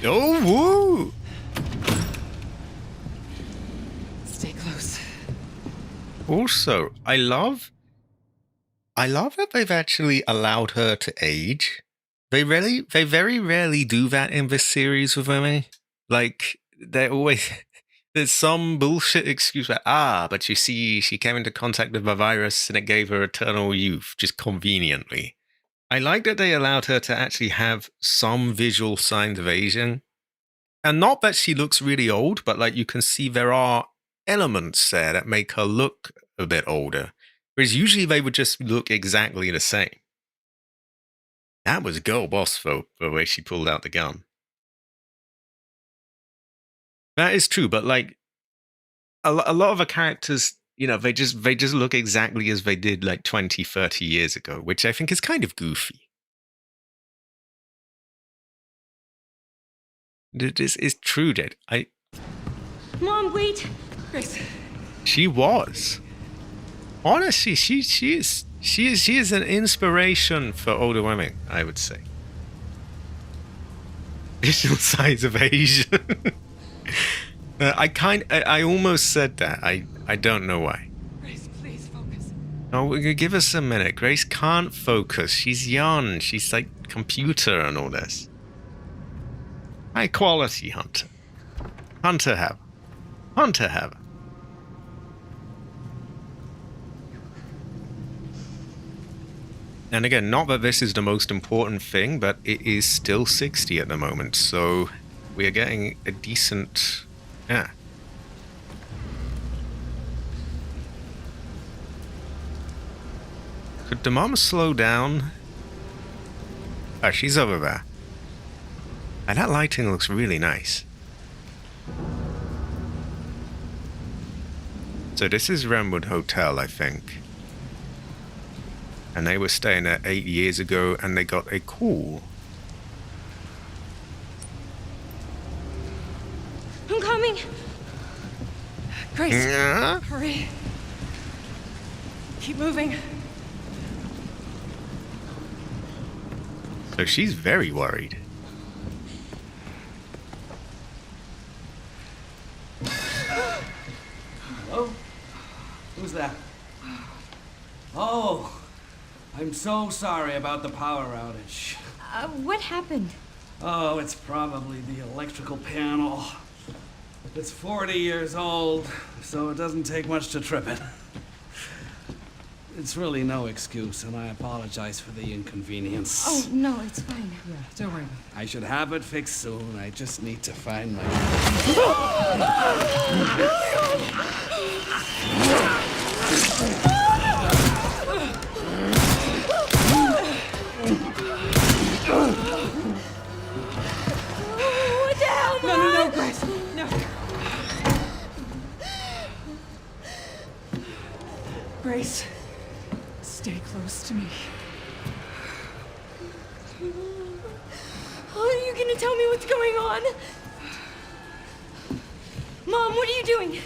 Oh, woo! Stay close. Also, I love that they've actually allowed her to age. They very rarely do that in this series with women. Like, they're always, there's some bullshit excuse like, but you see, she came into contact with the virus and it gave her eternal youth, just conveniently. I like that they allowed her to actually have some visual signs of aging. And not that she looks really old, but like you can see there are elements there that make her look a bit older. Whereas usually they would just look exactly the same. That was girl boss, though, the way she pulled out the gun. That is true, but like a lot of the characters, you know, they just look exactly as they did like 20, 30 years ago, which I think is kind of goofy. This is true, that Mom, wait. Grace. She was. Honestly, she is an inspiration for older women, I would say. Visual signs of Asian. I almost said that. I don't know why. Grace, please focus. Oh, give us a minute. Grace can't focus. She's young. She's like computer and all this. High quality Hunter. Hunter have. And again, not that this is the most important thing, but it is still 60 at the moment, so we are getting a decent... Yeah. Could the mom slow down? Oh, she's over there. And that lighting looks really nice. So this is Renwood Hotel, I think. And they were staying there 8 years ago, and they got a call. I'm coming. Grace, Yeah? hurry. Keep moving. So she's very worried. Hello? Who's that? Oh, I'm so sorry about the power outage. What happened? Oh, it's probably the electrical panel. It's 40 years old, so it doesn't take much to trip it. It's really no excuse, and I apologize for the inconvenience. Oh, no, it's fine. Yeah, don't worry. I should have it fixed soon. I just need to find my... What the hell, Mom? No, Grace. No. Grace, stay close to me. Are you gonna tell me what's going on? Mom, what are you doing?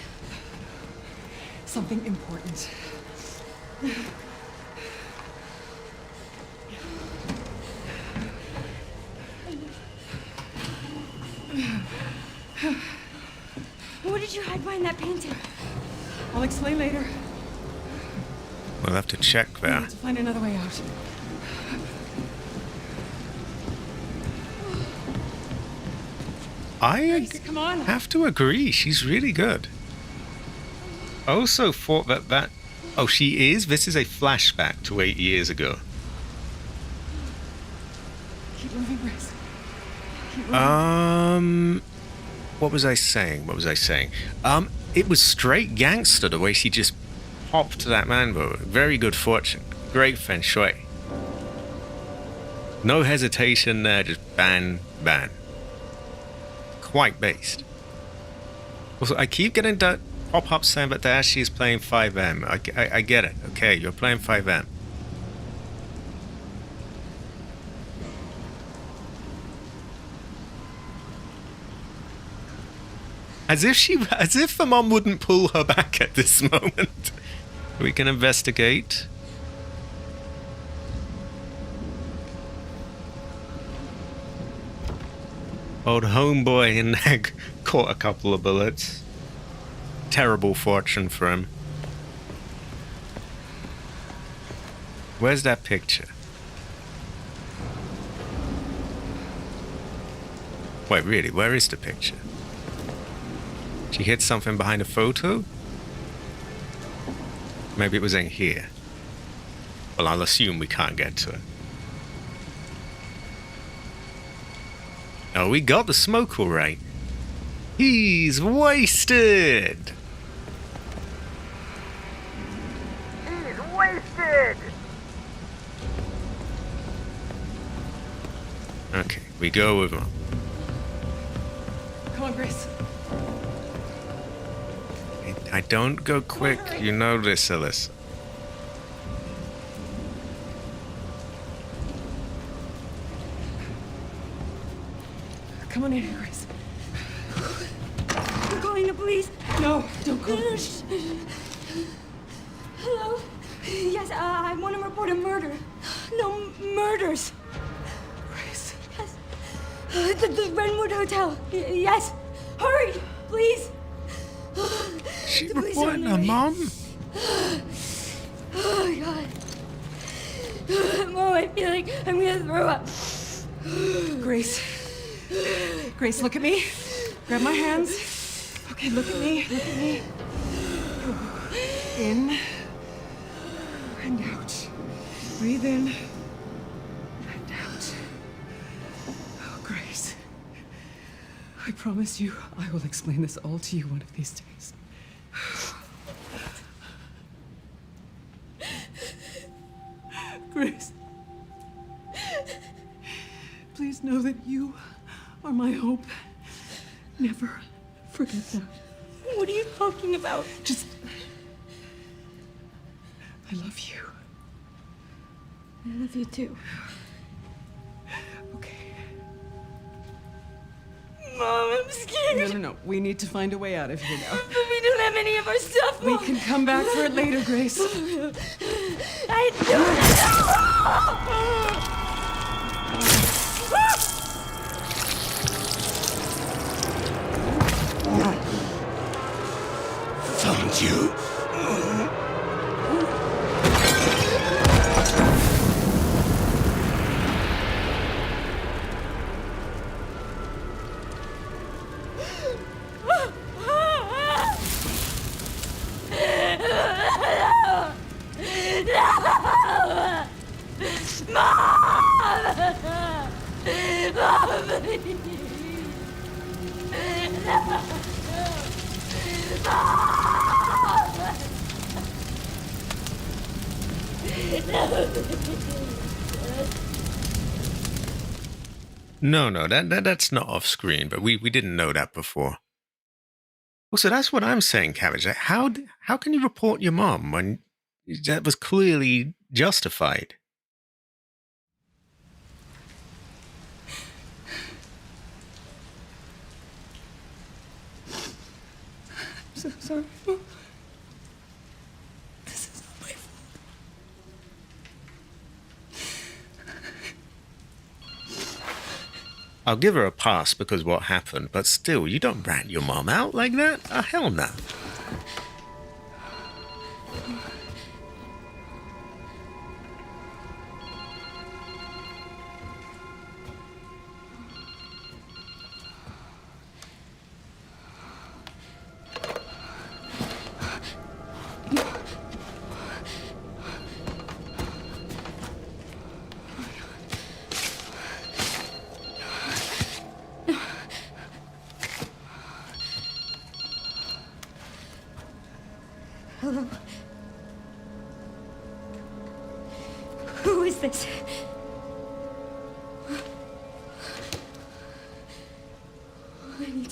Something important. What did you hide behind that painting? I'll explain later. We'll have to check We there. need to find another way out. I Grace, come on. have to agree, she's really good. I also thought that... Oh, she is? This is a flashback to 8 years ago. Keep moving, Grace. Keep moving. What was I saying? It was straight gangster the way she just popped that manbo. Very good fortune. Great feng shui. No hesitation there, just ban. quite based. Also, I keep getting that pop-up saying that Dashi is playing 5M. I get it. Okay, you're playing 5M. As if the mom wouldn't pull her back at this moment. We can investigate. Old homeboy in there caught a couple of bullets. Terrible fortune for him. Where's that picture? Wait, really, where is the picture? She hit something behind a photo? Maybe it was in here. Well, I'll assume we can't get to it. Oh, we got the smoke all right. He's wasted! He's wasted! Okay, we go with him. Come on, Grace. I don't go quick, you know this, Alyssa. Come on in, Grace. I'm calling the police. No, don't go. Hello? Yes, I want to report a murder. No murders. Grace. Yes. The Renwood Hotel. Yes. Hurry, please. She The police reporting are her on mom? Oh, God. Mom, I feel like I'm going to throw up. Grace. Grace, look at me. Grab my hands. Okay, look at me. Look at me. In and out. Breathe in and out. Oh, Grace. I promise you, I will explain this all to you one of these days. Grace. Please know that you are my hope. Never forget that. What are you talking about? Just... I love you. I love you too. Okay. Mom, I'm scared. No. We need to find a way out of here now. But we don't have any of our stuff, We Mom. can come back for it later, Grace. I don't know. Found you. No, that's not off screen, but we didn't know that before. Also, that's what I'm saying, Cabbage. How can you report your mom when that was clearly justified? So sorry. This is not my fault. I'll give her a pass because what happened, but still, you don't rat your mom out like that. Oh, hell no. Hello? Who is this? I need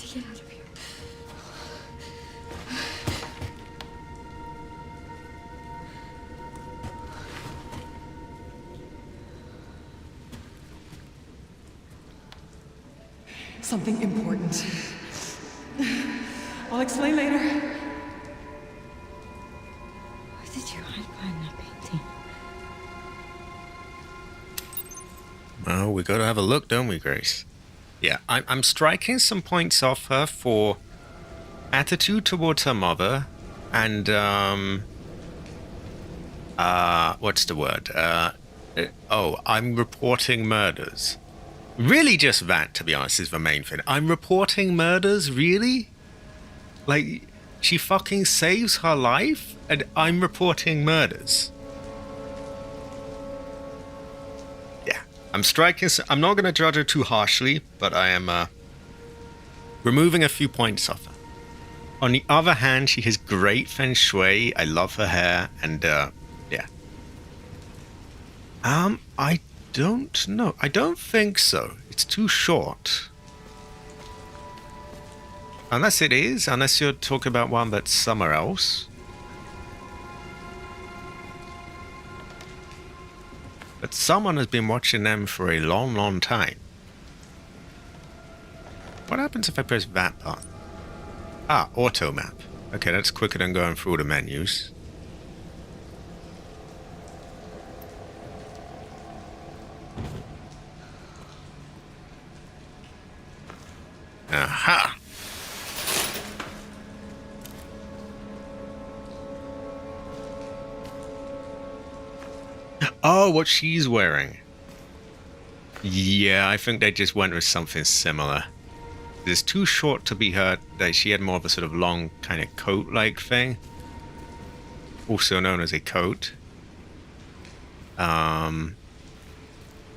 Something important. I'll explain later. What did you hide behind that painting? Well, we gotta have a look, don't we, Grace? Yeah, I'm striking some points off her for attitude towards her mother and, what's the word? I'm reporting murders. Really just that, to be honest, is the main thing. I'm reporting murders, really? Like, she fucking saves her life, and I'm reporting murders. Yeah, I'm striking... I'm not going to judge her too harshly, but I am, removing a few points off her. On the other hand, she has great feng shui. I love her hair, and, yeah. I don't know. I don't think so. It's too short. Unless it is. Unless you're talking about one that's somewhere else. But someone has been watching them for a long, long time. What happens if I press that button? Ah, auto map. Okay, that's quicker than going through the menus. Aha! Oh, what she's wearing. Yeah, I think they just went with something similar. It's too short to be her. She had more of a sort of long kind of coat-like thing. Also known as a coat.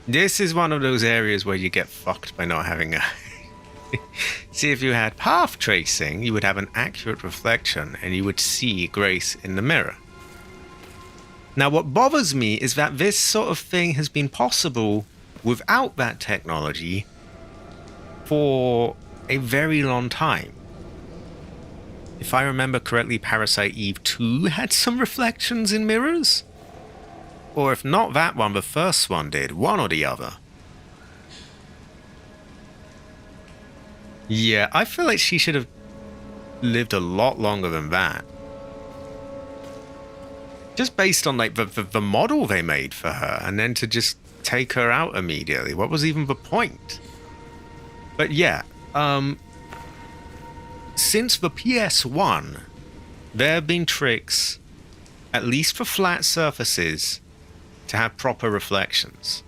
This is one of those areas where you get fucked by not having a... See, if you had path tracing, you would have an accurate reflection and you would see Grace in the mirror. Now, what bothers me is that this sort of thing has been possible without that technology for a very long time. If I remember correctly, Parasite Eve 2 had some reflections in mirrors. Or if not that one, the first one did. One or the other. Yeah, I feel like she should have lived a lot longer than that. Just based on like the model they made for her, and then to just take her out immediately. What was even the point? But yeah, since the PS1, there have been tricks, at least for flat surfaces, to have proper reflections.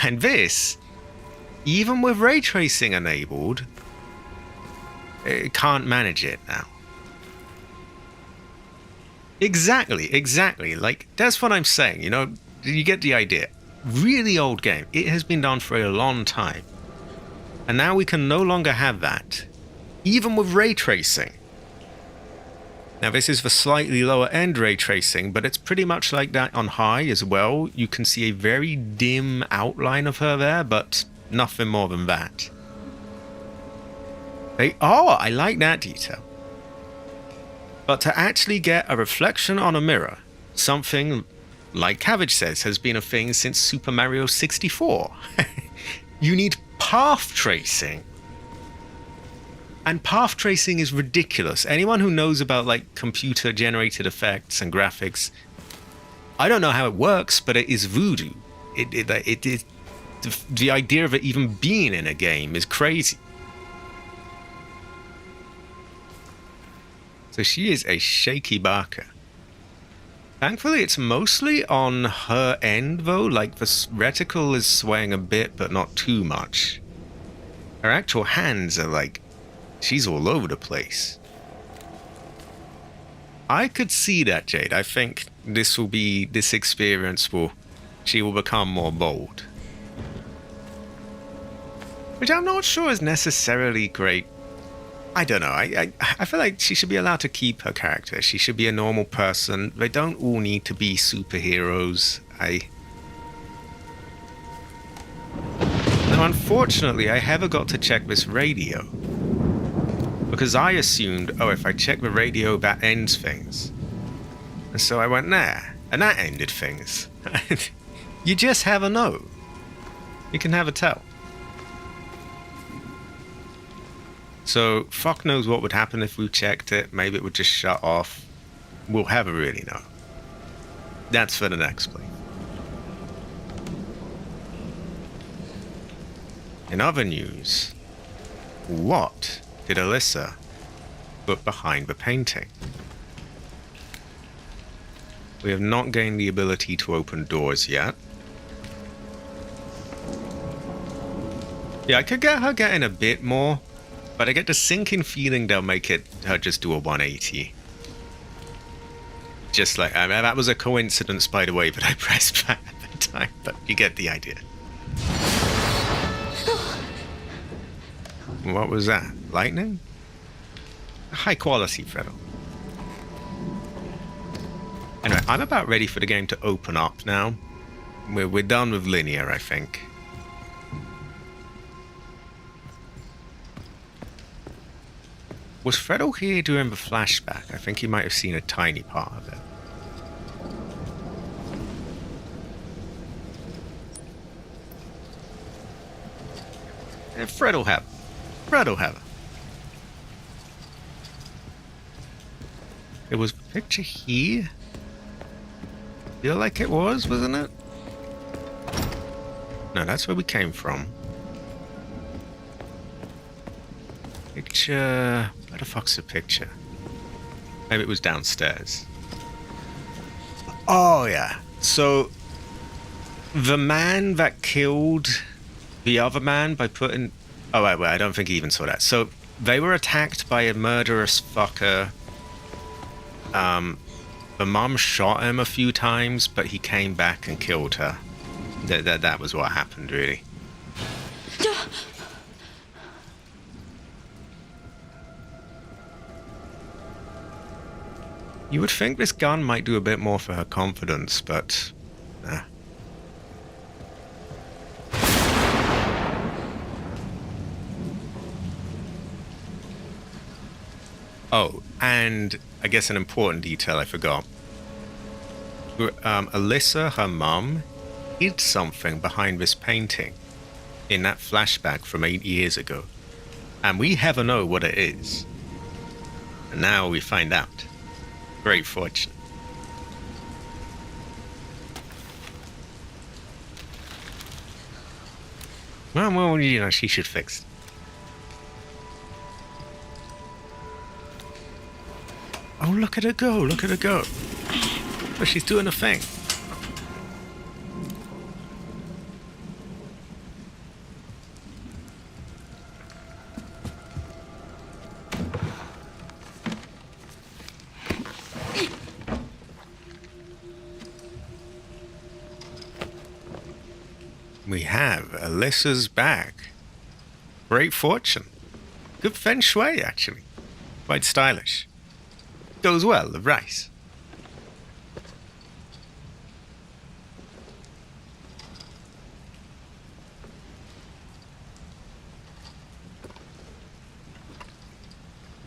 And this, even with ray tracing enabled, it can't manage it now. Exactly. Like, that's what I'm saying, you know? You get the idea. Really old game. It has been done for a long time. And now we can no longer have that. Even with ray tracing. Now, this is the slightly lower end ray tracing, but it's pretty much like that on high as well. You can see a very dim outline of her there, but nothing more than that. I like that detail. But to actually get a reflection on a mirror, something, like Cabbage says, has been a thing since Super Mario 64. You need path tracing. And path tracing is ridiculous. Anyone who knows about like computer-generated effects and graphics, I don't know how it works, but it is voodoo. The idea of it even being in a game is crazy. So she is a shaky barker. Thankfully, it's mostly on her end, though. Like, the reticle is swaying a bit, but not too much. Her actual hands are like... she's all over the place. I could see that, Jade. I think this experience she will become more bold. Which I'm not sure is necessarily great. I don't know. I feel like she should be allowed to keep her character. She should be a normal person. They don't all need to be superheroes. Now, unfortunately, I never got to check this radio. Because I assumed, if I check the radio, that ends things. And so I went there, and that ended things. You just never know. You can never tell. So, fuck knows what would happen if we checked it. Maybe it would just shut off. We'll never really know. That's for the next play. In other news, what did Alyssa put behind the painting? We have not gained the ability to open doors yet. Yeah, I could get her getting a bit more, but I get the sinking feeling they'll make her just do a 180. Just like, that was a coincidence, by the way, that I pressed that at the time, but you get the idea. What was that? Lightning? High quality, Fredo. Anyway, I'm about ready for the game to open up now. We're done with linear, I think. Was Fredo here during the flashback? I think he might have seen a tiny part of it. And Fredo have. Fredo have. It was the picture here? Feel like it was, wasn't it? No, that's where we came from. Picture... Where the fuck's the picture? Maybe it was downstairs. Oh, yeah. So, the man that killed the other man by putting... Oh, wait, I don't think he even saw that. So, they were attacked by a murderous fucker. The mom shot him a few times, but he came back and killed her. That was what happened, really. You would think this gun might do a bit more for her confidence, but... nah. Oh, and I guess an important detail I forgot. Alyssa, her mum, hid something behind this painting in that flashback from 8 years ago. And we never know what it is. And now we find out. Great fortune. Well, you know, she should fix it. Oh, look at her go, look at her go. Oh, she's doing a thing. We have Alyssa's bag. Great fortune. Good feng shui, actually. Quite stylish. Goes well, the rice.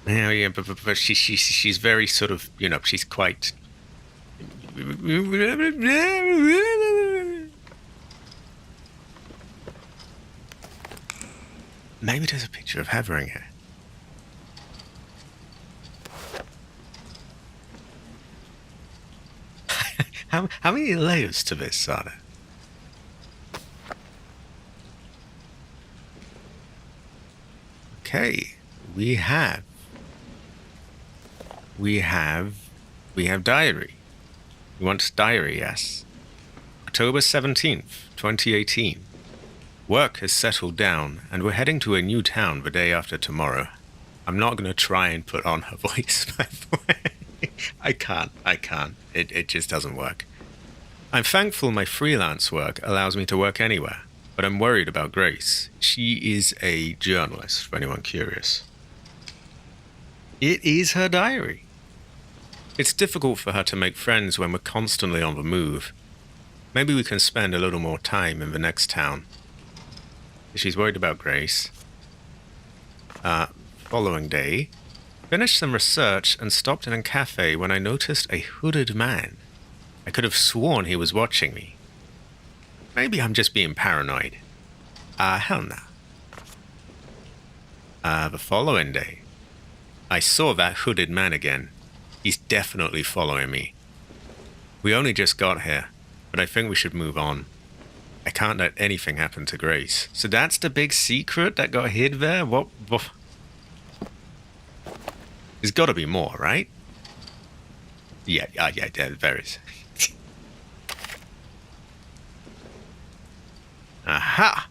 Yeah, but she's very sort of, you know, she's quite... Maybe there's a picture of Heather in here. How many layers to this, Sada? Okay, we have diary. You want diary, yes. October 17th, 2018. Work has settled down, and we're heading to a new town the day after tomorrow. I'm not going to try and put on her voice, by the way. I can't. It just doesn't work. I'm thankful my freelance work allows me to work anywhere, but I'm worried about Grace. She is a journalist, for anyone curious. It is her diary. It's difficult for her to make friends when we're constantly on the move. Maybe we can spend a little more time in the next town. She's worried about Grace. Following day, finished some research and stopped in a cafe when I noticed a hooded man. I could have sworn he was watching me. Maybe I'm just being paranoid. Hell no. The following day, I saw that hooded man again. He's definitely following me. We only just got here, but I think we should move on. I can't let anything happen to Grace. So that's the big secret that got hid there? What? There's got to be more, right? Yeah, there is. Aha!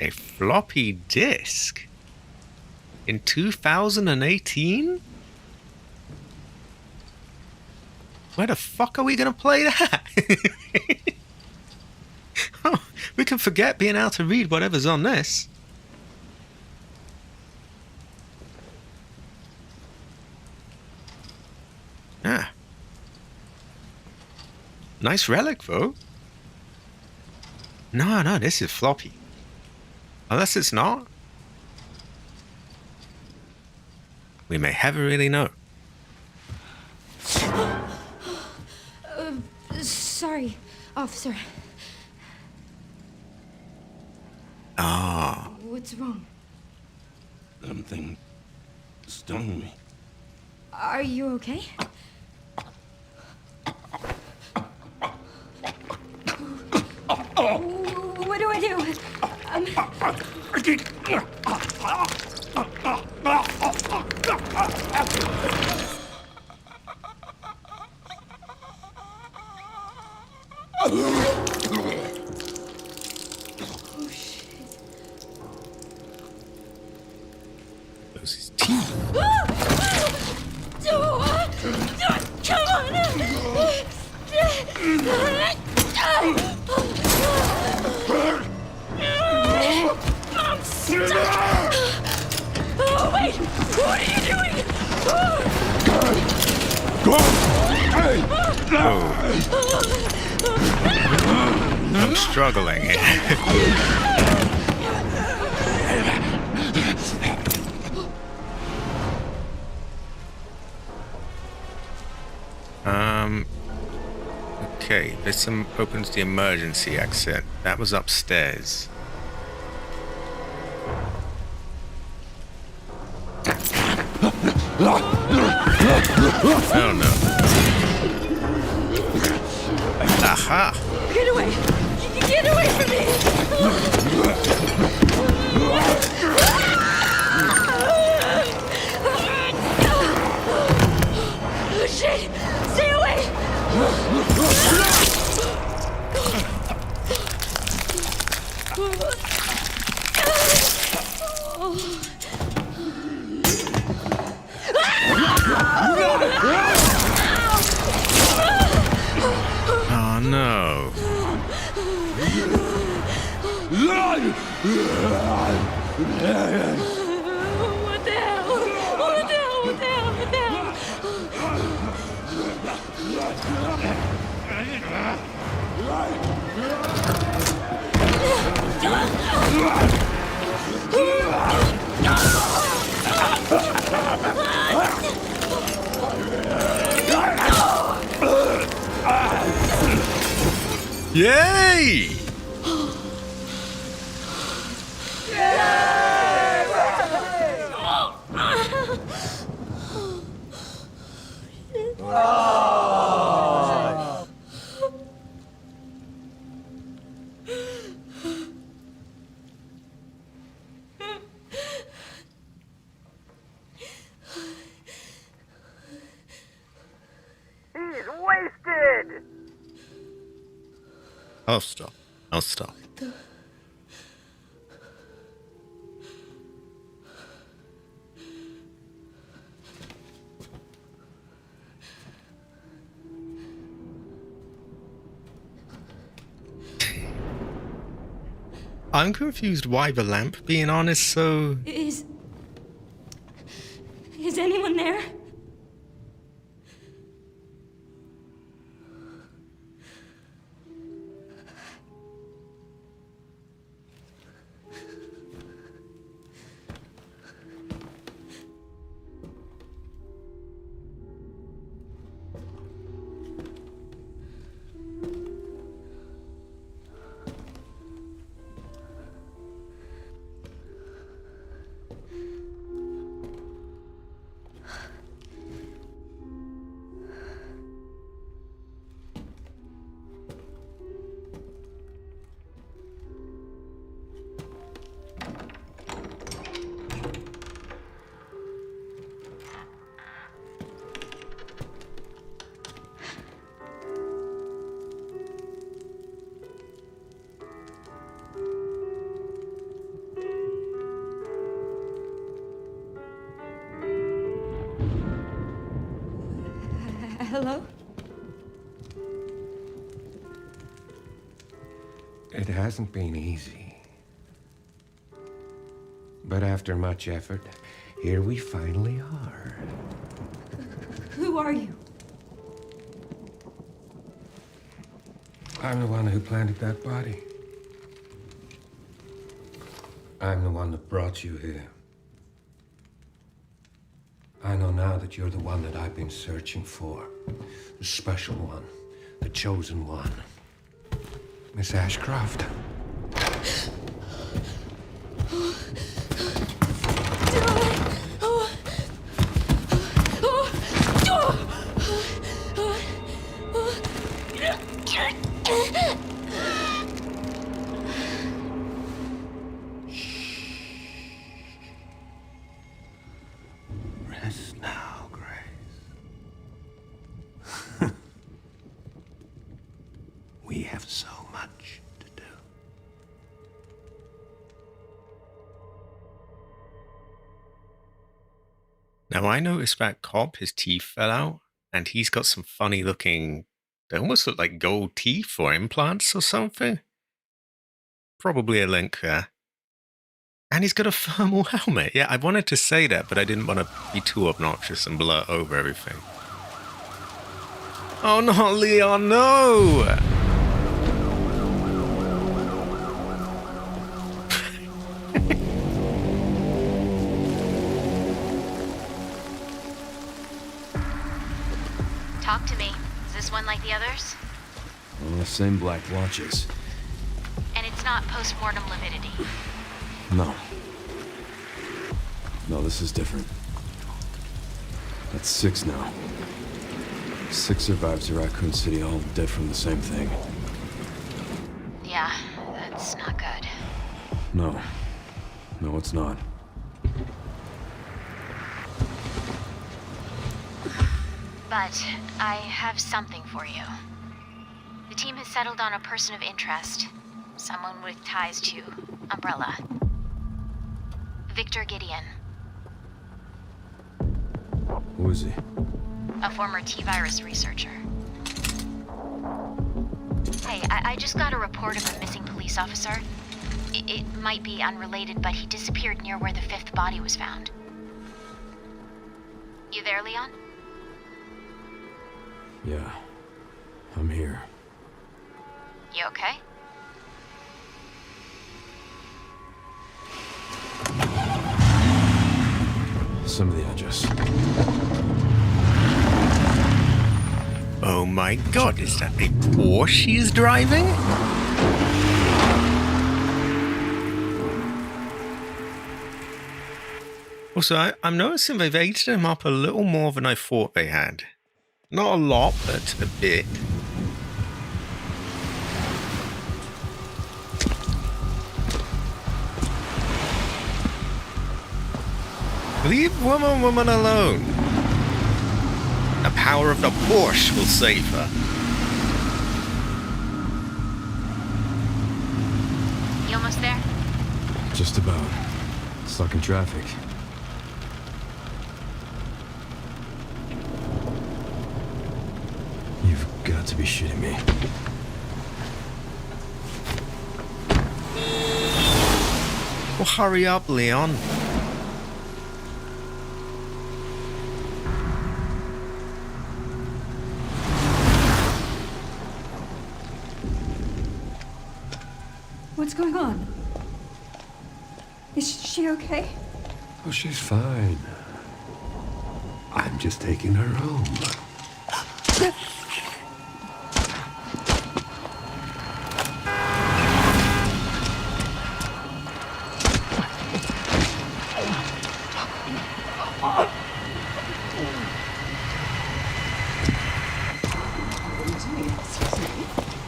A floppy disk? In 2018? Where the fuck are we gonna play that? Oh, we can forget being able to read whatever's on this. Ah. Nice relic, though. No, this is floppy. Unless it's not. We may never really know. Sorry, officer. Ah. What's wrong? Something stung me. Are you okay? What do I do? Oh, shit. Those his teeth. Come on! I'm stuck! Oh, wait! What are you doing? I'm struggling here. Okay, this opens the emergency exit. That was upstairs. Oh no. Aha! Get away! Get away from me! Oh shit! Stay away! Oh no. What the hell? What the hell? What the hell? What the hell? Yay! He's wasted! I'll stop. I'll stop. I'm confused why the lamp being on is so... Is anyone there? Hello? It hasn't been easy. But after much effort, here we finally are. Who are you? I'm the one who planted that body. I'm the one that brought you here. I know now that you're the one that I've been searching for. The special one. The chosen one. Miss Ashcroft. Rest now, Grace. We have so much to do. Now, I noticed that cop, his teeth fell out, and he's got some funny looking, they almost look like gold teeth or implants or something. Probably a link there. And he's got a thermal helmet. Yeah, I wanted to say that, but I didn't want to be too obnoxious and blur over everything. Oh, not Leon, no! Talk to me. Is this one like the others? Well, the same black watches. And it's not post-mortem lividity. No. No, this is different. That's 6 now. 6 survivors of Raccoon City, all dead from the same thing. Yeah, that's not good. No. No, it's not. But I have something for you. The team has settled on a person of interest. Someone with ties to Umbrella. Victor Gideon. Who is he? A former T-virus researcher. Hey, I just got a report of a missing police officer. It might be unrelated, but he disappeared near where the 5th body was found. You there, Leon? Yeah. I'm here. You okay? Some of the address. Oh my god, is that a Porsche he's driving? Also, I'm noticing they've aged him up a little more than I thought they had. Not a lot, but a bit. Leave woman alone. The power of the Porsche will save her. You almost there? Just about. Stuck in traffic. You've got to be shitting me. Well, hurry up, Leon. What's going on? Is she okay? Oh, she's fine. I'm just taking her home.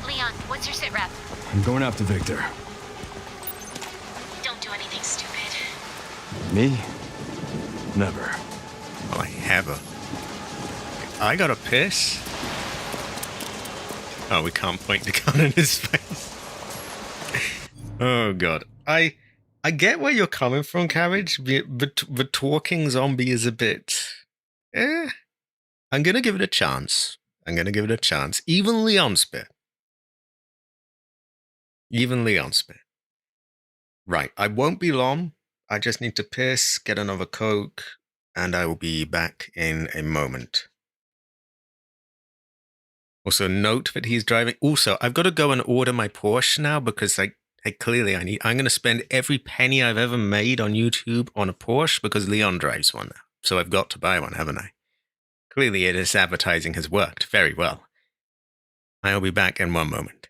Leon, what's your sit rep? I'm going after Victor. Don't do anything stupid. Me? Never. Well, I have her. I gotta piss. Oh, we can't point the gun in his face. Oh god. I get where you're coming from, Carriage. The talking zombie is a bit... I'm going to give it a chance. I'm going to give it a chance. Even Leon's bit. Even Leon's bit. Right, I won't be long. I just need to piss, get another Coke, and I will be back in a moment. Also, note that he's driving. Also, I've got to go and order my Porsche now because I'm going to spend every penny I've ever made on YouTube on a Porsche because Leon drives one now. So I've got to buy one, haven't I? Clearly, this advertising has worked very well. I'll be back in one moment.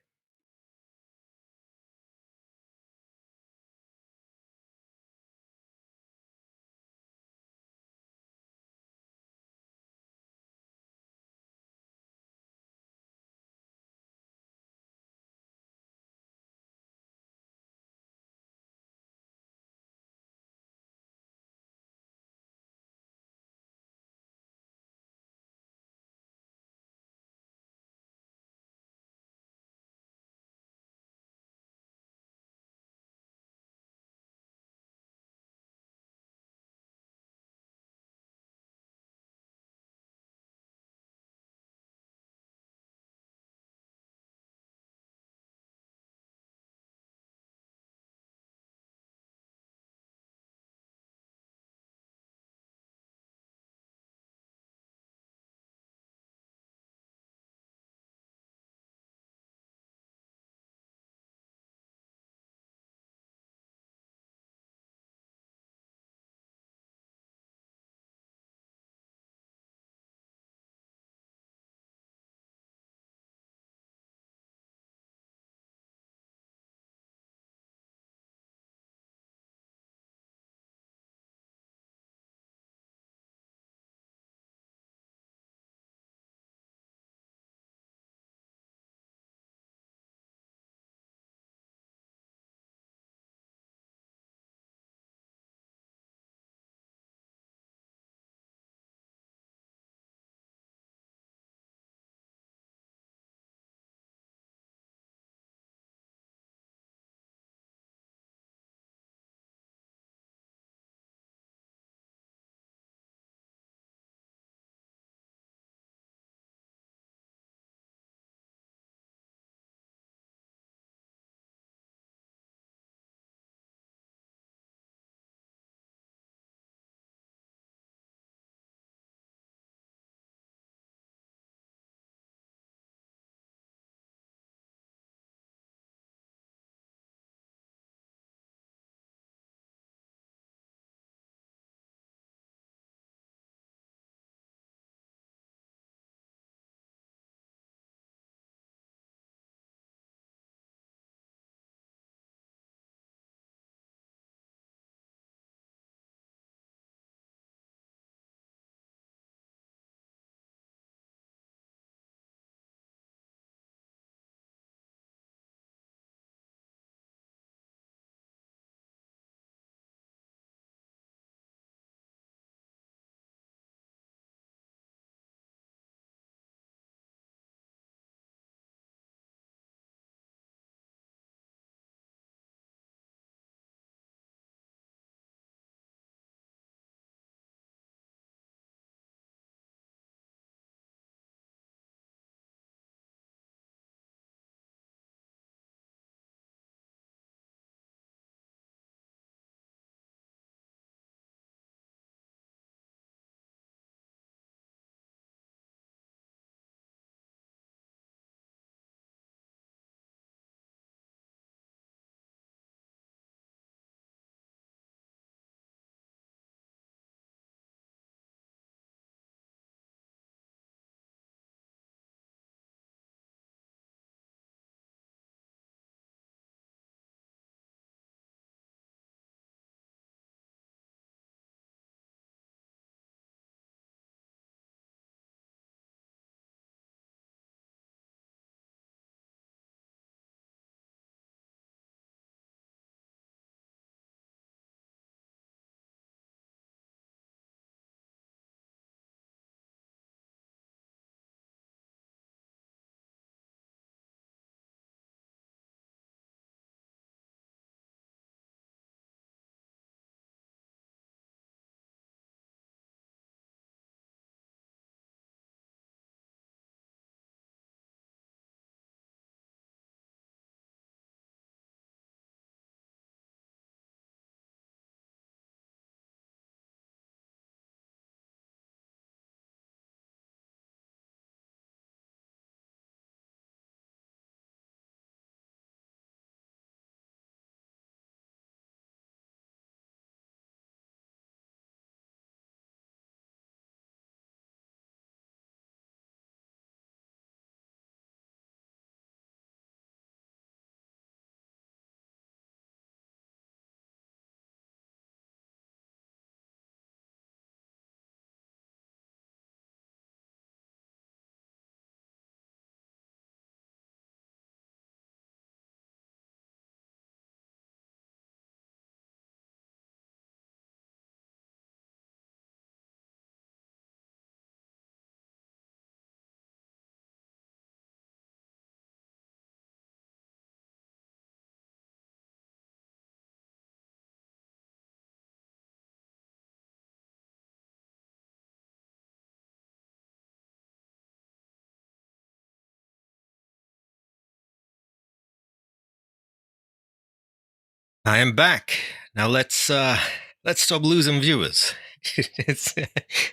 I am back. Now let's stop losing viewers.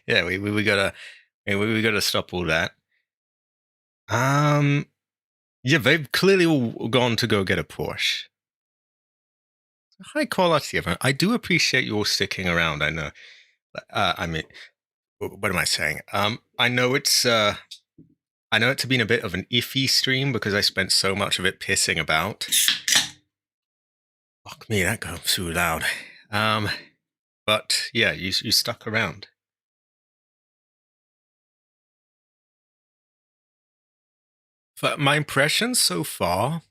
Yeah, we gotta stop all that. Yeah, they've clearly all gone to go get a Porsche. High quality of it. I do appreciate you all sticking around. I know. I mean, what am I saying? I know it's been a bit of an iffy stream because I spent so much of it pissing about. Fuck me, that goes too loud. But yeah, you stuck around. But my impressions so far,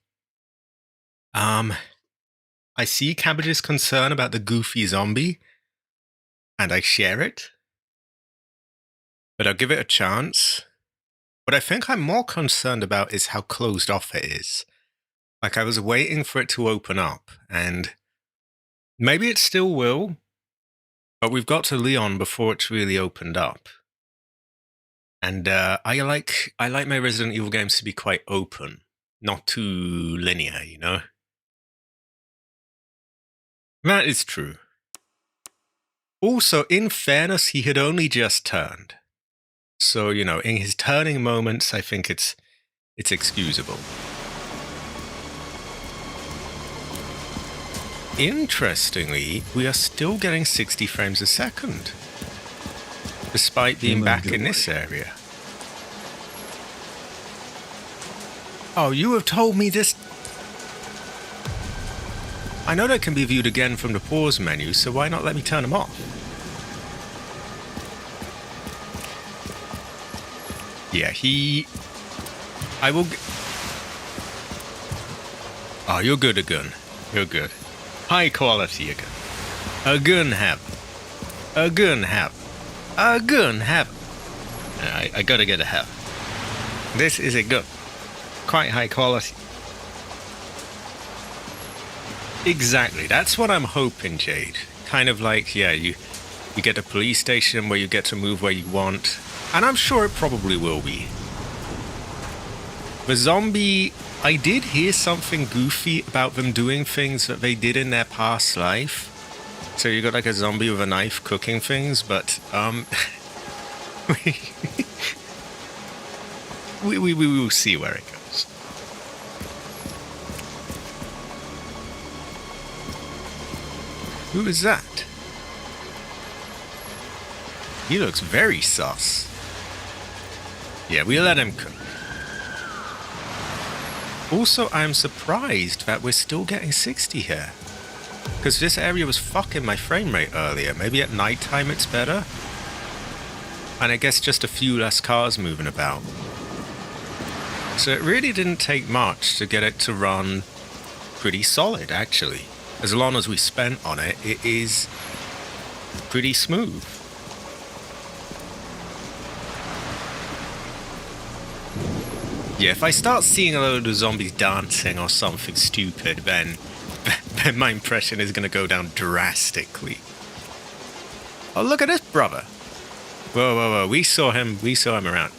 I see Cabbage's concern about the goofy zombie, and I share it. But I'll give it a chance. What I think I'm more concerned about is how closed off it is. Like, I was waiting for it to open up, and maybe it still will, but we've got to Leon before it's really opened up. And I like my Resident Evil games to be quite open, not too linear, you know? That is true. Also, in fairness, he had only just turned. So, you know, in his turning moments, I think it's excusable. Interestingly, we are still getting 60 frames a second, despite being back in this area. Oh, you have told me this. I know they can be viewed again from the pause menu, so why not let me turn them off? Yeah, I will. Oh, you're good, a gun. You're good. High quality, a gun. A gun have. A gun have. A gun have. I gotta get a have. This is a gun. Quite high quality. Exactly. That's what I'm hoping, Jade. Kind of like, yeah, you get a police station where you get to move where you want. And I'm sure it probably will be. The zombie, I did hear something goofy about them doing things that they did in their past life. So you got like a zombie with a knife cooking things, but we will see where it goes. Who is that? He looks very sus. Yeah, we let him cook. Also, I'm surprised that we're still getting 60 here. Because this area was fucking my frame rate earlier. Maybe at nighttime it's better. And I guess just a few less cars moving about. So it really didn't take much to get it to run pretty solid, actually. As long as we spent on it, it is pretty smooth. Yeah, if I start seeing a load of zombies dancing or something stupid, then my impression is going to go down drastically. Oh, look at this brother. Whoa. We saw him around.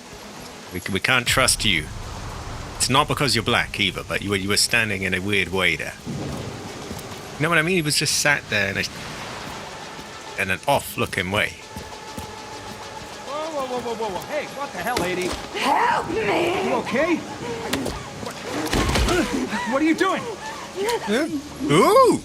We can't trust you. It's not because you're black either, but you were standing in a weird way there. You know what I mean? He was just sat there in an off-looking way. Whoa. Hey, what the hell, lady? Help me! You okay? What are you doing? Huh? Ooh!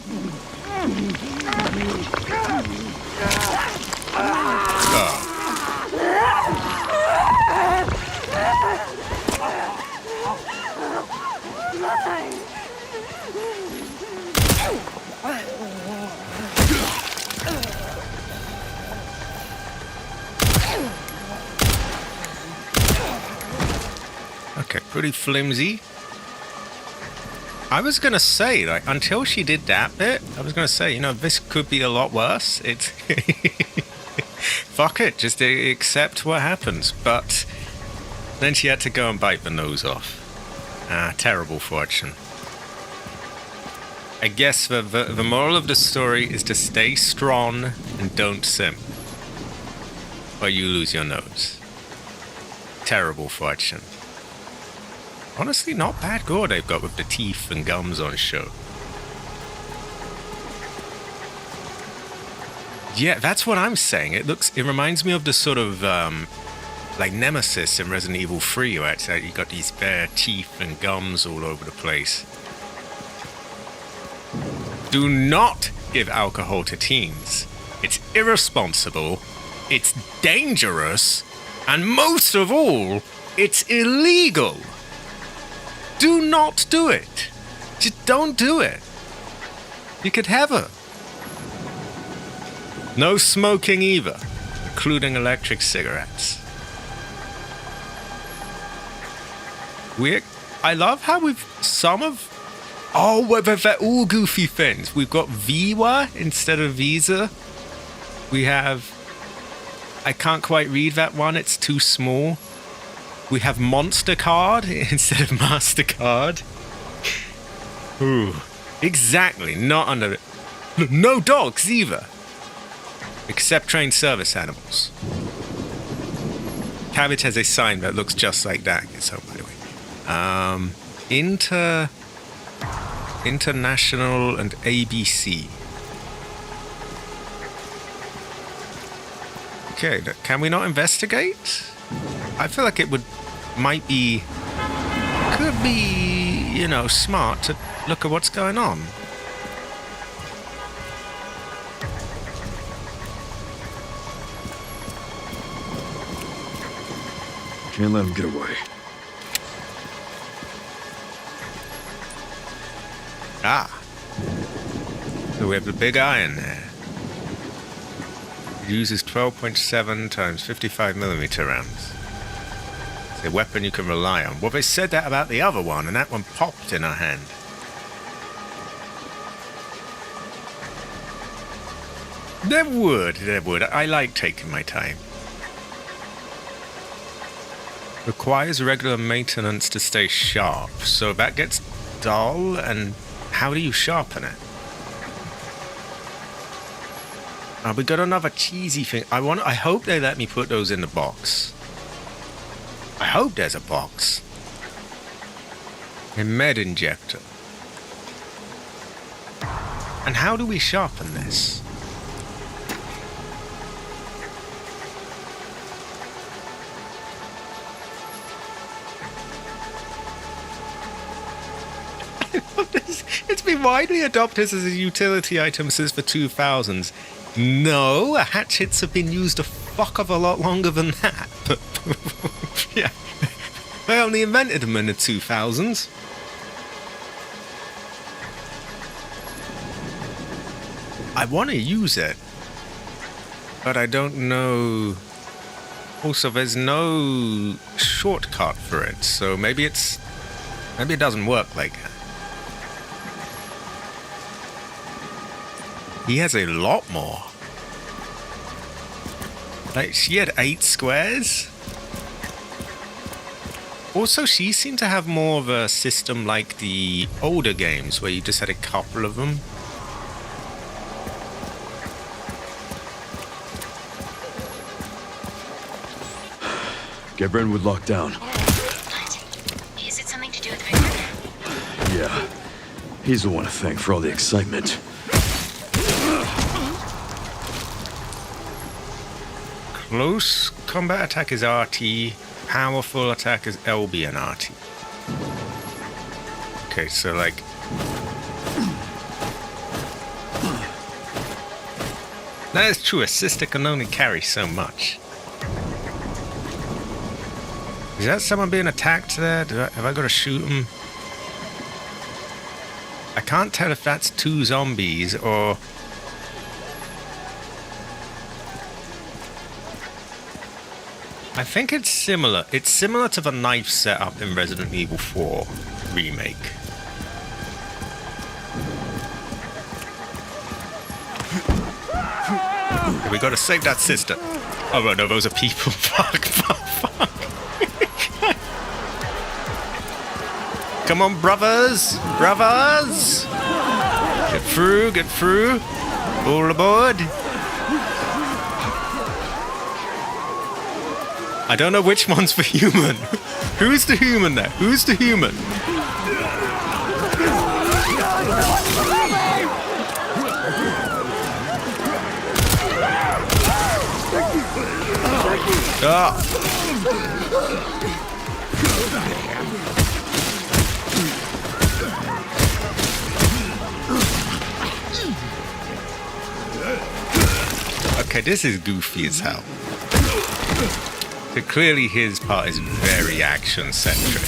Okay, pretty flimsy. I was gonna say, like, until she did that bit, I was gonna say, you know, this could be a lot worse. It's fuck it, just accept what happens. But then she had to go and bite the nose off. Terrible fortune. I guess the moral of the story is to stay strong and don't simp, or you lose your nose. Terrible fortune. Honestly, not bad gore they've got with the teeth and gums on show. Yeah, that's what I'm saying. It reminds me of the sort of like Nemesis in Resident Evil 3, where it's like you got these bare teeth and gums all over the place. Do not give alcohol to teens. It's irresponsible, it's dangerous, and most of all, it's illegal. Do not do it. Just don't do it. You could have her. No smoking either, including electric cigarettes. I love how they're all goofy things. We've got Viva instead of Visa. We have, I can't quite read that one, it's too small. We have Monster Card instead of MasterCard. Ooh, exactly, not under it. No dogs either. Except trained service animals. Cabbage has a sign that looks just like that. So, by the way, International and ABC. Okay, can we not investigate? I feel like could be, smart to look at what's going on. Can't let him get away. Ah. So we have the big iron there. It uses 12.7 times 55mm rounds. It's a weapon you can rely on. Well, they said that about the other one, and that one popped in our hand. There would. I like taking my time. Requires regular maintenance to stay sharp. So that gets dull, and how do you sharpen it? We got another cheesy thing. I hope they let me put those in the box. I hope there's a box. A med injector. And how do we sharpen this? It's been widely adopted as a utility item since the 2000s. No, hatchets have been used a fuck of a lot longer than that. But yeah, they only invented them in the 2000s. I want to use it, but I don't know. Also, there's no shortcut for it, so maybe it doesn't work like that. He has a lot more. Like, she had 8 squares. Also, she seemed to have more of a system like the older games, where you just had a couple of them. Get Brentwood locked down. What? Is it something to do with Victor? Yeah. He's the one to thank for all the excitement. Close combat attack is RT. Powerful attack is LB and RT. Okay, so like... That is true, a sister can only carry so much. Is that someone being attacked there? Have I got to shoot him? I can't tell if that's 2 zombies or... I think it's similar. It's similar to the knife setup in Resident Evil 4 remake. We gotta save that sister. Oh no, those are people. Fuck. Come on, brothers! Get through. All aboard. I don't know which one's the human. Who's the human there? Who's the human? Ah! Okay, this is goofy as hell. So clearly his part is very action-centric.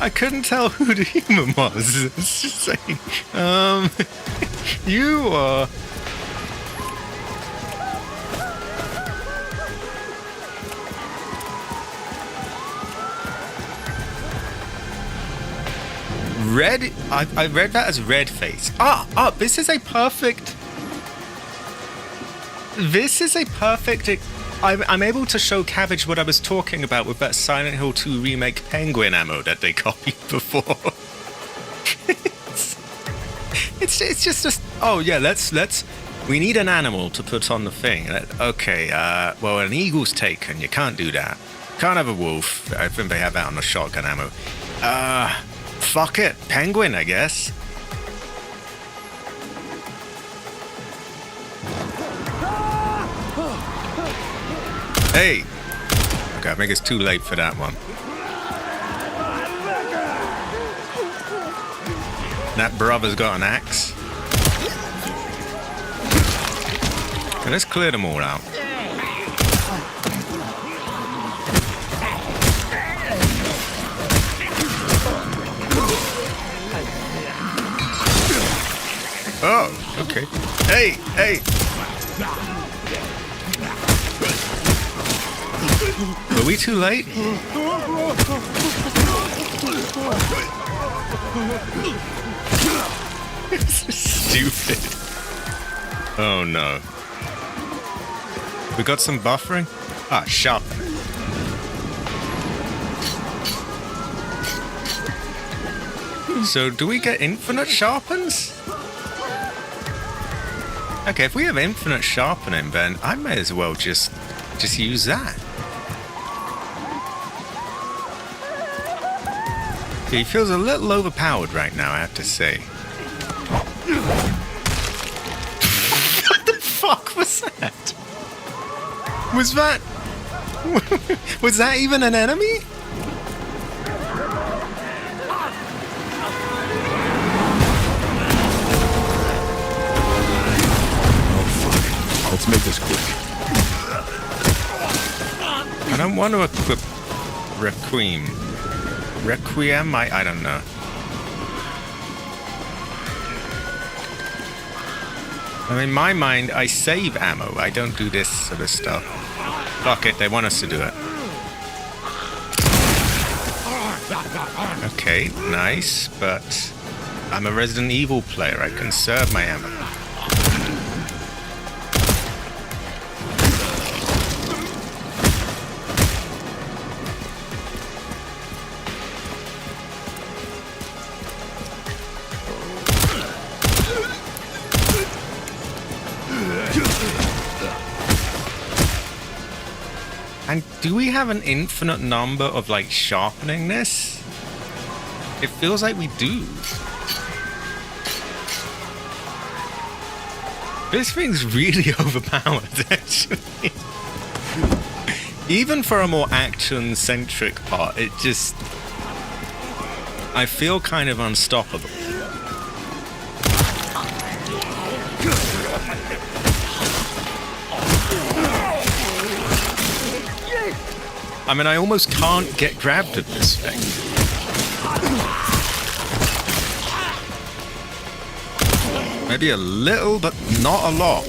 I couldn't tell who the human was. It's just saying, you are... Red? I read that as red face. This is a perfect... This is a perfect... I'm able to show Cabbage what I was talking about with that Silent Hill 2 remake penguin ammo that they copied before. it's just oh yeah, let's we need an animal to put on the thing. Okay, well, an eagle's taken. You can't do that. Can't have a wolf. I think they have that on the shotgun ammo. Fuck it, penguin, I guess. Hey! Okay, I think it's too late for that one. That brother's got an axe. Okay, let's clear them all out. Oh, okay. Hey! Were we too late? Stupid. Oh no. We got some buffering? Sharp. So do we get infinite sharpens? Okay, if we have infinite sharpening, then I may as well just use that. He feels a little overpowered right now, I have to say. What the fuck was that? Was that even an enemy? Let's make this quick. I don't want to equip Requiem. Requiem? I don't know. In my mind, I save ammo. I don't do this sort of stuff. Fuck it, they want us to do it. Okay, nice, but I'm a Resident Evil player. I conserve my ammo. And do we have an infinite number of, like, sharpening this? It feels like we do. This thing's really overpowered, actually. Even for a more action-centric part, it just... I feel kind of unstoppable. I mean, I almost can't get grabbed at this thing. Maybe a little, but not a lot.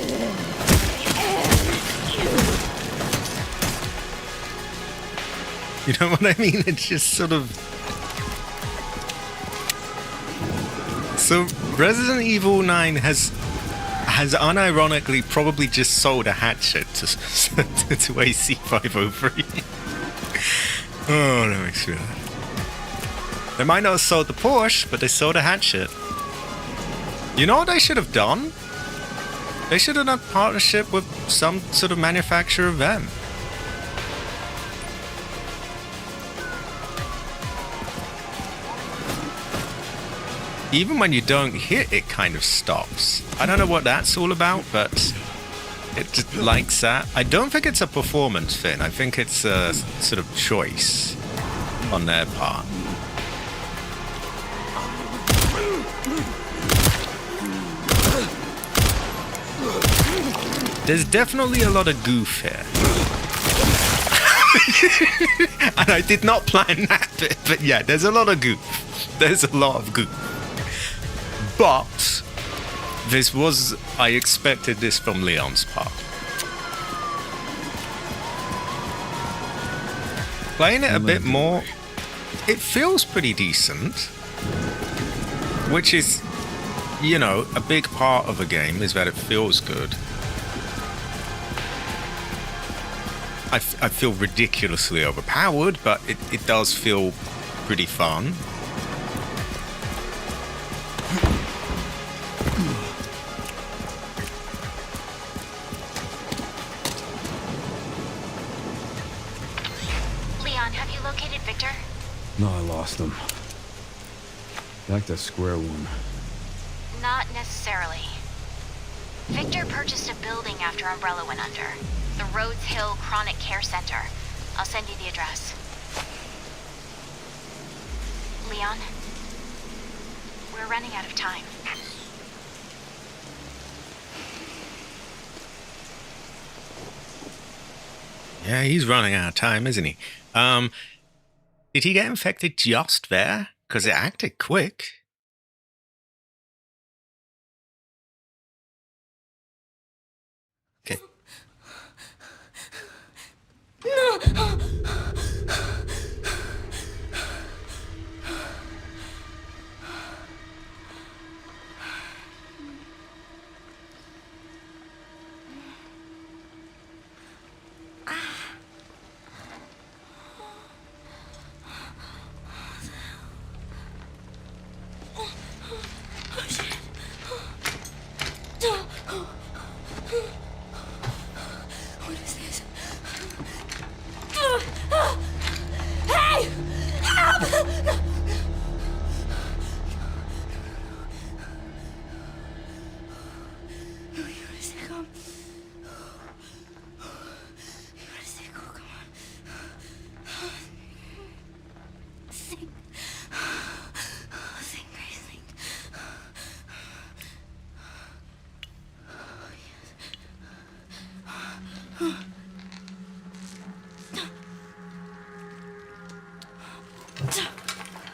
You know what I mean? It's just sort of... So, Resident Evil 9 has unironically probably just sold a hatchet to AC503. Oh, that makes me laugh. They might not have sold the Porsche, but they sold a hatchet. You know what they should have done? They should have done a partnership with some sort of manufacturer of them. Even when you don't hit, it kind of stops. I don't know what that's all about, but It just likes that. I don't think it's a performance thing. I think it's a sort of choice on their part. There's definitely a lot of goof here. And I did not plan that bit, but yeah, there's a lot of goof. There's a lot of goof. But this was... I expected this from Leon's part. Playing it a bit more, it feels pretty decent. Which is, you know, a big part of a game is that it feels good. I feel ridiculously overpowered, but it does feel pretty fun. Leon, have you located Victor? No, I lost him. Back to square one. Not necessarily. Victor purchased a building after Umbrella went under. The Rhodes Hill Chronic Care Center. I'll send you the address. Leon, we're running out of time. Yeah, he's running out of time, isn't he? Did he get infected just there? Because it acted quick. Okay. No!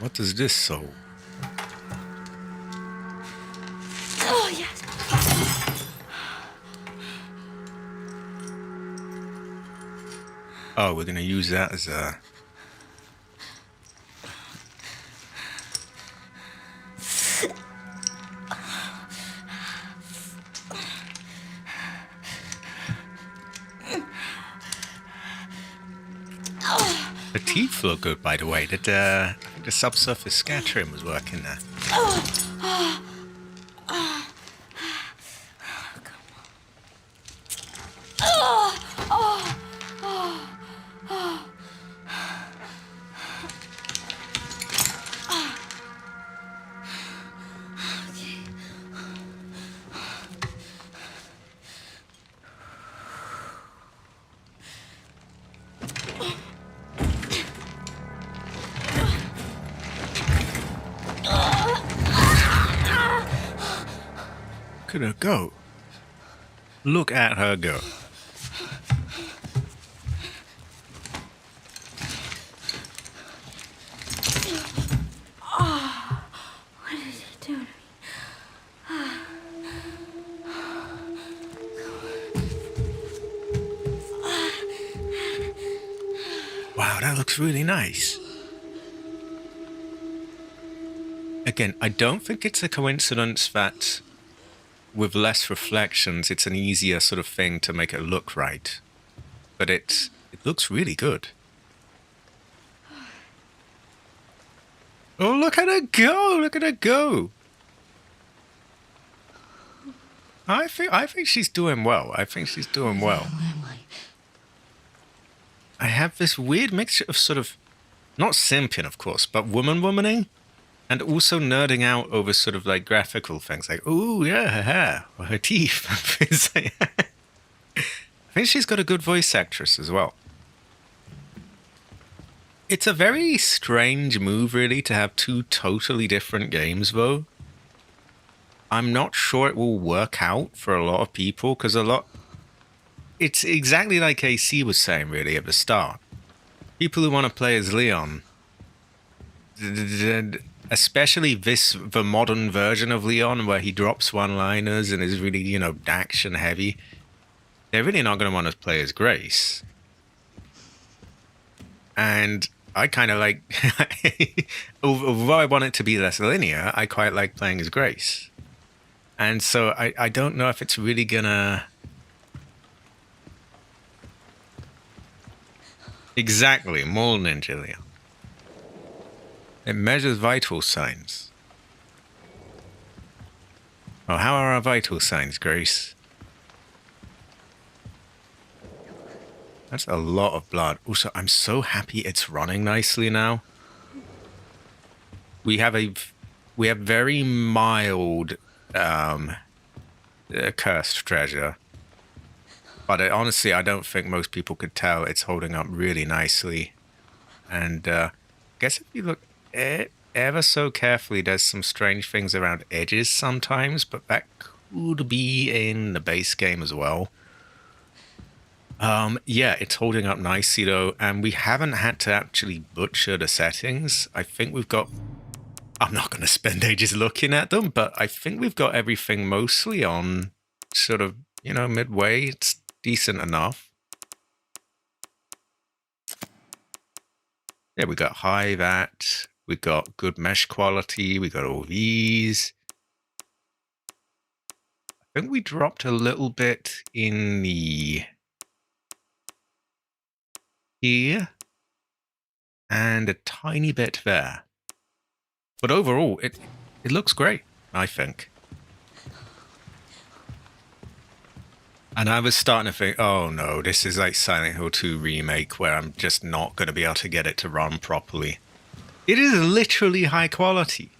What does this soul? Oh, yes. Oh, we're going to use that as a... The teeth look good, by the way. The subsurface scattering was working there. Look at her go. Look at her go. What did he do to me? Wow, that looks really nice. Again, I don't think it's a coincidence that with less reflections, it's an easier sort of thing to make it look right. But it looks really good. Oh, look at her go! Look at her go! I think she's doing well. I think she's doing well. I have this weird mixture of sort of, not simping, of course, but womaning. And also nerding out over sort of like graphical things, like, ooh, yeah, her hair, or her teeth. It's like, I think she's got a good voice actress as well. It's a very strange move, really, to have two totally different games, though. I'm not sure it will work out for a lot of people, because it's exactly like AC was saying, really, at the start. People who want to play as Leon, especially the modern version of Leon, where he drops one-liners and is really, you know, action-heavy, they're really not going to want to play as Grace. And I kind of like, although I want it to be less linear, I quite like playing as Grace. And so I don't know if it's really gonna... Exactly, Mole Ninja Leon. It measures vital signs. Oh, how are our vital signs, Grace? That's a lot of blood. Also, I'm so happy it's running nicely now. We have very mild cursed treasure. But honestly, I don't think most people could tell it's holding up really nicely. And I guess if you look ever so carefully, there's some strange things around edges sometimes, but that could be in the base game as well. Yeah, it's holding up nicely though, and we haven't had to actually butcher the settings. I think we've got... I'm not going to spend ages looking at them, but I think we've got everything mostly on sort of, you know, midway. It's decent enough. Yeah, we got high VAT, we got good mesh quality, we got all these. I think we dropped a little bit in the... here, and a tiny bit there. But overall, it looks great, I think. And I was starting to think, oh no, this is like Silent Hill 2 Remake, where I'm just not going to be able to get it to run properly. It is literally high quality.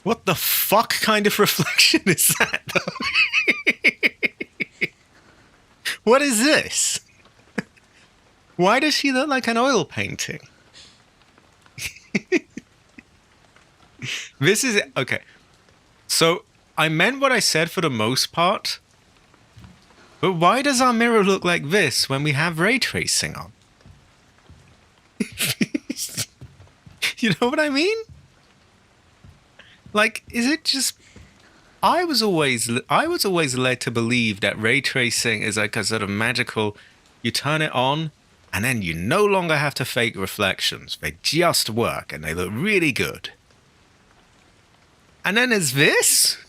What the fuck kind of reflection is that, though? What is this? Why does she look like an oil painting? This is... Okay. So, I meant what I said for the most part. But why does our mirror look like this when we have ray tracing on? You know what I mean? Like, is it just... I was always led to believe that ray tracing is like a sort of magical... You turn it on, and then you no longer have to fake reflections. They just work, and they look really good. And then there's this?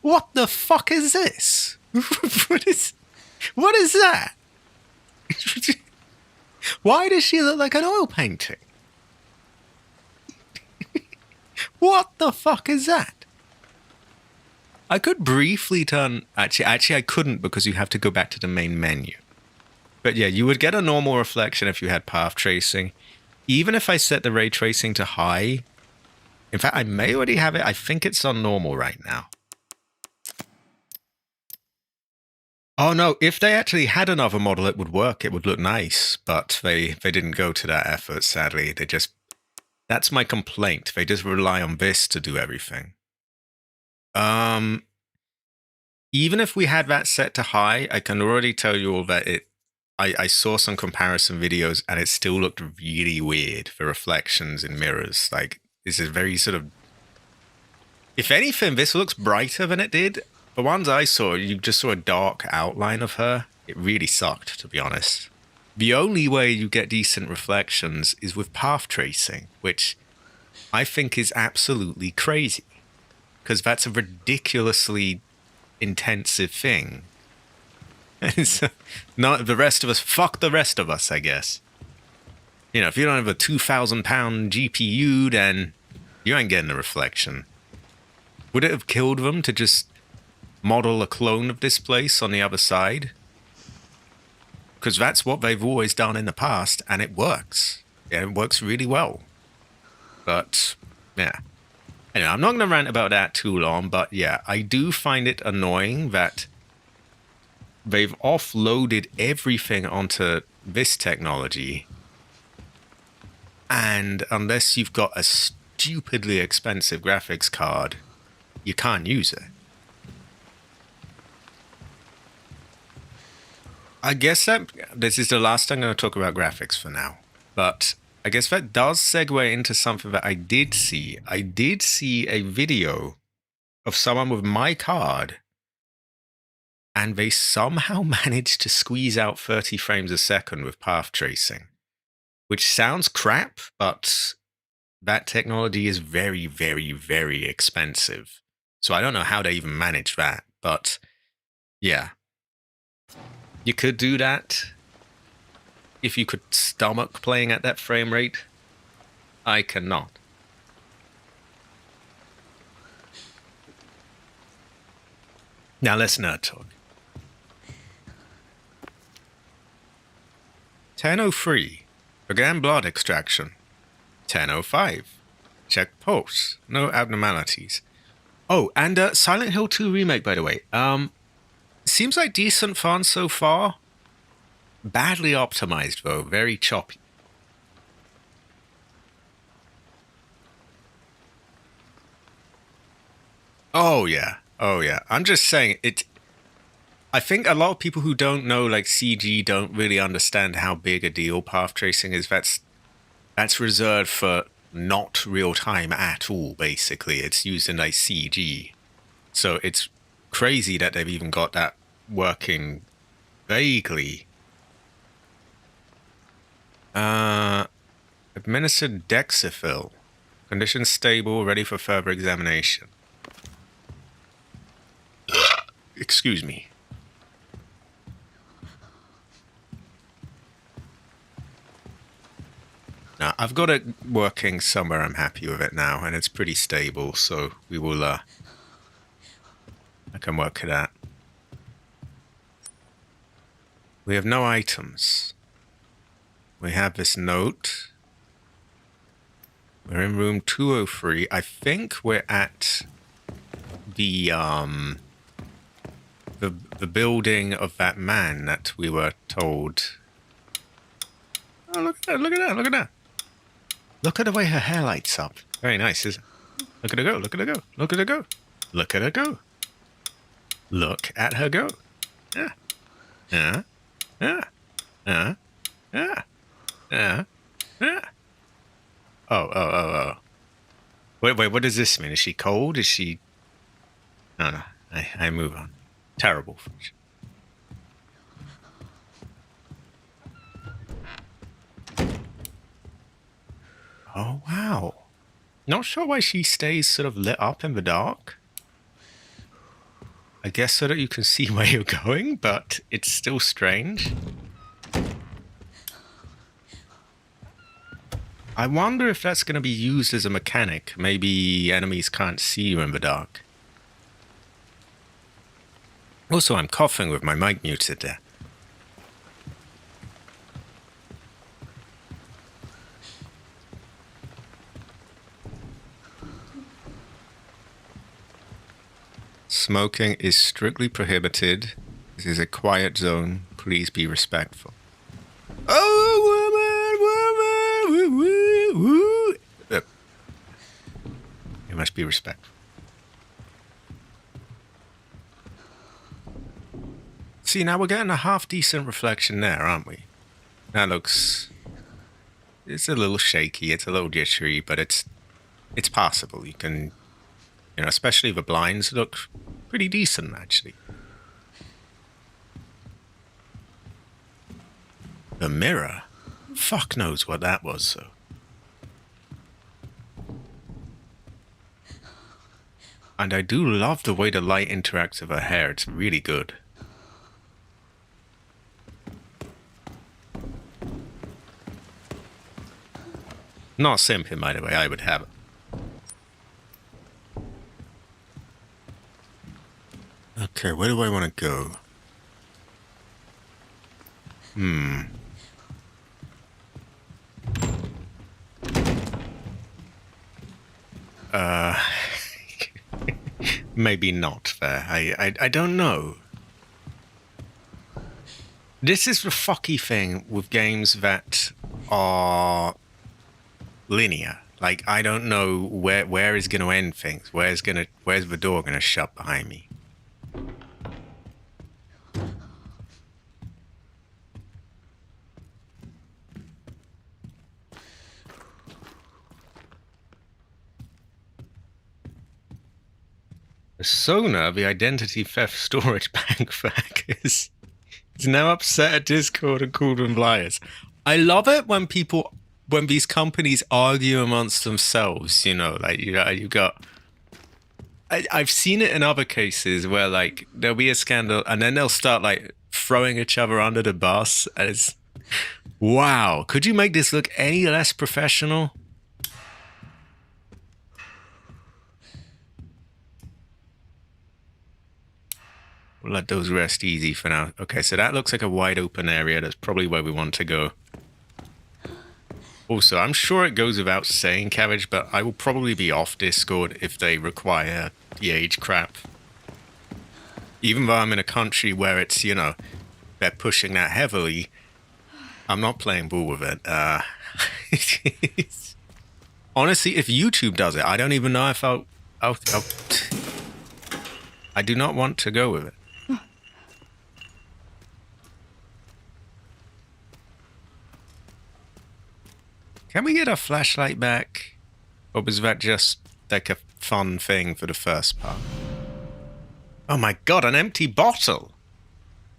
What the fuck is this? What is that? Why does she look like an oil painting? What the fuck is that? I could briefly turn... Actually, I couldn't because you have to go back to the main menu. But yeah, you would get a normal reflection if you had path tracing. Even if I set the ray tracing to high... In fact, I may already have it. I think it's on normal right now. Oh no, if they actually had another model, it would work. It would look nice. But they didn't go to that effort, sadly. They just... That's my complaint. They just rely on this to do everything. Even if we had that set to high, I can already tell you all that I saw some comparison videos and it still looked really weird, the reflections in mirrors. Like, this is very sort of... If anything, this looks brighter than it did. The ones I saw, you just saw a dark outline of her. It really sucked, to be honest. The only way you get decent reflections is with path tracing, which I think is absolutely crazy. Because that's a ridiculously intensive thing. And so, not the rest of us, fuck the rest of us, I guess. You know, if you don't have a 2,000-pound GPU, then you ain't getting a reflection. Would it have killed them to just model a clone of this place on the other side? Because that's what they've always done in the past, and it works. Yeah, it works really well. But, yeah. Anyway, I'm not going to rant about that too long, but yeah, I do find it annoying that they've offloaded everything onto this technology, and unless you've got a stupidly expensive graphics card, you can't use it. I guess that this is the last time I'm going to talk about graphics for now, but I guess that does segue into something that I did see. I did see a video of someone with my card, and they somehow managed to squeeze out 30 frames a second with path tracing, which sounds crap, but that technology is very, very, very expensive. So I don't know how they even manage that, but yeah. You could do that if you could stomach playing at that frame rate. I cannot. Now let's nerd talk. 10:03. Began blood extraction. 10:05. Check pulse. No abnormalities. Oh, and Silent Hill 2 remake, by the way. Seems like decent fun so far. Badly optimized though, very choppy. Oh yeah. Oh yeah. I'm just saying it. I think a lot of people who don't know like CG don't really understand how big a deal path tracing is. That's reserved for not real time at all, basically. It's used in like CG. So it's crazy that they've even got that working vaguely. Administered Dexifil. Condition stable, ready for further examination. Excuse me. Now, I've got it working somewhere I'm happy with it now, and it's pretty stable, so we will, I can work it out. We have no items. We have this note. We're in room 203. I think we're at the building of that man that we were told. Oh, look at that, look at that, look at that. Look at the way her hair lights up. Very nice, isn't it? Look at her go, look at her go, look at her go. Look at her go. Look at her go. Yeah. Yeah. Yeah. Yeah. Yeah. Yeah. Yeah. Oh. Wait, what does this mean? Is she cold? Is she... No. I move on. Terrible. Oh, wow. Not sure why she stays sort of lit up in the dark. I guess so that you can see where you're going, but it's still strange. I wonder if that's going to be used as a mechanic. Maybe enemies can't see you in the dark. Also, I'm coughing with my mic muted there. Smoking is strictly prohibited. This is a quiet zone. Please be respectful. Oh, woman, woo, woo. You must be respectful. See, now we're getting a half-decent reflection there, aren't we? That looks... It's a little shaky, it's a little jittery, but it's passable. You can... You know, especially the blinds look pretty decent, actually. The mirror? Fuck knows what that was, though. And I do love the way the light interacts with her hair. It's really good. Not simping, by the way. I would have it. Okay, where do I want to go? Maybe not there. I don't know. This is the fucky thing with games that are linear. Like, I don't know where is going to end things. Where's the door going to shut behind me? The Sona, the identity theft storage bank hackers, is now upset at Discord and called them liars. I love it when these companies argue amongst themselves, you know, like you got. I've seen it in other cases where like there'll be a scandal and then they'll start like throwing each other under the bus. And it's wow. Could you make this look any less professional? We'll let those rest easy for now. Okay, so that looks like a wide open area. That's probably where we want to go. Also, I'm sure it goes without saying, Cabbage, but I will probably be off Discord if they require the age crap. Even though I'm in a country where it's, you know, they're pushing that heavily, I'm not playing ball with it. Honestly, if YouTube does it, I don't even know if I do not want to go with it. Can we get a flashlight back? Or was that just like a fun thing for the first part? Oh my god, an empty bottle!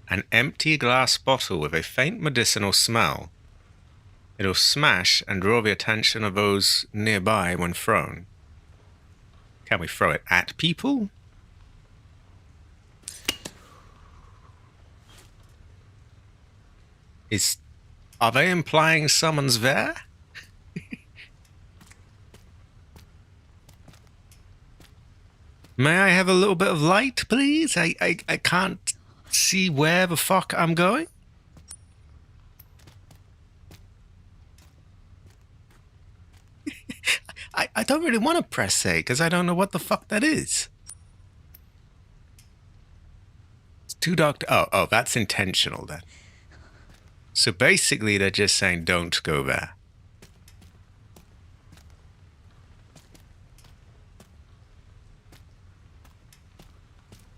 An empty glass bottle with a faint medicinal smell. It'll smash and draw the attention of those nearby when thrown. Can we throw it at people? Are they implying someone's there? May I have a little bit of light, please? I can't see where the fuck I'm going. I don't really want to press A because I don't know what the fuck that is. It's too dark to... Oh, that's intentional then. So basically they're just saying don't go there.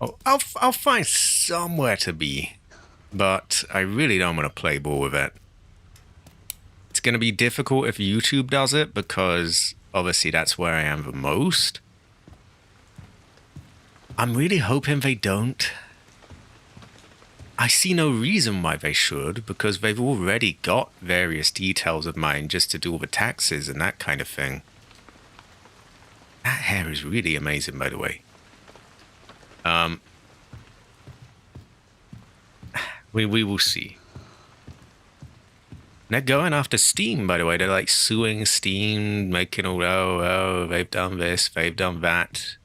Oh, I'll find somewhere to be, but I really don't want to play ball with it. It's going to be difficult if YouTube does it because obviously that's where I am the most. I'm really hoping they don't. I see no reason why they should because they've already got various details of mine just to do all the taxes and that kind of thing. That hair is really amazing, by the way. We will see. They're going after Steam, by the way. They're like suing Steam, making all, oh, they've done this, they've done that.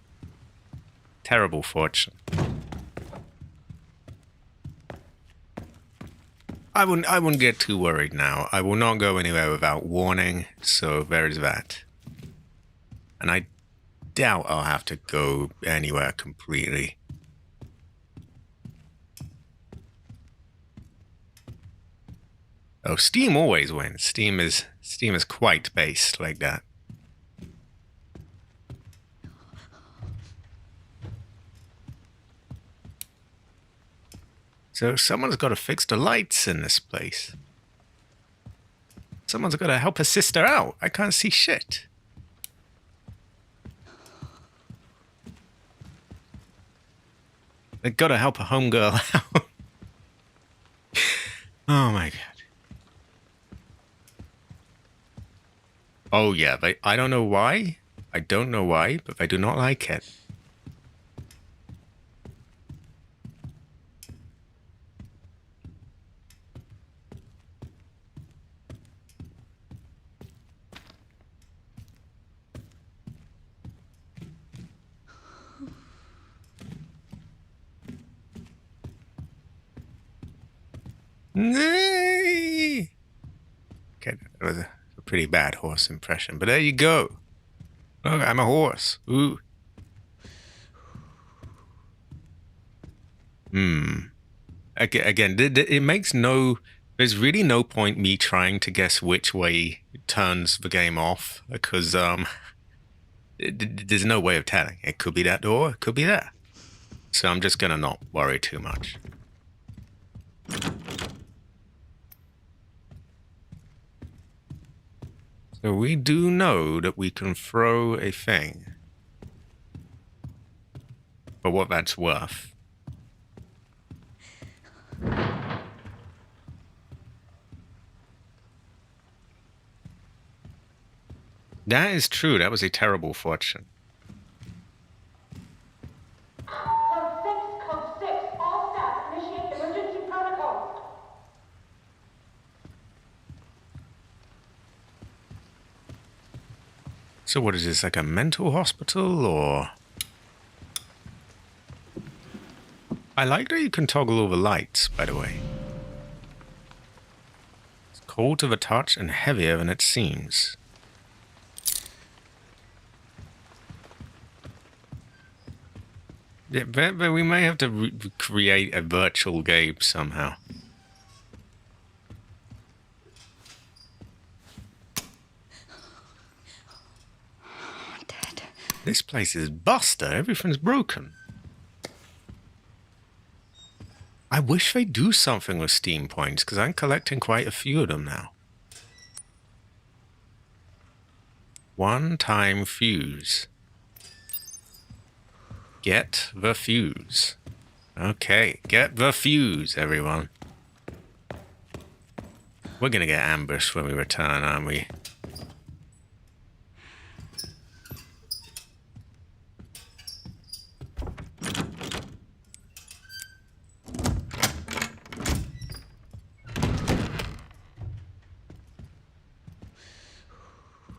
Terrible fortune. I wouldn't get too worried now. I will not go anywhere without warning, so there is that. And I doubt I'll have to go anywhere completely. Oh, Steam always wins. Steam is quite based like that. So someone's got to fix the lights in this place. Someone's got to help her sister out. I can't see shit. They got to help a homegirl out. Oh my god. Oh yeah, I don't know why. I don't know why, but I do not like it. Okay, that was a pretty bad horse impression, but there you go. Oh, I'm a horse. Ooh. Again, it makes no... There's really no point me trying to guess which way it turns the game off, because there's no way of telling. It could be that door, it could be that. So I'm just gonna not worry too much. So we do know that we can throw a thing. For what that's worth. That is true. That was a terrible fortune. So what is this, like a mental hospital, or... I like that you can toggle all the lights, by the way. It's cold to the touch and heavier than it seems. Yeah, but we may have to create a virtual game somehow. Dad. This place is busted. Everything's broken. I wish they'd do something with Steam points, because I'm collecting quite a few of them now. One-time fuse. Get the fuse. Okay, get the fuse, everyone. We're gonna get ambushed when we return, aren't we?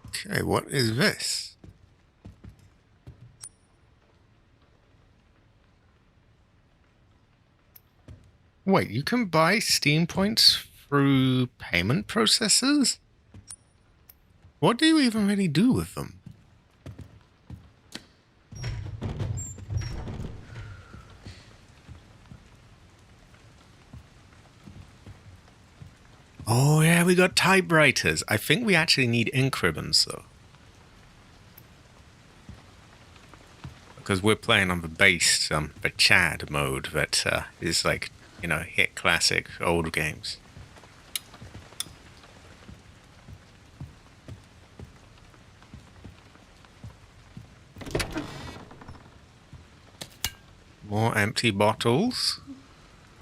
Okay, what is this? Wait, you can buy Steam points through payment processors? What do you even really do with them? Oh yeah, we got typewriters. I think we actually need ink ribbons though. Because we're playing on the base, the Chad mode that is like, you know, hit classic old games. More empty bottles.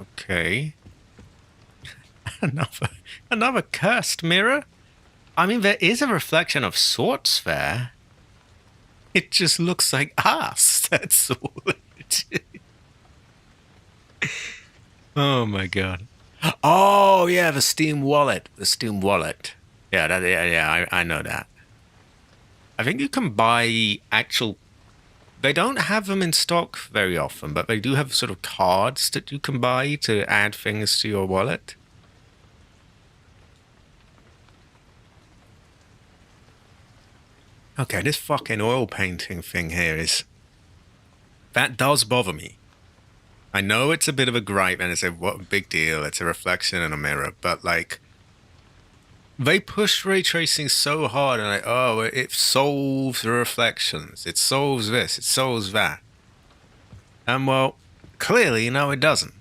Okay. Another cursed mirror. I mean, there is a reflection of sorts there. It just looks like us. That's all it is. Oh my god. Oh yeah, the Steam wallet. The Steam wallet. Yeah, I know that. I think you can buy actual... They don't have them in stock very often, but they do have sort of cards that you can buy to add things to your wallet. Okay, this fucking oil painting thing here is... That does bother me. I know it's a bit of a gripe and it's a what a big deal, it's a reflection in a mirror, but like... They push ray tracing so hard and like, oh, it solves the reflections, it solves this, it solves that. And well, clearly, no it doesn't.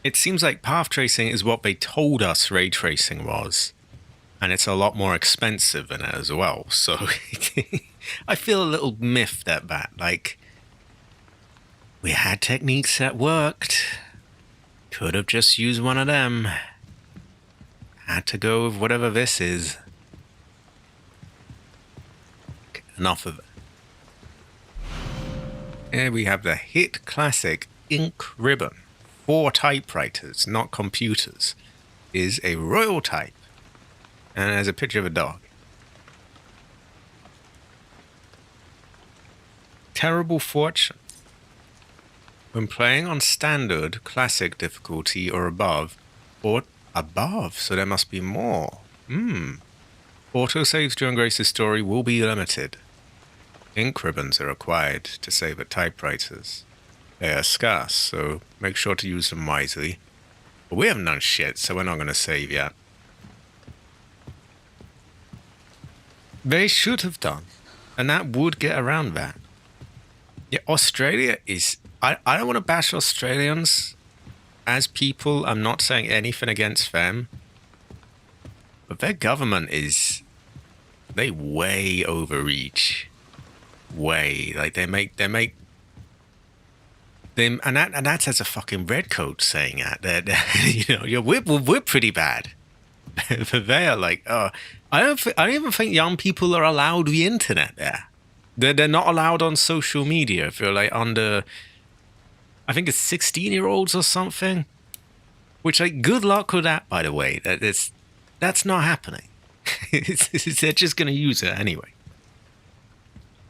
It seems like path tracing is what they told us ray tracing was. And it's a lot more expensive than it as well, so I feel a little miffed at that. Like, we had techniques that worked. Could have just used one of them. Had to go with whatever this is. Okay, enough of it. Here we have the hit classic ink ribbon. 4 typewriters, not computers. Is a royal type. And there's a picture of a dog. Terrible fortune. When playing on standard, classic difficulty or above, so there must be more. Autosaves during Grace's story will be limited. Ink ribbons are required to save at typewriters. They are scarce, so make sure to use them wisely. But we haven't done shit, so we're not going to save yet. They should have done, and that would get around that. Yeah, Australia is... I don't want to bash Australians as people. I'm not saying anything against them. But their government is... They way overreach. Way. Like, they make... And that's as a fucking redcoat saying that. You know, we're pretty bad. But they are like, I don't even think young people are allowed the internet there. They're not allowed on social media if you're like under, I think it's 16-year-olds or something. Which, like, good luck with that, by the way. That's not happening. They're just going to use it anyway.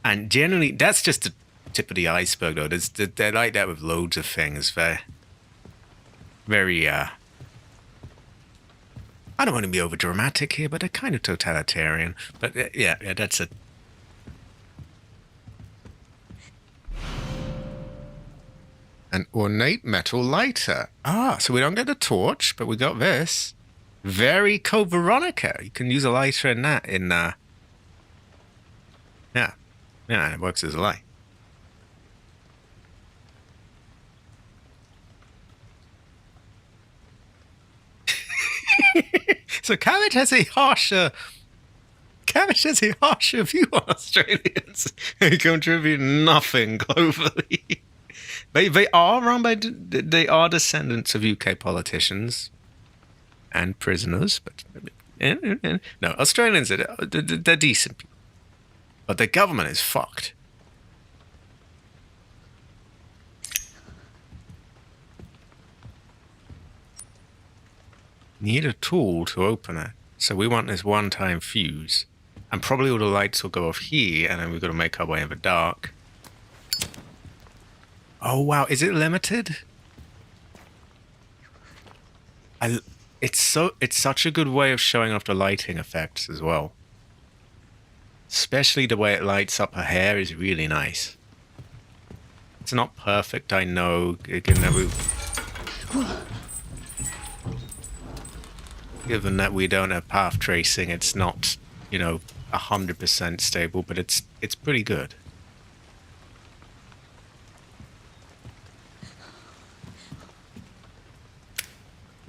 And generally, that's just the tip of the iceberg, though. They're like that with loads of things. They're very, I don't want to be over dramatic here, but they're kind of totalitarian. But yeah, that's a... An ornate metal lighter. Ah, so we don't get a torch, but we got this. Very Code Veronica. You can use a lighter in that. Yeah, it works as a light. So Cabbage has a harsher view on Australians who contribute nothing globally. They are run by... They are descendants of UK politicians and prisoners, but... No, Australians, they're decent people. But their government is fucked. Need a tool to open it. So we want this one-time fuse. And probably all the lights will go off here, and then we've got to make our way in the dark. Oh, wow. Is it limited? It's such a good way of showing off the lighting effects as well. Especially the way it lights up her hair is really nice. It's not perfect, I know. It can never... Given that we don't have path tracing, it's not, 100% stable, but it's pretty good.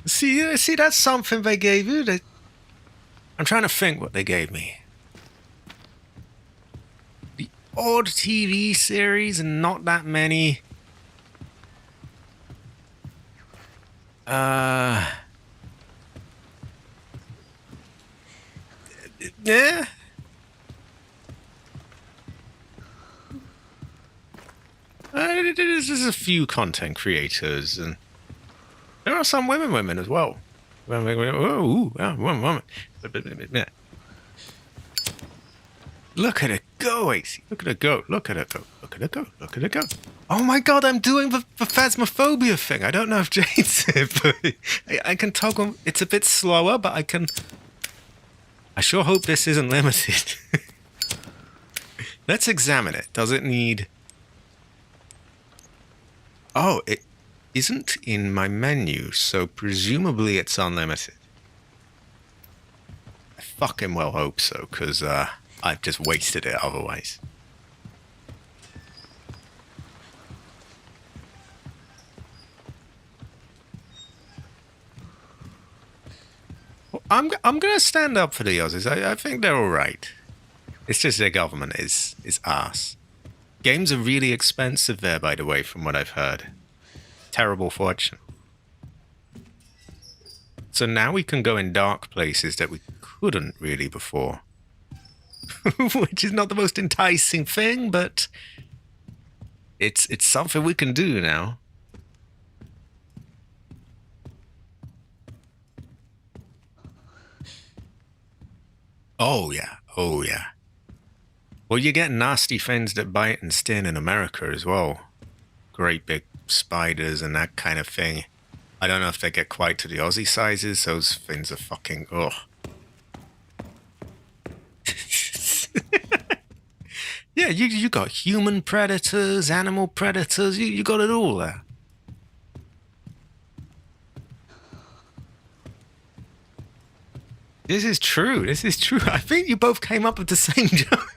See, that's something they gave you. I'm trying to think what they gave me. The odd TV series and not that many. Yeah. There's a few content creators, and there are some women as well. Woman. Yeah. Look at it go, AC. Look at it go. Look at it go. Look at it go. Look at it go. Oh my god, I'm doing the phasmophobia thing. I don't know if Jade's it, but I can toggle. It's a bit slower, but I can... I sure hope this isn't limited. Let's examine it. Does it need... Oh, it isn't in my menu, so presumably it's unlimited. I fucking well hope so, because I've just wasted it otherwise. I'm gonna stand up for the Aussies. I think they're all right. It's just their government is arse. Games are really expensive there, by the way, from what I've heard. Terrible fortune. So now we can go in dark places that we couldn't really before. Which is not the most enticing thing, but it's something we can do now. Oh yeah, oh yeah. Well, you get nasty things that bite and sting in America as well. Great big spiders and that kind of thing. I don't know if they get quite to the Aussie sizes. Those things are fucking... Ugh. Yeah, you got human predators, animal predators. You got it all there. This is true. This is true. I think you both came up with the same joke.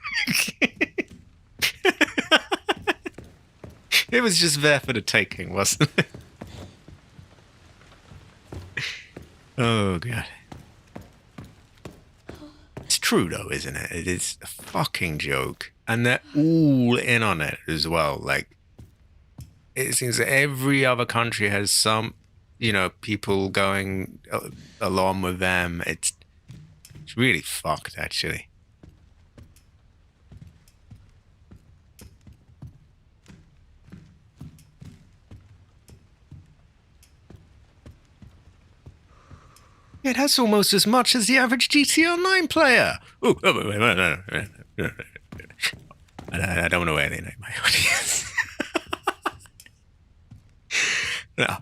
It was just there for the taking, wasn't it? Oh, God. It's true, though, isn't it? It is a fucking joke. And they're all in on it as well. Like, it seems that every other country has some, you know, people going along with them. It's really fucked, actually. It has almost as much as the average GT Online player. Ooh, no. I don't want to alienate my audience. No.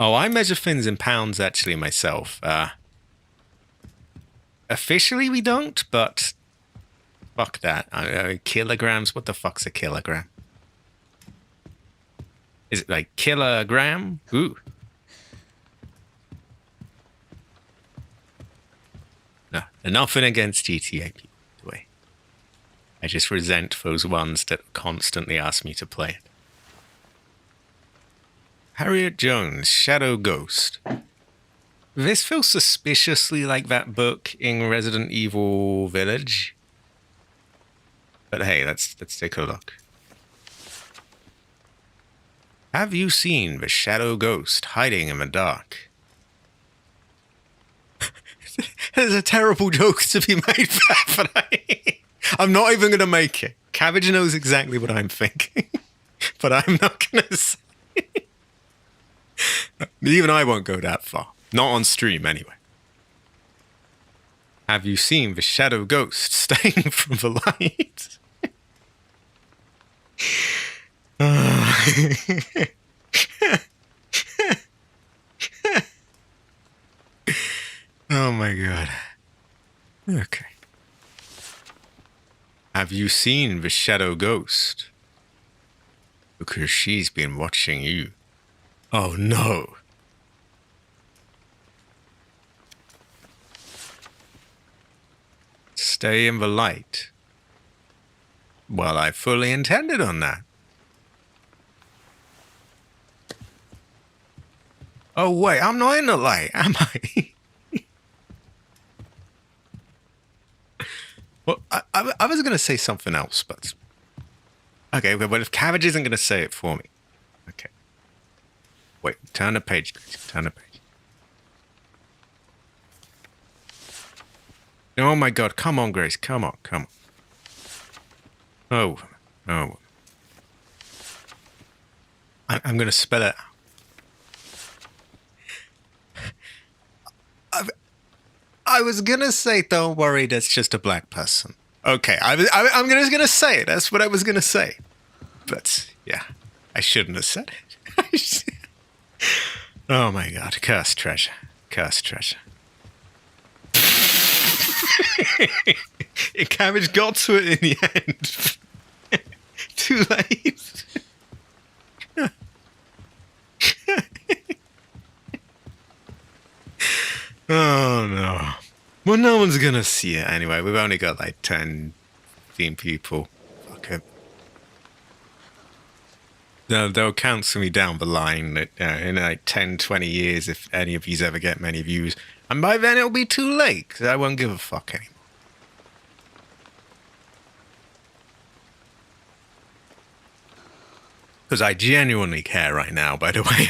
Oh, I measure things in pounds, actually, myself. Officially, we don't, but fuck that. Kilograms? What the fuck's a kilogram? Is it like kilogram? Ooh. No, nothing against GTA people, by the way. I just resent those ones that constantly ask me to play it. Harriet Jones, Shadow Ghost. This feels suspiciously like that book in Resident Evil Village. But hey, let's take a look. Have you seen the shadow ghost hiding in the dark? There's a terrible joke to be made for that. I'm not even going to make it. Cabbage knows exactly what I'm thinking. But I'm not going to say it. Even I won't go that far. Not on stream, anyway. Have you seen the shadow ghost staying from the light? Oh my god. Okay. Have you seen the shadow ghost? Because she's been watching you. Oh no. Stay in the light. Well, I fully intended on that. Oh wait, I'm not in the light, am I? Well, I was going to say something else, but... Okay, but if Cabbage isn't going to say it for me... Okay. Wait, turn the page, guys. Turn the page. Oh my god, come on, Grace. Come on. Oh. I'm going to spell it out. I was gonna say, don't worry, that's just a black person. Okay, I'm just gonna say it. That's what I was gonna say. But yeah, I shouldn't have said it. Oh my god, cursed treasure. Cabbage got to it in the end. Too late. Oh no. Well, no one's gonna see it anyway. We've only got like 10, 15 people. Fuck it. They'll cancel me down the line that, in like 10, 20 years if any of yous ever get many views. And by then it'll be too late, because I won't give a fuck anymore. Because I genuinely care right now, by the way.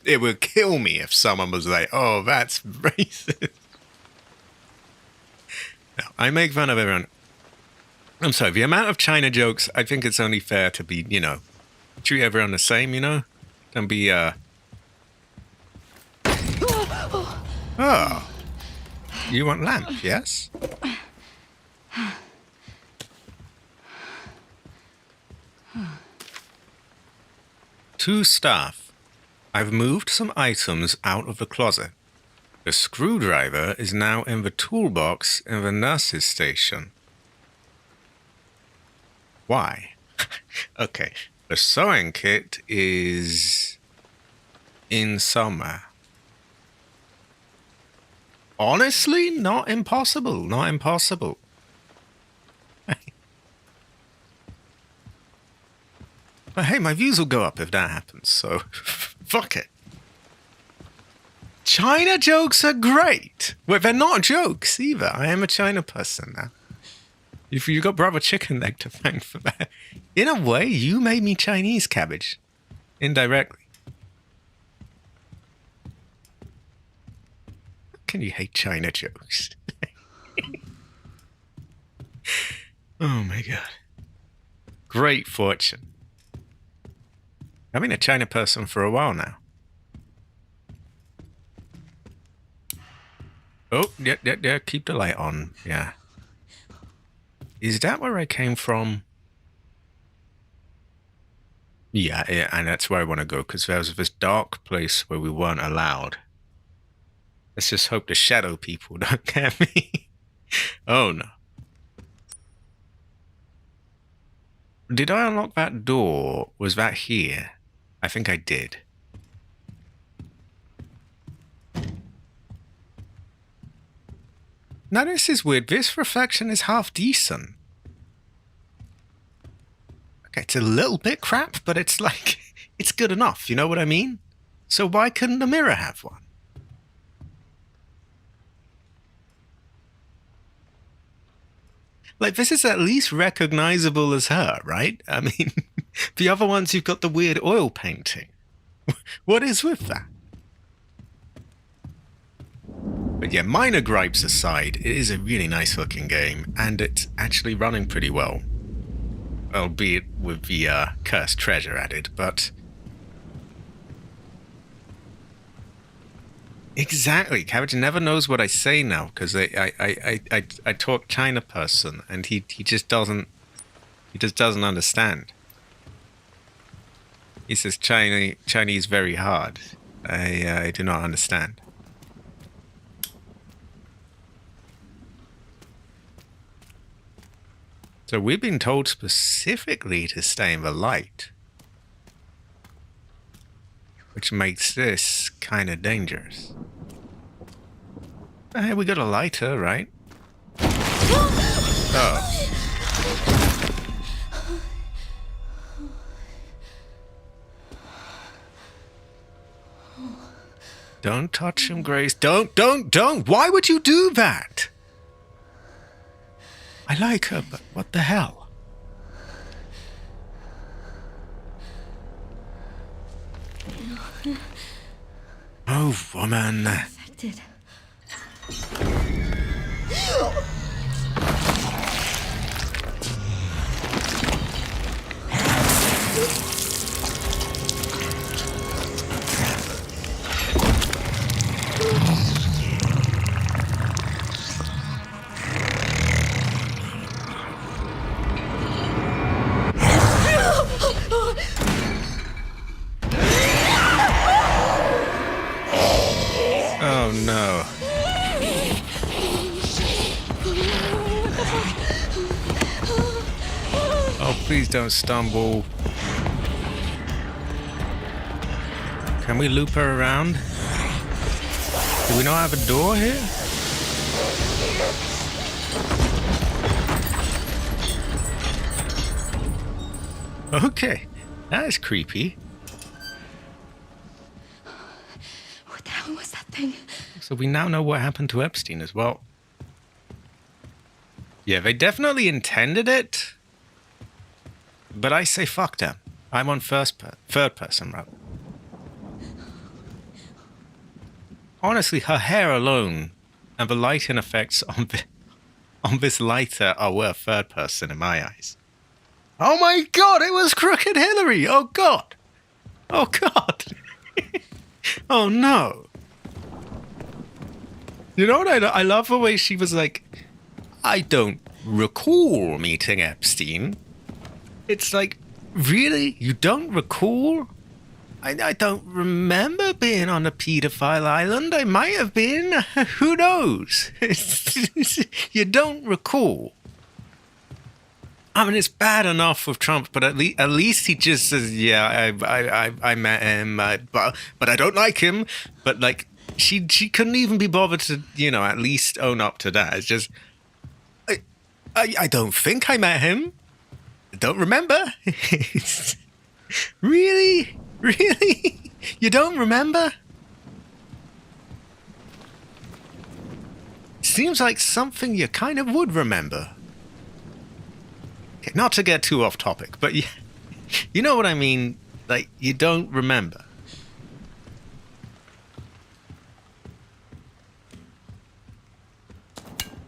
It would kill me if someone was like, oh, that's racist. No, I make fun of everyone. I'm sorry, the amount of China jokes, I think it's only fair to be, treat everyone the same, Don't be, Oh. You want lamp, yes? To staff, I've moved some items out of the closet. The screwdriver is now in the toolbox in the nurse's station. Why? Okay, the sewing kit is in somewhere. Honestly, not impossible. Not impossible. But hey, my views will go up if that happens, so fuck it. China jokes are great. Well, they're not jokes either. I am a China person now. If you got Brother Chicken Leg to thank for that. In a way, you made me Chinese, Cabbage. Indirectly. How can you hate China jokes? Oh my god. Great fortune. I've been a China person for a while now. Oh, yeah, keep the light on, yeah. Is that where I came from? Yeah, and that's where I want to go, because there was this dark place where we weren't allowed. Let's just hope the shadow people don't get me. Oh, no. Did I unlock that door? Was that here? I think I did. Now this is weird. This reflection is half decent. Okay, it's a little bit crap, but it's like, it's good enough, you know what I mean? So why couldn't the mirror have one? Like, this is at least recognizable as her, right? I mean, the other ones, you've got the weird oil painting. What is with that? But yeah, minor gripes aside, it is a really nice looking game, and it's actually running pretty well. Albeit with the cursed treasure added, but... Exactly, Cabbage never knows what I say now, because I talk China person, and he just doesn't understand. He says Chinese very hard. I do not understand. So we've been told specifically to stay in the light, which makes this kind of dangerous. Hey, we got a lighter, right? Oh. Don't touch him, Grace. Don't! Why would you do that? I like her, but what the hell? Oh, woman. Affected. Oh no. Oh, please don't stumble. Can we loop her around? Do we not have a door here? Okay, that is creepy. What the hell was that thing? So we now know what happened to Epstein as well. Yeah, they definitely intended it. But I say fuck them. I'm on third person rather. Honestly, her hair alone and the lighting effects on this lighter are worth third person in my eyes. Oh my god, it was Crooked Hillary! Oh god! Oh god! Oh no! You know what I love the way she was like, I don't recall meeting Epstein. It's like, really? You don't recall? I don't remember being on a pedophile island. I might have been. Who knows? You don't recall. I mean, it's bad enough with Trump, but at least he just says, "Yeah, I met him, but I don't like him." But like, she couldn't even be bothered to, at least own up to that. It's just, I don't think I met him. I don't remember. Really? Really? You don't remember? Seems like something you kind of would remember. Okay, not to get too off topic, but you know what I mean? Like, you don't remember.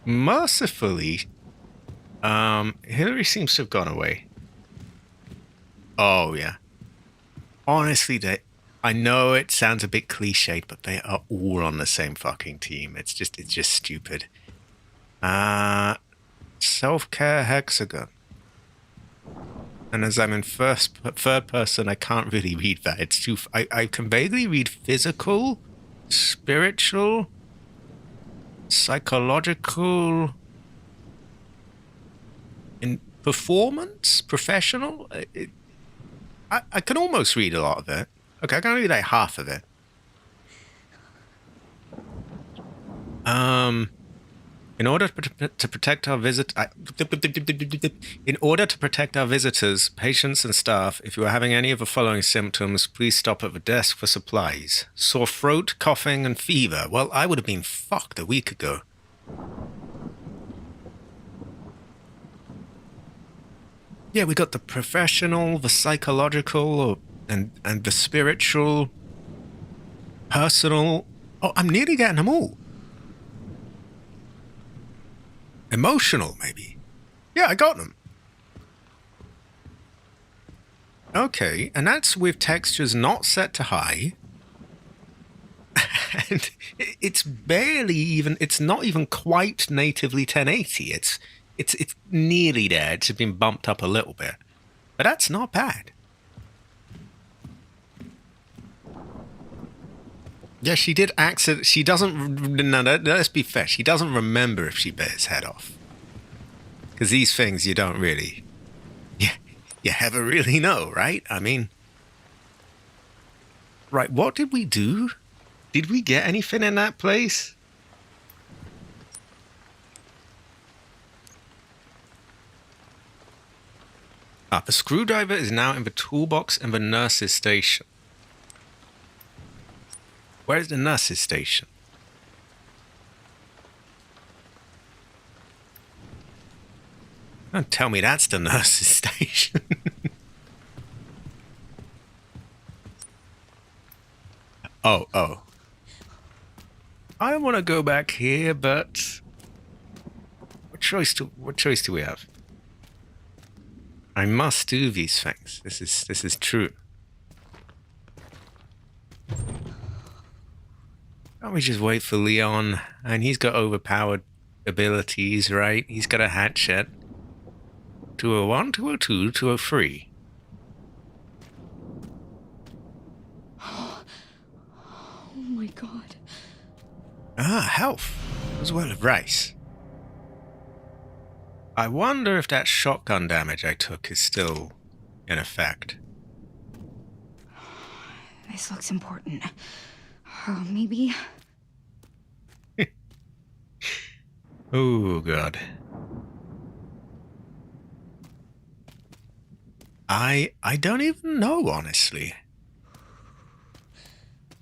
Mercifully, Hillary seems to have gone away. Oh, yeah. Honestly, I know it sounds a bit cliched, but they are all on the same fucking team. It's just stupid. Self-care hexagon. And as I'm in third person, I can't really read that. It's too. I can vaguely read physical, spiritual, psychological, in performance, professional. I can almost read a lot of it. Okay, I can read like half of it. In order to protect our visitors, patients, and staff, if you are having any of the following symptoms, please stop at the desk for supplies: sore throat, coughing, and fever. Well, I would have been fucked a week ago. Yeah, we got the professional, the psychological, and the spiritual, personal. Oh, I'm nearly getting them all. Emotional, maybe. Yeah, I got them. Okay, and that's with textures not set to high. And it's barely even, it's not even quite natively 1080. It's nearly there. It's been bumped up a little bit. But that's not bad. Yeah, she did accident. She doesn't. No, let's be fair. She doesn't remember if she bit his head off. Because these things you don't really. You ever really know, right? I mean. Right, what did we do? Did we get anything in that place? The screwdriver is now in the toolbox in the nurse's station. Where's the nurse's station? Don't tell me that's the nurse's station. Oh. I want to go back here, but what choice do we have? I must do these things. This is true. Can't we just wait for Leon? And he's got overpowered abilities, right? He's got a hatchet. 201, 202, 203. Oh my god. Health. As well as rice. I wonder if that shotgun damage I took is still in effect. This looks important. Oh, maybe. Oh, God. I don't even know, honestly.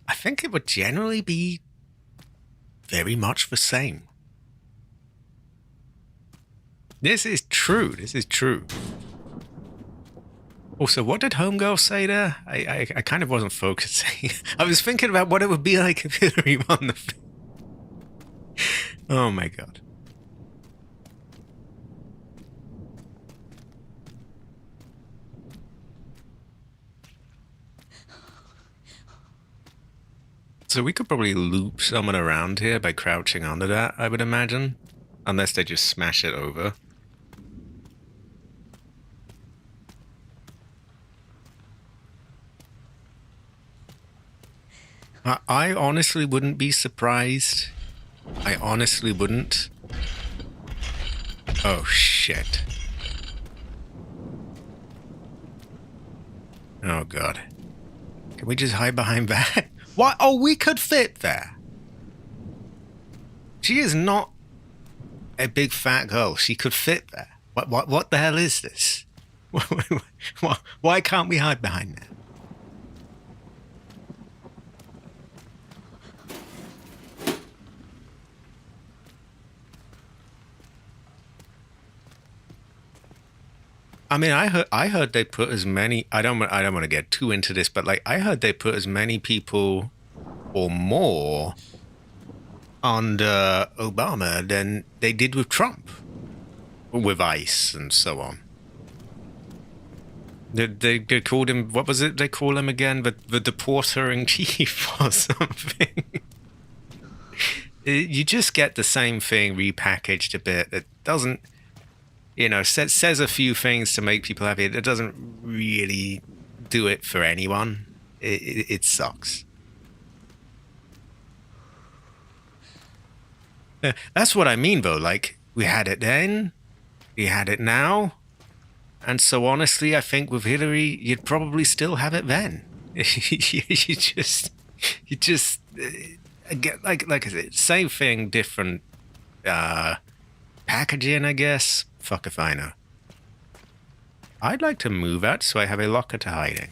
I think it would generally be very much the same. This is true. Also, what did Homegirl say there? I kind of wasn't focusing. I was thinking about what it would be like if Hillary won the thing. Oh my god. So we could probably loop someone around here by crouching under that, I would imagine. Unless they just smash it over. I honestly wouldn't be surprised. I honestly wouldn't. Oh, shit. Oh, God. Can we just hide behind that? What? Oh, we could fit there. She is not a big fat girl. She could fit there. What the hell is this? Why can't we hide behind that? I mean, I heard they put as many. I don't want to get too into this, but like I heard they put as many people or more under Obama than they did with Trump, with ICE and so on. They called him, what was it they call him again? The deporter in chief or something. You just get the same thing repackaged a bit. It doesn't. You know, says a few things to make people happy. It doesn't really do it for anyone. It sucks. That's what I mean, though. Like, we had it then, we had it now, and so honestly, I think with Hillary, you'd probably still have it then. you just get like I said, same thing, different packaging, I guess. Fuck if I know. I'd like to move out so I have a locker to hide in.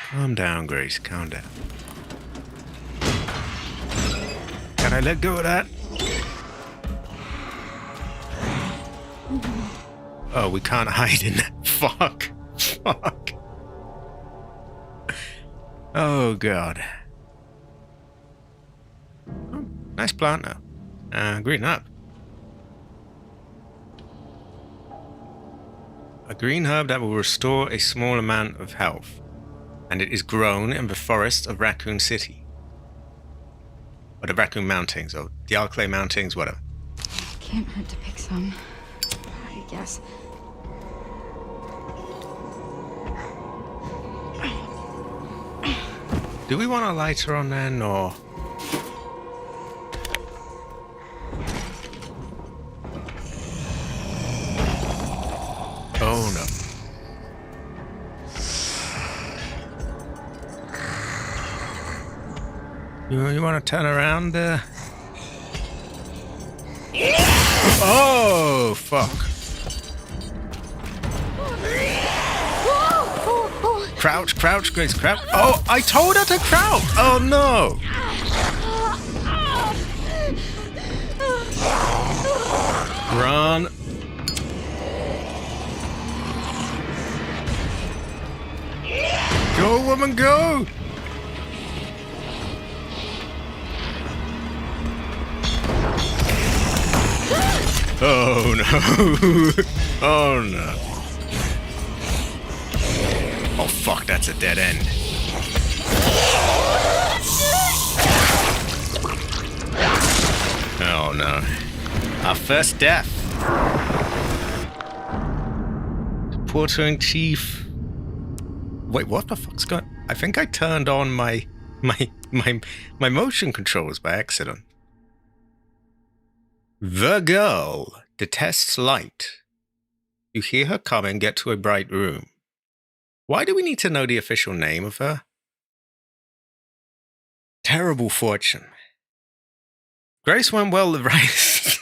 Calm down, Grace. Calm down. Can I let go of that? Oh, we can't hide in that. Fuck. Fuck. Oh, God. Oh, nice plant, though. Green up. A green herb that will restore a small amount of health. And it is grown in the forest of Raccoon City. Or the Raccoon Mountains, or the Alclay Mountains, whatever. Can't hurt to pick some, I guess. Do we want a lighter on then, or...? Oh, no. You want to turn around there? Oh, fuck. Crouch, crouch, Grace, crouch. Oh, I told her to crouch. Oh, no. Run. Go, woman, go. Oh, no. Oh, no. Oh, fuck, that's a dead end. Oh, no. Our first death. Porter-in-Chief. Wait, what the fuck's going... I think I turned on my motion controls by accident. The girl detests light. You hear her come and get to a bright room. Why do we need to know the official name of her? Terrible fortune. Grace went well the race.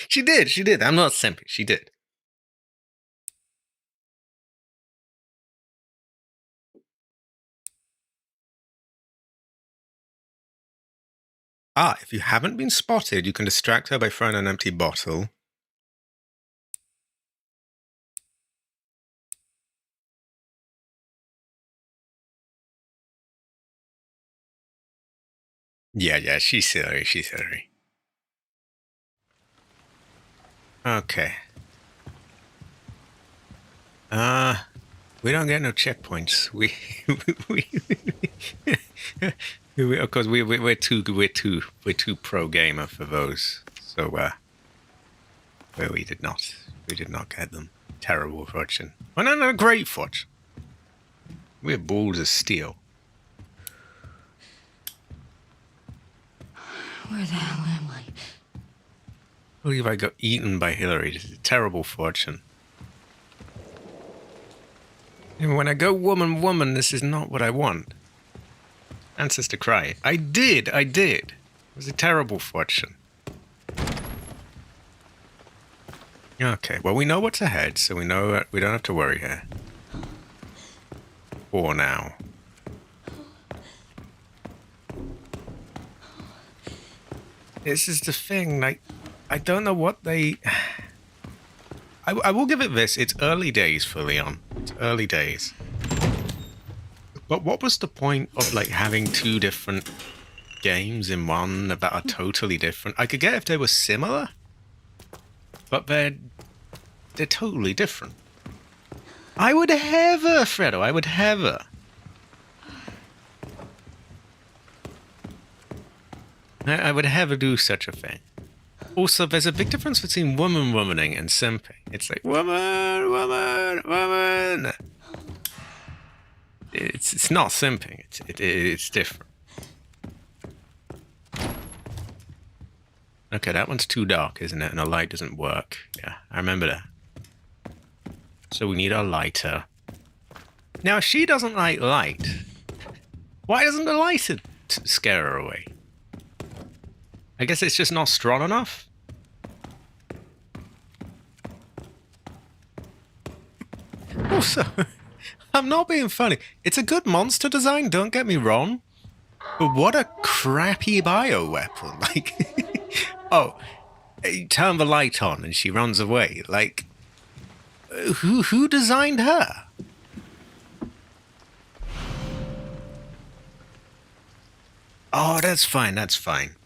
She did. I'm not simping. She did. If you haven't been spotted, you can distract her by throwing an empty bottle. Yeah, she's silly, Okay. We don't get no checkpoints. Of course, we're too pro gamer for those. So, we did not get them. Terrible fortune. Oh, no, great fortune. We're balls of steel. Where the hell am I? I believe I got eaten by Hillary. This is a terrible fortune. And when I go woman, this is not what I want. Ancestor cry. I did. It was a terrible fortune. Okay, well, we know what's ahead, so we know we don't have to worry here. For now. This is the thing, like, I don't know what they... I will give it this, it's early days for Leon. It's early days. But what was the point of, like, having two different games in one that are totally different? I could get if they were similar, but they're totally different. I would have her, Fredo, I would have her. I would never do such a thing. Also, there's a big difference between womaning and simping. It's like, woman. It's not simping. It's different. Okay, that one's too dark, isn't it? And the light doesn't work. Yeah, I remember that. So we need our lighter. Now, if she doesn't like light, why doesn't the lighter scare her away? I guess it's just not strong enough. Also, I'm not being funny. It's a good monster design, don't get me wrong. But what a crappy bioweapon. Like, oh, you turn the light on and she runs away. Like, who designed her? Oh, that's fine, that's fine.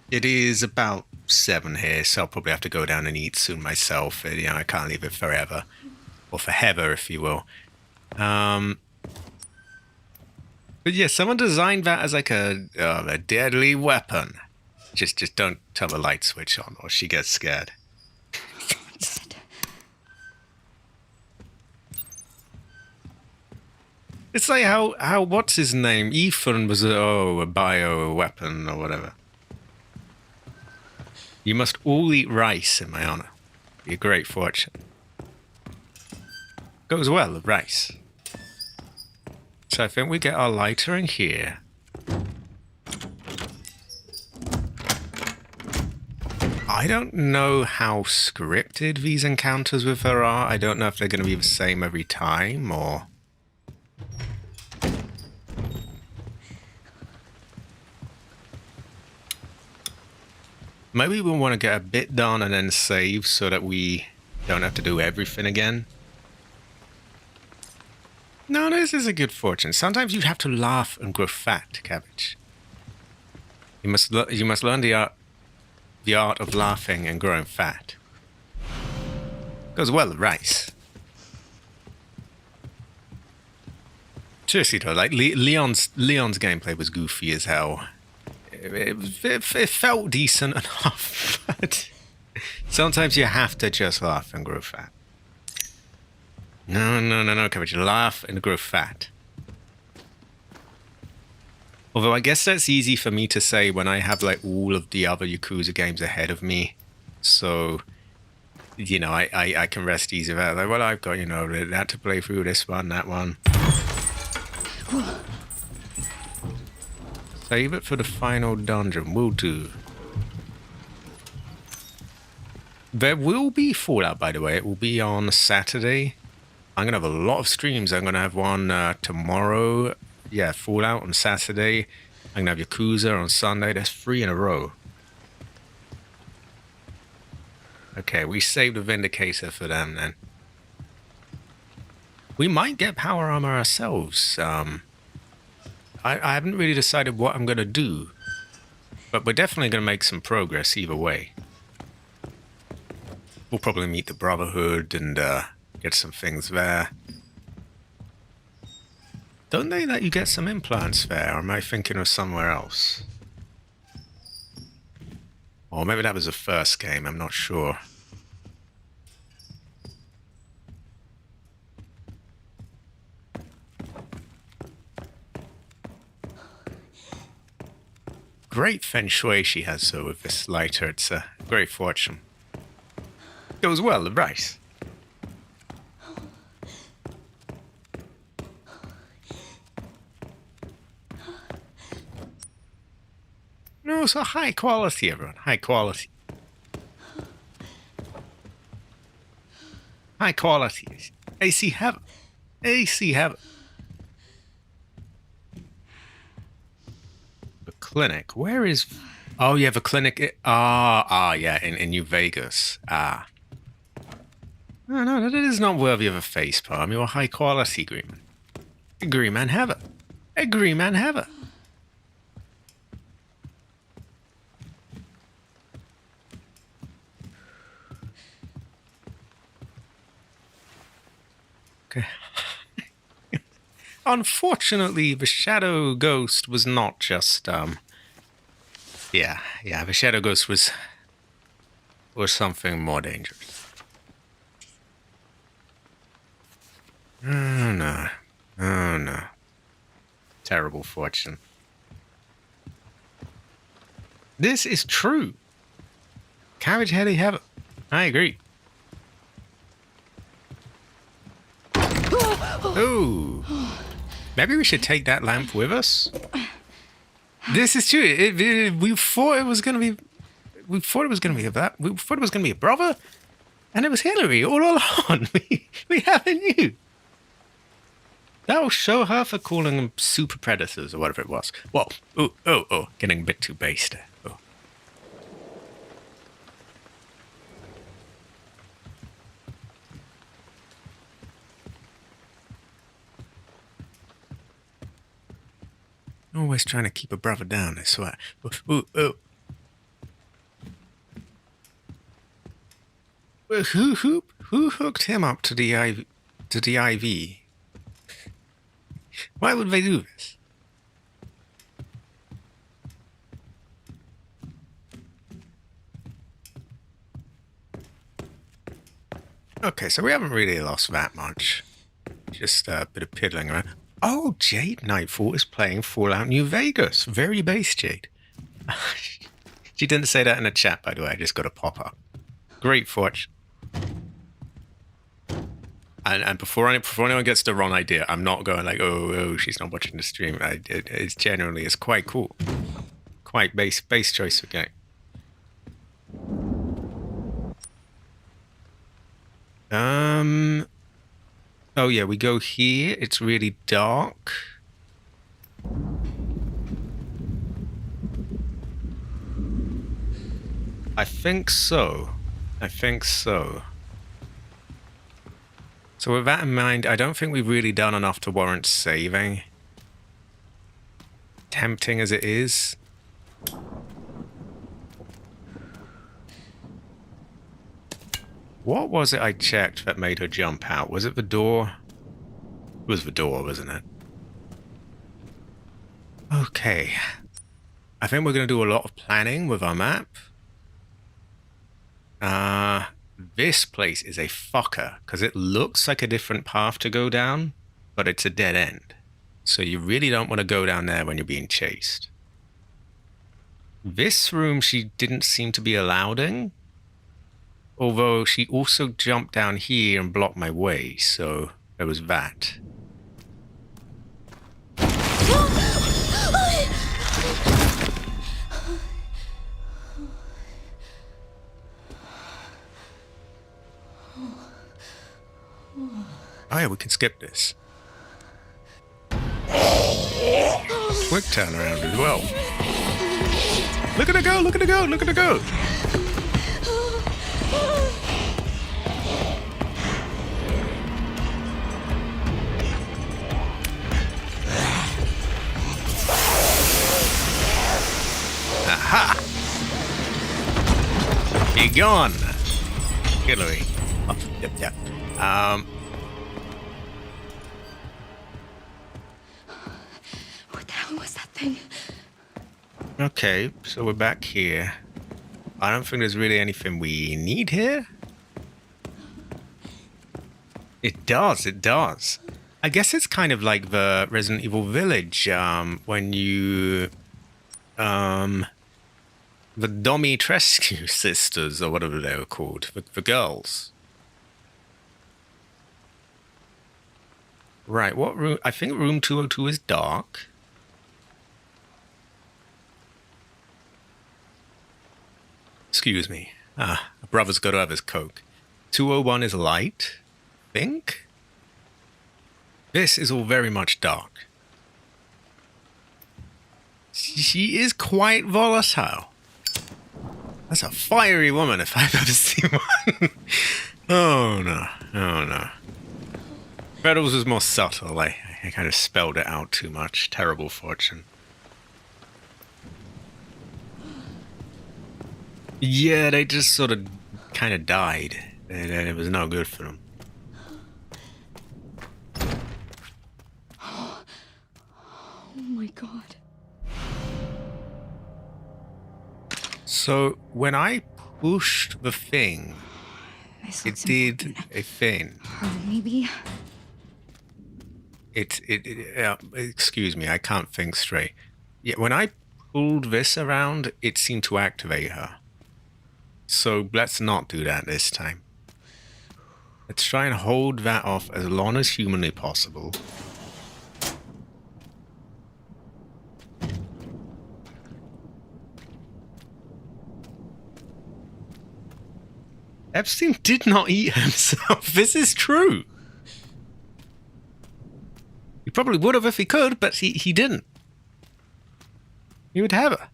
It is about 7 here, so I'll probably have to go down and eat soon myself. You know, I can't leave it forever. Or forever, if you will. But yeah, someone designed that as like a deadly weapon. Just don't turn the light switch on or she gets scared. It's like how what's his name? Ethan was a bio weapon or whatever. You must all eat rice in my honor. Be a great fortune. Goes well with rice. So I think we get our lighter in here. I don't know how scripted these encounters with her are. I don't know if they're going to be the same every time or... Maybe we'll want to get a bit done and then save so that we don't have to do everything again. No, this is a good fortune. Sometimes you have to laugh and grow fat, Cabbage. You must learn the art of laughing and growing fat. Goes well with rice. Seriously though, like Leon's gameplay was goofy as hell. It felt decent enough, but sometimes you have to just laugh and grow fat. No, Cabbage. Laugh and grow fat. Although I guess that's easy for me to say when I have like all of the other Yakuza games ahead of me. So, you know, I can rest easy about it. Like, well, I've got, you know, that to play through, this one, that one. Save it for the final dungeon. Will do. There will be Fallout, by the way. It will be on Saturday. I'm going to have a lot of streams. I'm going to have one tomorrow. Yeah, Fallout on Saturday. I'm going to have Yakuza on Sunday. That's 3 in a row. Okay, we saved the Vindicator for them then. We might get power armor ourselves. I haven't really decided what I'm going to do. But we're definitely going to make some progress either way. We'll probably meet the Brotherhood and get some things there. Don't they let you get some implants there? Or am I thinking of somewhere else? Or maybe that was the first game, I'm not sure. great feng shui she has, though, with this lighter. It's a great fortune. Goes well, the rice. No, so high quality, everyone. High quality. High quality. AC heaven. AC heaven. The clinic. Where is... Oh, yeah, the clinic... yeah, in New Vegas. No, that is not worthy of a face palm. You're a high quality Green. Green man have it. A Green man have it. Okay. Unfortunately, the shadow ghost was not just yeah, the shadow ghost was something more dangerous. Oh no. Oh no. Terrible fortune. This is true. Cabbage heady have it. I agree. Oh, maybe we should take that lamp with us. This is true. We thought it was gonna be. We thought it was gonna be that. We thought it was gonna be a brother, and it was Hillary all along. We haven't knew. That'll show her for calling them super predators or whatever it was. Well, oh, getting a bit too base there. Oh. Always trying to keep a brother down, I swear. Oh. Well, who hooked him up to the IV? Why would they do this? Okay, so we haven't really lost that much. Just a bit of piddling around. Oh, Jade Nightfall is playing Fallout New Vegas. Very base, Jade. She didn't say that in the chat, by the way. I just got a pop-up. Great fortune. And before anyone gets the wrong idea, I'm not going like, oh, she's not watching the stream. It's genuinely, it's quite cool. Quite base choice of game. Oh yeah, we go here. It's really dark. I think so. So with that in mind, I don't think we've really done enough to warrant saving. Tempting as it is. What was it I checked that made her jump out? Was it the door? It was the door, wasn't it? Okay. I think we're going to do a lot of planning with our map. This place is a fucker, because it looks like a different path to go down, but it's a dead end. So you really don't want to go down there when you're being chased. This room she didn't seem to be allowed in. Although she also jumped down here and blocked my way, so there was that. Oh yeah, we can skip this. Quick turnaround as well. Look at her go, look at her go, look at her go! Aha! Be gone! Hillary. Oh, yep. What the hell was that thing? Okay, so we're back here. I don't think there's really anything we need here. It does. I guess it's kind of like the Resident Evil Village, when you the Domitrescu sisters, or whatever they were called, the girls. Right, what room? I think room 202 is dark. Excuse me. A brother's got to have his coke. 201 is light, I think. This is all very much dark. She is quite volatile. That's a fiery woman if I've ever seen one. Oh no, oh no. Freddles was more subtle. I kind of spelled it out too much. Terrible fortune. Yeah, they just sort of kind of died. And it was no good for them. Oh my god. So when I pushed the thing, it did a thing. Or maybe. Excuse me, I can't think straight. Yeah, when I pulled this around, it seemed to activate her. So let's not do that this time. Let's try and hold that off as long as humanly possible. Epstein did not eat himself. This is true. He probably would have if he could, but he didn't. He would have her.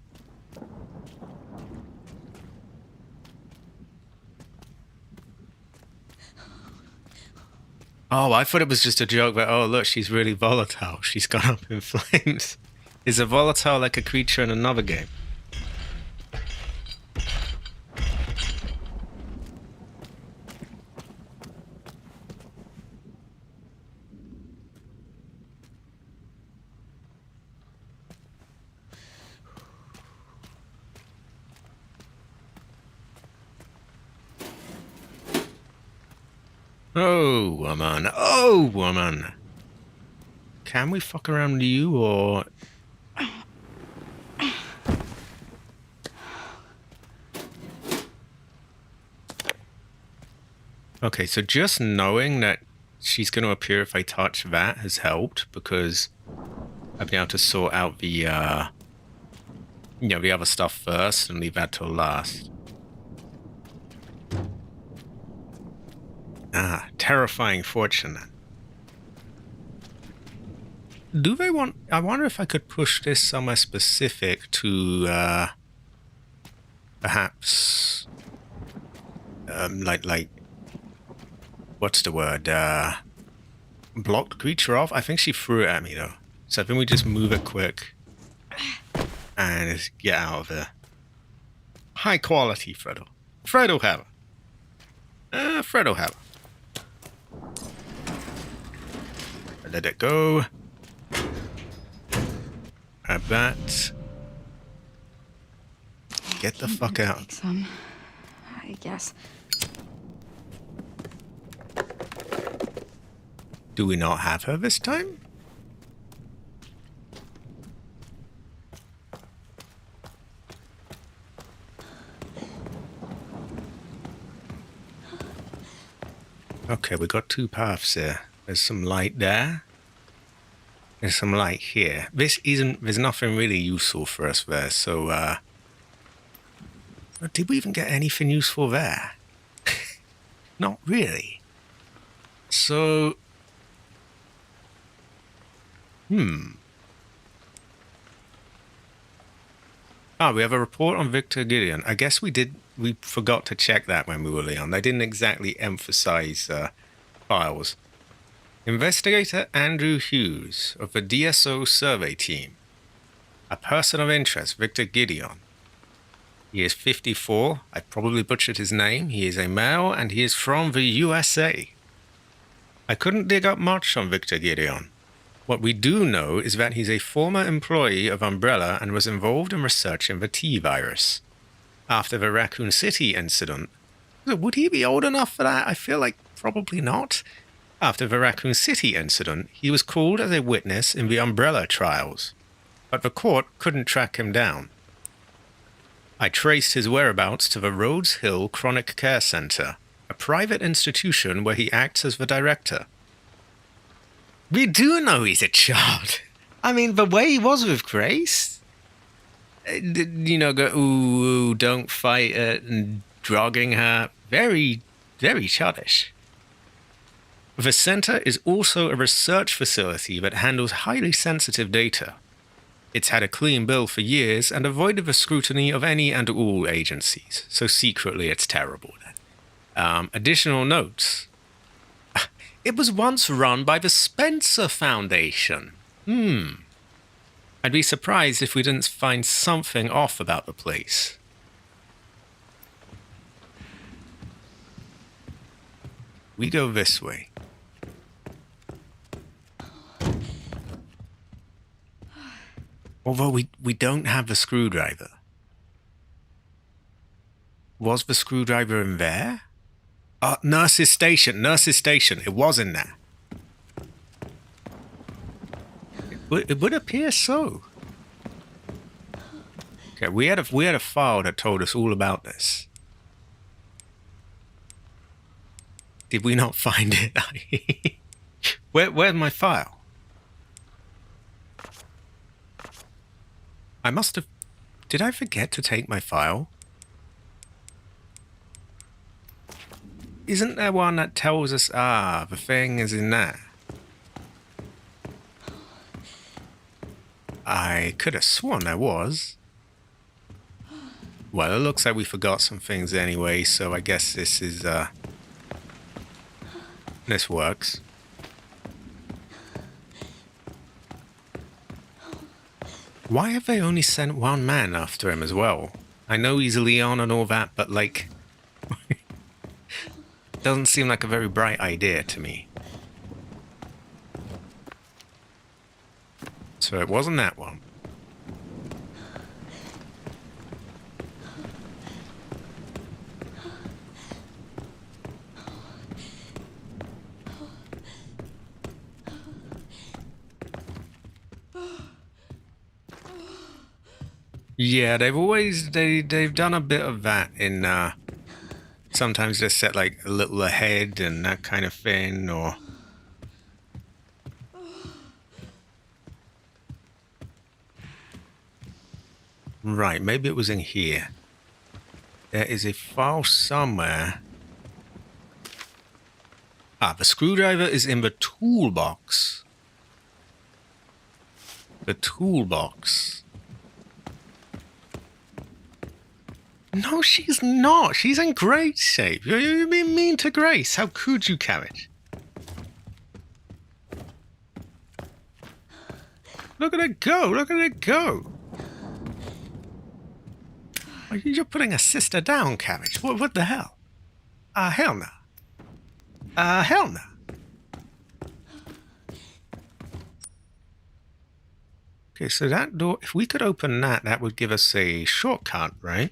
Oh, I thought it was just a joke that, oh, look, she's really volatile. She's gone up in flames. Is a volatile like a creature in another game? Oh, woman. Oh, woman. Can we fuck around with you, or... Okay, so just knowing that she's going to appear if I touch that has helped, because I've been able to sort out the, the other stuff first and leave that till last. Ah, terrifying fortune then. Do they want... I wonder if I could push this somewhere specific to, perhaps... like... What's the word? Block the creature off? I think she threw it at me, though. So I think we just move it quick. And just get out of there. High quality, Fredo. Fredo have her. Fredo have her. Let it go. Grab that. Get the fuck out. Take some, I guess. Do we not have her this time? Okay, we got two paths here. There's some light there. There's some light here. There's nothing really useful for us there, so, did we even get anything useful there? Not really. So... Ah, we have a report on Victor Gideon. I guess we forgot to check that when we were Leon. They didn't exactly emphasize files. Investigator Andrew Hughes of the DSO survey team. A person of interest, Victor Gideon. He is 54. I probably butchered his name. He is a male and he is from the USA. I couldn't dig up much on Victor Gideon. What we do know is that he's a former employee of Umbrella and was involved in researching the T-virus. After the Raccoon City incident, would he be old enough for that? I feel like probably not. After the Raccoon City incident, he was called as a witness in the Umbrella trials. but the court couldn't track him down. I traced his whereabouts to the Rhodes Hill Chronic Care Center, a private institution where he acts as the director. We do know he's a child. I mean, the way he was with Grace, you know, go, ooh, don't fight it, and drugging her, very, very childish. The center is also a research facility that handles highly sensitive data. It's had a clean bill for years and avoided the scrutiny of any and all agencies, so secretly it's terrible. Additional notes. It was once run by the Spencer Foundation. I'd be surprised if we didn't find something off about the place. We go this way. Although we don't have the screwdriver. Was the screwdriver in there? Nurse's station. It was in there. It would appear so. Okay, we had a file that told us all about this. Did we not find it? Where's my file? I must have... Did I forget to take my file? Isn't there one that tells us, the thing is in there? I could have sworn there was. Well, it looks like we forgot some things anyway, so I guess this is, this works. Why have they only sent one man after him as well? I know he's Leon and all that, but like... doesn't seem like a very bright idea to me. So it wasn't that one. Yeah, they've done a bit of that in sometimes they set like a little ahead and that kind of thing, or right, maybe it was in here. There is a file somewhere. The screwdriver is in the toolbox. The toolbox. No, she's not. She's in great shape. You're being mean to Grace. How could you, Carriage? Look at her go. Look at her go. You're putting a sister down, Carriage. What the hell? Hell no. Hell no. Okay, so that door, if we could open that, that would give us a shortcut, right?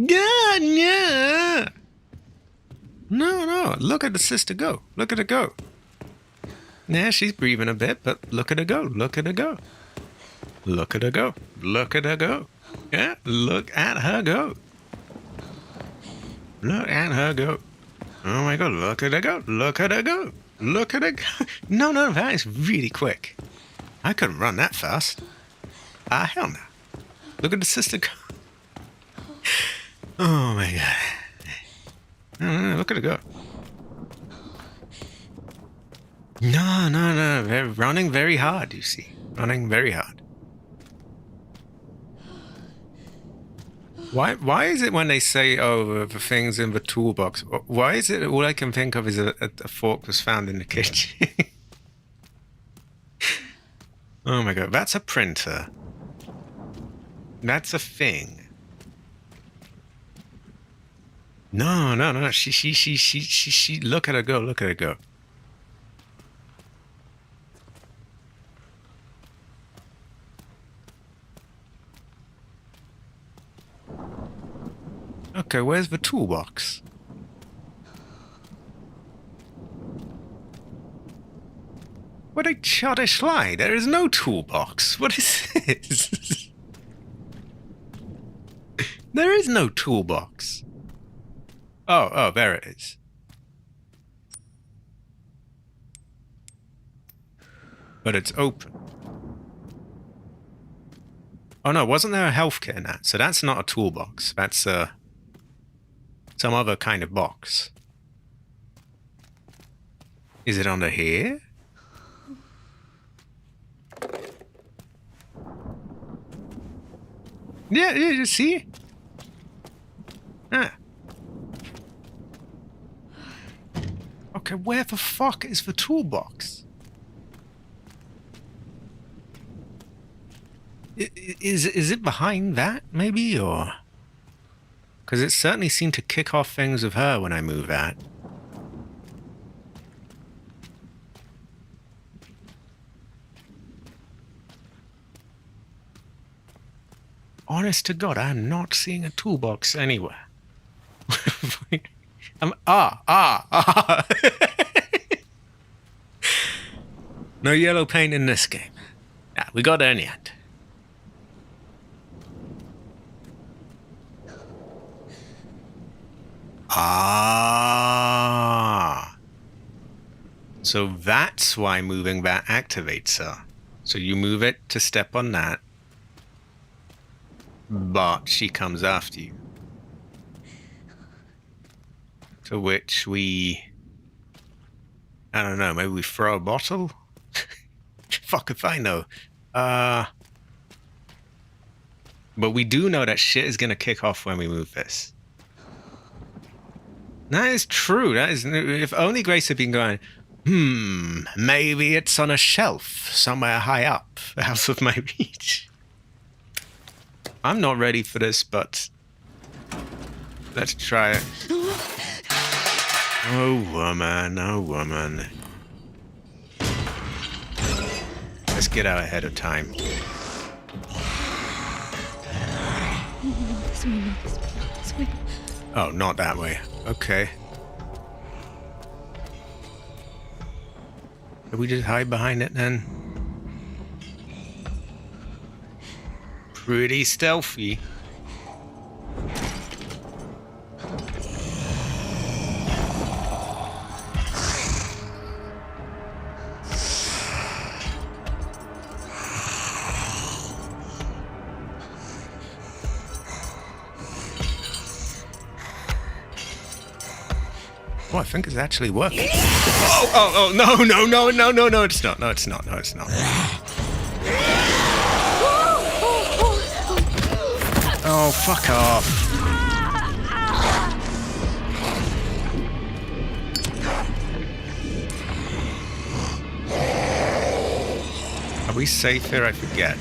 Yeah. No. Look at the sister go. Look at her go. Yeah, she's breathing a bit, but look at her go. Look at her go. Look at her go. Look at her go. Yeah, look at her go. Look at her go. Oh my god, look at her go. Look at her go. Look at her go. No, that is really quick. I couldn't run that fast. Hell no. Look at the sister go. Oh my god. No, look at her go. No. They're running very hard, you see. Running very hard. Why is it when they say, oh, the thing's in the toolbox, why is it all I can think of is a fork was found in the kitchen? Oh my god, that's a printer. That's a thing. No. She, look at her go, look at her go. Okay, where's the toolbox? What a childish lie. There is no toolbox. What is this? There is no toolbox. Oh, there it is. But it's open. Oh no, wasn't there a health kit in that? So that's not a toolbox. That's some other kind of box. Is it under here? Yeah, you see? Ah. Okay, where the fuck is the toolbox? Is it behind that, maybe, or? Because it certainly seemed to kick off things with her when I move that. Honest to God, I'm not seeing a toolbox anywhere. No yellow paint in this game. Yeah, we got there in the end. So that's why moving that activates her. So you move it to step on that, but she comes after you. To which we... I don't know, maybe we throw a bottle? Fuck if I know. But we do know that shit is gonna kick off when we move this. That is true. That is... If only Grace had been going, maybe it's on a shelf somewhere high up, out of my reach. I'm not ready for this, but let's try it. Oh, woman. Oh, woman. Let's get out ahead of time. This way, no, this way, no, this way. Oh, not that way. Okay. Did we just hide behind it then? Pretty stealthy. Oh, I think it's actually working. Oh, no, it's not. No, it's not. Oh, fuck off. Are we safe here? I forget.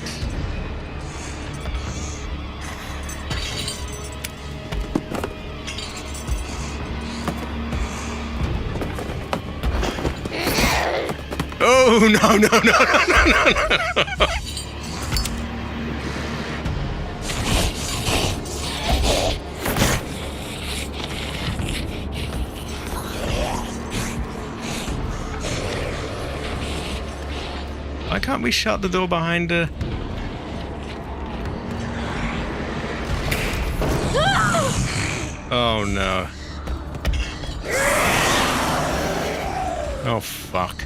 Oh, no. Why can't we shut the door behind her? Oh, no. Oh, fuck.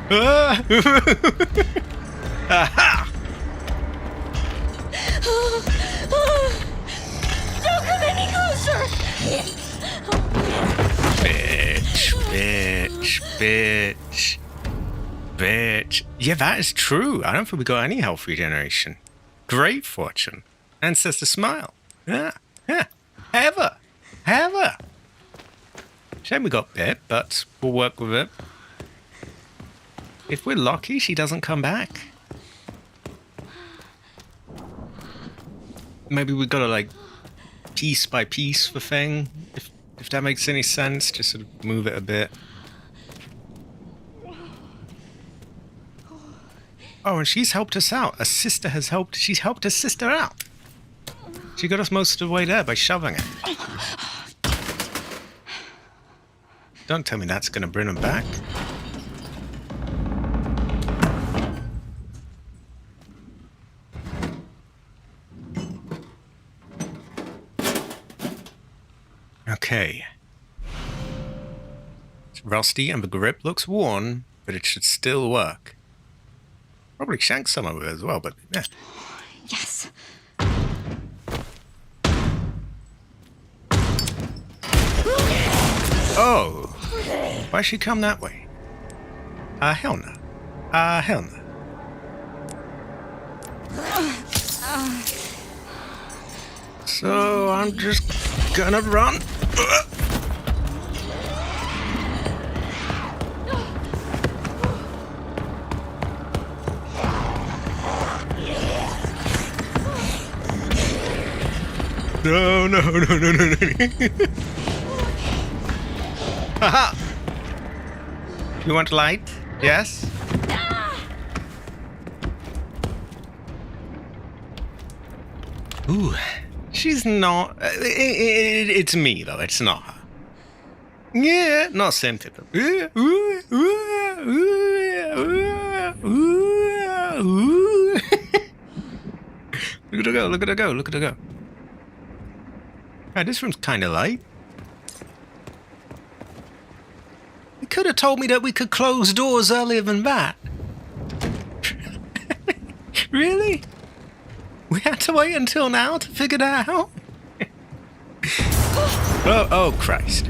Aha! Don't come any closer! Bitch. Yeah, that is true. I don't think we got any health regeneration. Great fortune. Ancestor smile. Yeah. Have her. Shame we got bit, but we'll work with it. If we're lucky, she doesn't come back. Maybe we gotta, like, piece by piece the thing. If that makes any sense, just sort of move it a bit. Oh, and she's helped us out. She's helped her sister out. She got us most of the way there by shoving it. Don't tell me that's gonna bring him back. Okay. It's rusty and the grip looks worn, but it should still work. Probably shank some of it as well, but yeah. Yes. Oh! Why'd she come that way? Hell no. Hell no. So I'm just gonna run. No. Haha! You want light? Yes? Ooh, she's not. It's me, though. It's not her. Yeah, not scented. Look at her go, look at her go, look at her go. Right, this room's kind of light. You could have told me that we could close doors earlier than that. Really? We had to wait until now to figure that out? Oh, Christ.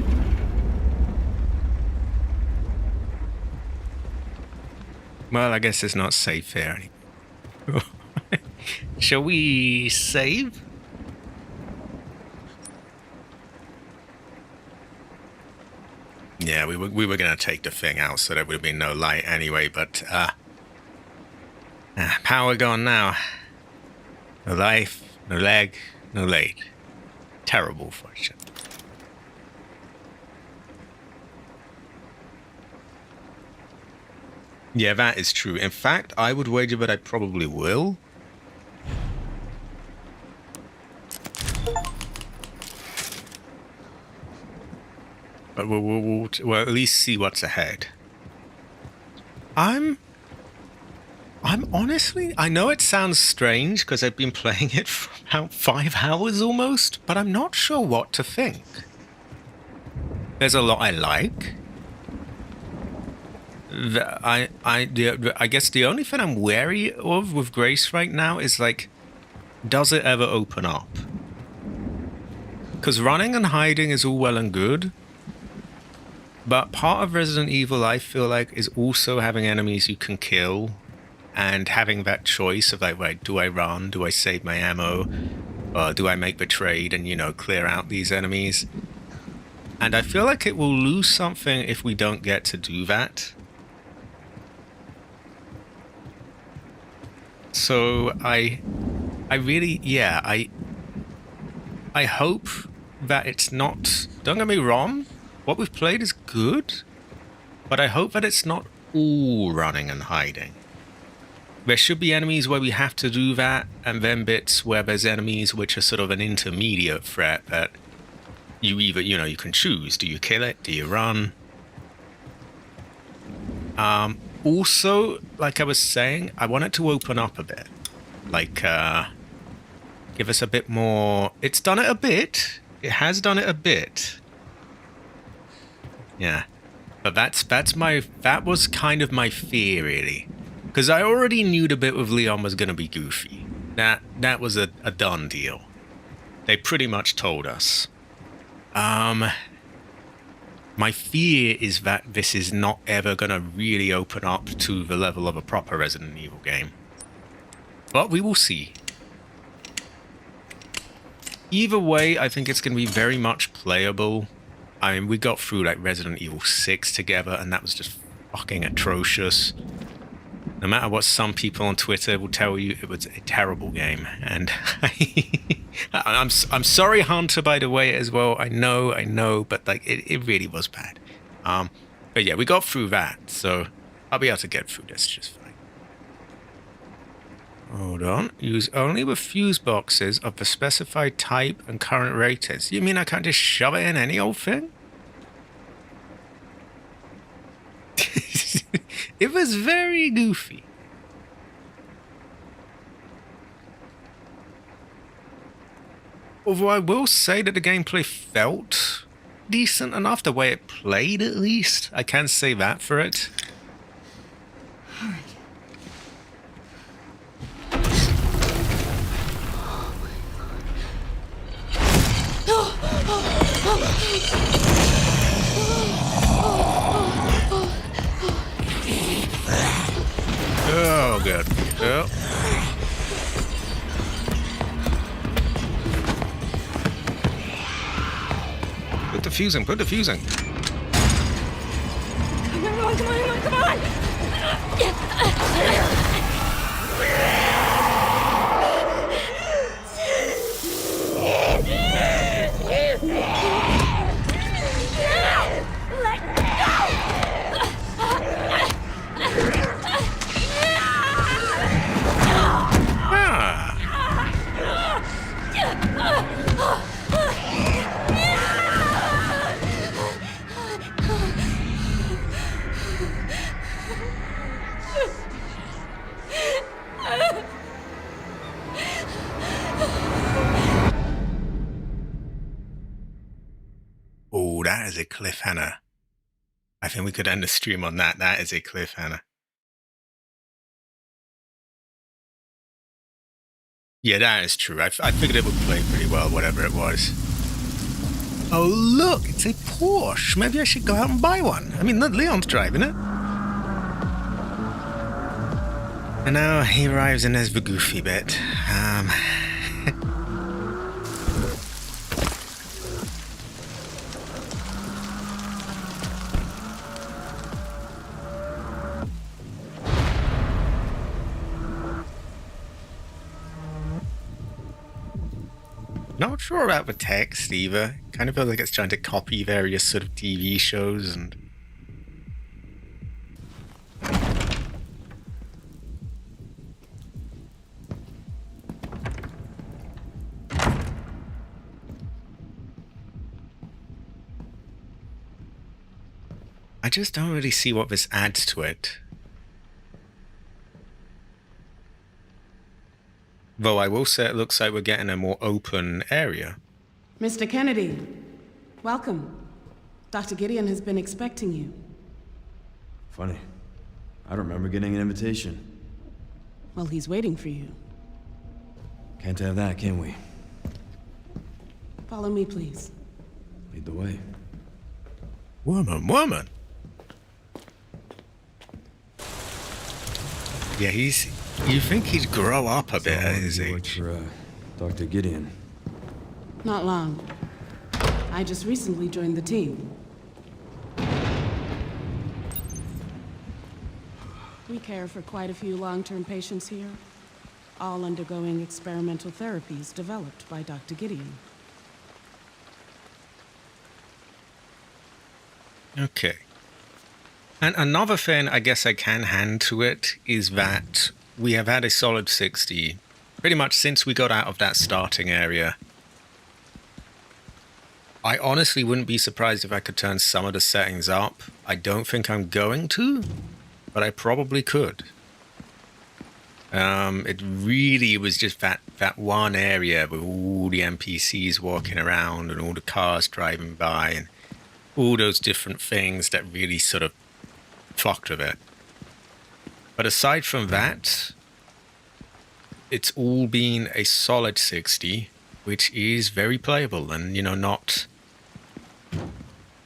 Well, I guess it's not safe here anymore. Shall we save? Yeah, we were gonna take the thing out, so there would have been no light anyway, but power gone now. No life, no leg, no light. Terrible fortune. Yeah, that is true. In fact, I would wager that I probably will. But we'll at least see what's ahead. I'm honestly, I know it sounds strange because I've been playing it for about 5 hours almost, but I'm not sure what to think. There's a lot I like. I guess the only thing I'm wary of with Grace right now is like, does it ever open up? Because running and hiding is all well and good. But part of Resident Evil, I feel like, is also having enemies you can kill and having that choice of like, wait, do I run? Do I save my ammo? Or do I make the trade and, you know, clear out these enemies? And I feel like it will lose something if we don't get to do that. So I really, yeah, I hope that it's not, don't get me wrong, what we've played is good, but I hope that it's not all running and hiding. There should be enemies where we have to do that, and then bits where there's enemies which are sort of an intermediate threat that you either, you know, you can choose. Do you kill it? Do you run? Also, like I was saying, I want it to open up a bit. Like, give us a bit more. It's done it a bit. It has done it a bit. Yeah, but that was kind of my fear, really, because I already knew the bit with Leon was going to be goofy. That was a done deal. They pretty much told us. My fear is that this is not ever going to really open up to the level of a proper Resident Evil game, but we will see. Either way, I think it's going to be very much playable. I mean, we got through like Resident Evil 6 together, and that was just fucking atrocious. No matter what some people on Twitter will tell you, it was a terrible game. And I'm sorry, Hunter, by the way, as well. I know, but like it really was bad. But yeah, we got through that, so I'll be able to get through this just fine. Hold on. Use only with fuse boxes of the specified type and current ratings. You mean I can't just shove it in any old thing? It was very goofy. Although I will say that the gameplay felt decent enough, the way it played at least. I can say that for it. All right. Oh, good. Oh. Put the fusing, put the fusing. Come on, come on, come on, come on! Let Oh, that is a cliffhanger. I think we could end the stream on that. That is a cliffhanger. Yeah, that is true. I figured it would play pretty well, whatever it was. Oh, look, it's a Porsche. Maybe I should go out and buy one. I mean, Leon's driving it. And now he arrives and there's the goofy bit. Not sure about the text either. Kind of feels like it's trying to copy various sort of TV shows and... I just don't really see what this adds to it. Though I will say it looks like we're getting a more open area. Mr. Kennedy, welcome. Dr. Gideon has been expecting you. Funny. I don't remember getting an invitation. Well, he's waiting for you. Can't have that, can we? Follow me, please. Lead the way. Woman. Yeah, you think he'd grow up a bit at his age. For, Dr. Gideon. Not long. I just recently joined the team. We care for quite a few long-term patients here, all undergoing experimental therapies developed by Dr. Gideon. Okay. And another thing I guess I can hand to it is that we have had a solid 60 pretty much since we got out of that starting area. I honestly wouldn't be surprised if I could turn some of the settings up. I don't think I'm going to, but I probably could. It really was just that one area with all the NPCs walking around and all the cars driving by and all those different things that really sort of fucked with it. But aside from that, it's all been a solid 60, which is very playable and, you know,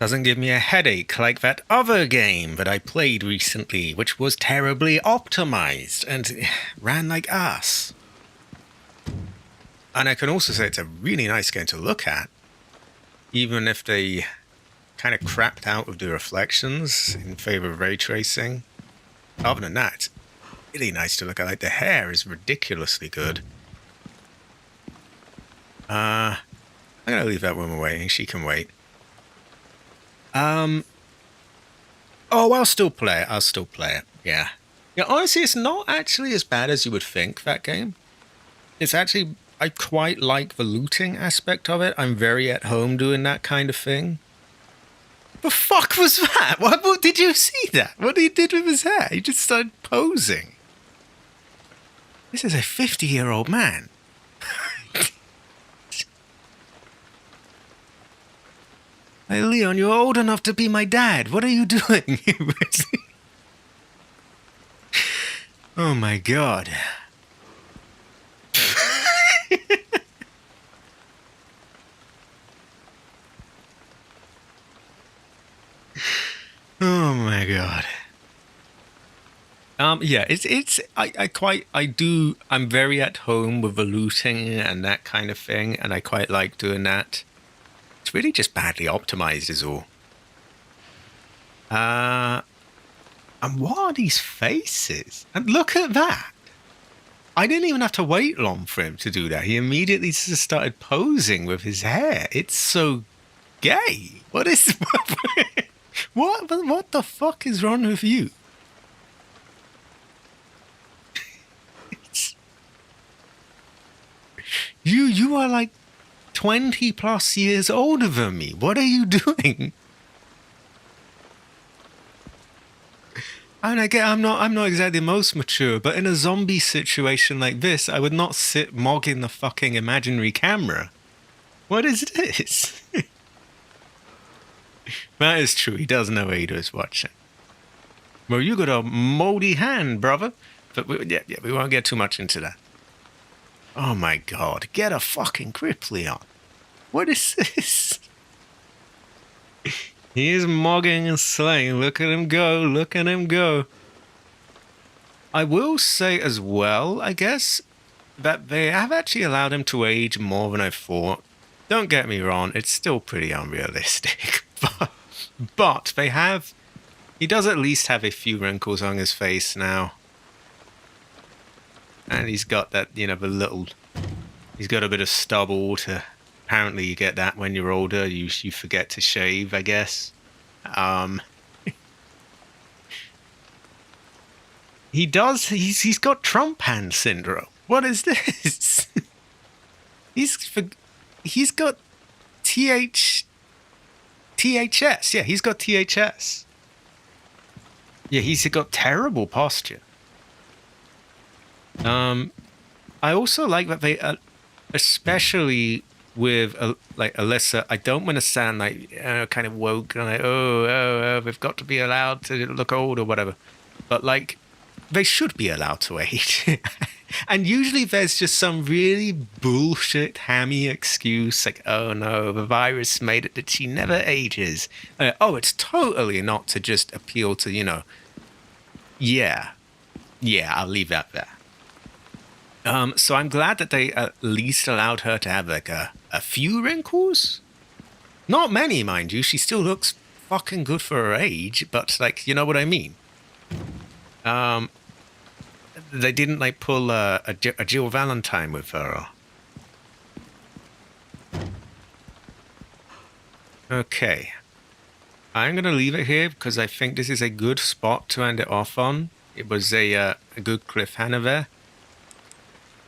doesn't give me a headache like that other game that I played recently, which was terribly optimized and ran like ass. And I can also say it's a really nice game to look at, even if they kind of crapped out with the reflections in favor of ray tracing. Other than that, it's really nice to look at. Like, the hair is ridiculously good. I'm gonna leave that woman waiting. She can wait. Oh, I'll still play it. Yeah. Yeah, honestly, it's not actually as bad as you would think, that game. It's actually, I quite like the looting aspect of it. I'm very at home doing that kind of thing. The fuck was that? What did you see that? What he did with his hair? He just started posing. This is a 50-year-old man. Hey, Leon, you're old enough to be my dad. What are you doing? Oh my god. Oh my god. Yeah, I'm very at home with the looting and that kind of thing, and I quite like doing that. It's really just badly optimized is all. And what are these faces? And look at that. I didn't even have to wait long for him to do that. He immediately just started posing with his hair. It's so gay. What is... What the fuck is wrong with you? You are like 20 plus years older than me. What are you doing? I mean, I'm not exactly the most mature, but in a zombie situation like this, I would not sit mogging the fucking imaginary camera. What is this? That is true. He does know Ada is watching. Well, you got a moldy hand, brother. But we won't get too much into that. Oh my god. Get a fucking grip, Leon. What is this? He is mogging and slaying. Look at him go. Look at him go. I will say as well, I guess, that they have actually allowed him to age more than I thought. Don't get me wrong. It's still pretty unrealistic. But they have... He does at least have a few wrinkles on his face now. And he's got that, you know, the little... He's got a bit of stubble to... Apparently you get that when you're older. You forget to shave, I guess. He does... He's got Trump hand syndrome. What is this? He's got THS. Yeah, he's got THS. Yeah, he's got terrible posture. I also like that they, especially with like Alyssa, I don't want to sound like kind of woke and like oh we've got to be allowed to look old or whatever, but like they should be allowed to age. And usually there's just some really bullshit hammy excuse like, oh no, the virus made it that she never ages. Oh, it's totally not to just appeal to, you know, yeah, I'll leave that there. So I'm glad that they at least allowed her to have like a few wrinkles. Not many, mind you. She still looks fucking good for her age, but like, you know what I mean? They didn't like pull a Jill Valentine with her. Okay. I'm going to leave it here because I think this is a good spot to end it off on. It was a good cliffhanger there.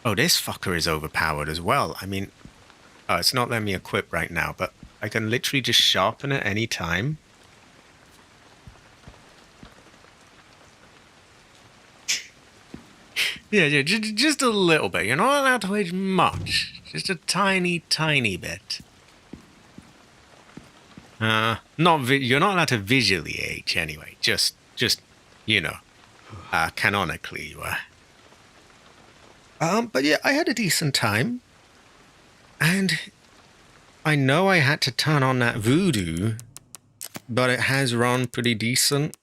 Oh, this fucker is overpowered as well. I mean, it's not letting me equip right now, but I can literally just sharpen it any time. Yeah, just a little bit. You're not allowed to age much. Just a tiny, tiny bit. You're not allowed to visually age anyway. Just you know, canonically you are. But yeah, I had a decent time. And I know I had to turn on that voodoo, but it has run pretty decent.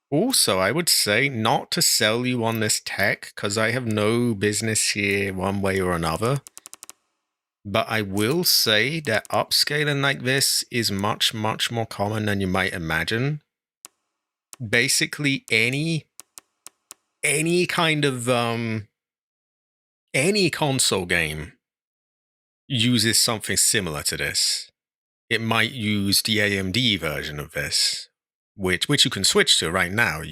Also, I would say not to sell you on this tech, because I have no business here one way or another. But I will say that upscaling like this is much, much more common than you might imagine. Basically, any kind of, any console game uses something similar to this. It might use the AMD version of this, which you can switch to right now.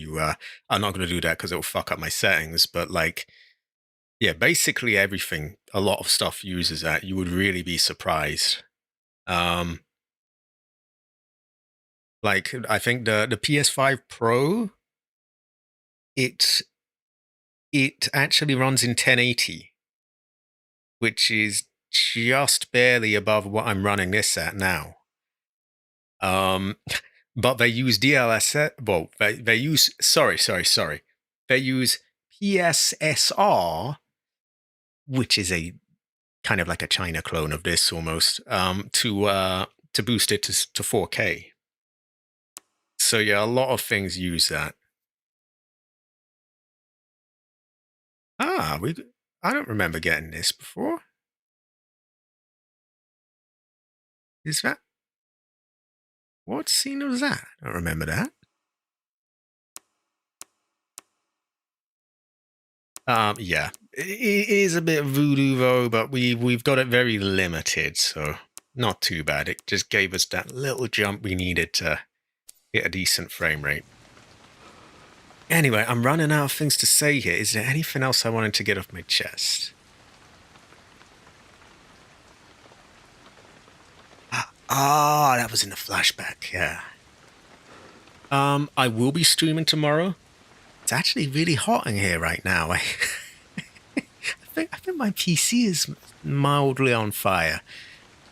I'm not going to do that because it'll fuck up my settings, but like, yeah, basically everything, a lot of stuff uses that. You would really be surprised. Like, I think the PS5 Pro, it actually runs in 1080, which is just barely above what I'm running this at now. But they use DLSS. Well, they use sorry. They use PSSR, which is a kind of like a China clone of this almost, to boost it to 4K. So yeah, a lot of things use that. I don't remember getting this before. Is that? What scene was that? I don't remember that. Yeah, it is a bit voodoo though, but we've got it very limited, so not too bad. It just gave us that little jump we needed to get a decent frame rate. Anyway, I'm running out of things to say here. Is there anything else I wanted to get off my chest? That was in the flashback, yeah. I will be streaming tomorrow. It's actually really hot in here right now. I think my PC is mildly on fire.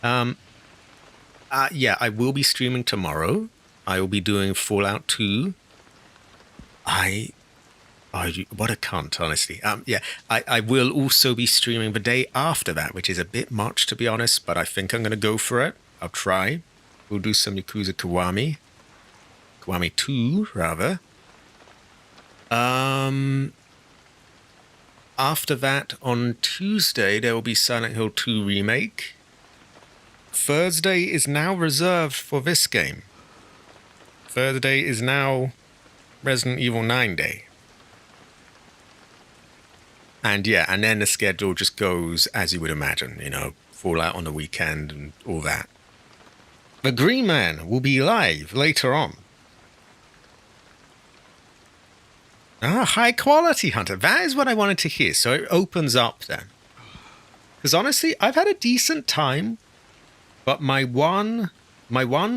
Yeah, I will be streaming tomorrow. I will be doing Fallout 2. What a cunt, honestly. Yeah, I will also be streaming the day after that, which is a bit much, to be honest, but I think I'm going to go for it. I'll try. We'll do some Yakuza Kiwami. Kiwami 2, rather. After that, on Tuesday, there will be Silent Hill 2 Remake. Thursday is now reserved for this game. Thursday is now Resident Evil 9 Day. And yeah, and then the schedule just goes as you would imagine, you know, Fallout on the weekend and all that. The Green Man will be live later on. High quality, Hunter. That is what I wanted to hear. So it opens up then. Because honestly, I've had a decent time, but my one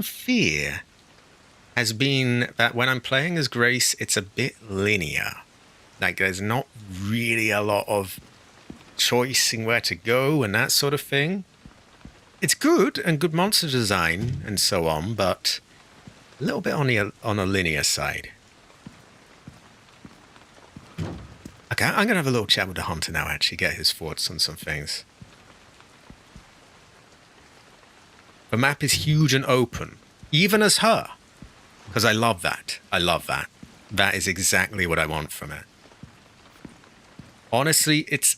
fear has been that when I'm playing as Grace, it's a bit linear. Like there's not really a lot of choicing where to go and that sort of thing. It's good and good monster design and so on, but a little bit on a linear side. Okay, I'm gonna have a little chat with the Hunter now. Actually, get his thoughts on some things. The map is huge and open, even as her, because I love that. I love that. That is exactly what I want from it. Honestly, it's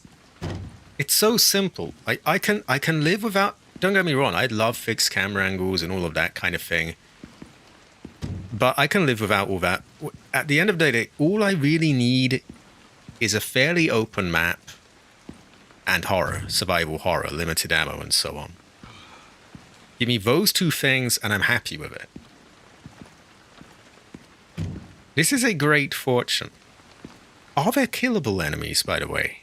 so simple. I can live without. Don't get me wrong. I love fixed camera angles and all of that kind of thing. But I can live without all that. At the end of the day, all I really need is a fairly open map and horror, survival horror, limited ammo, and so on. Give me those two things, and I'm happy with it. This is a great fortune. Are there killable enemies, by the way?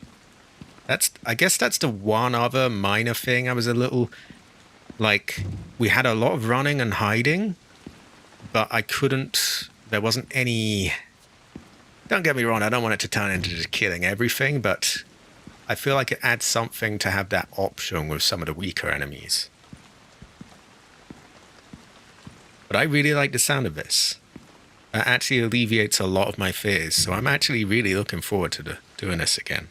I guess that's the one other minor thing. I was a little, like, we had a lot of running and hiding, but there wasn't any, don't get me wrong, I don't want it to turn into just killing everything, but I feel like it adds something to have that option with some of the weaker enemies. But I really like the sound of this. It actually alleviates a lot of my fears, so I'm actually really looking forward to doing this again.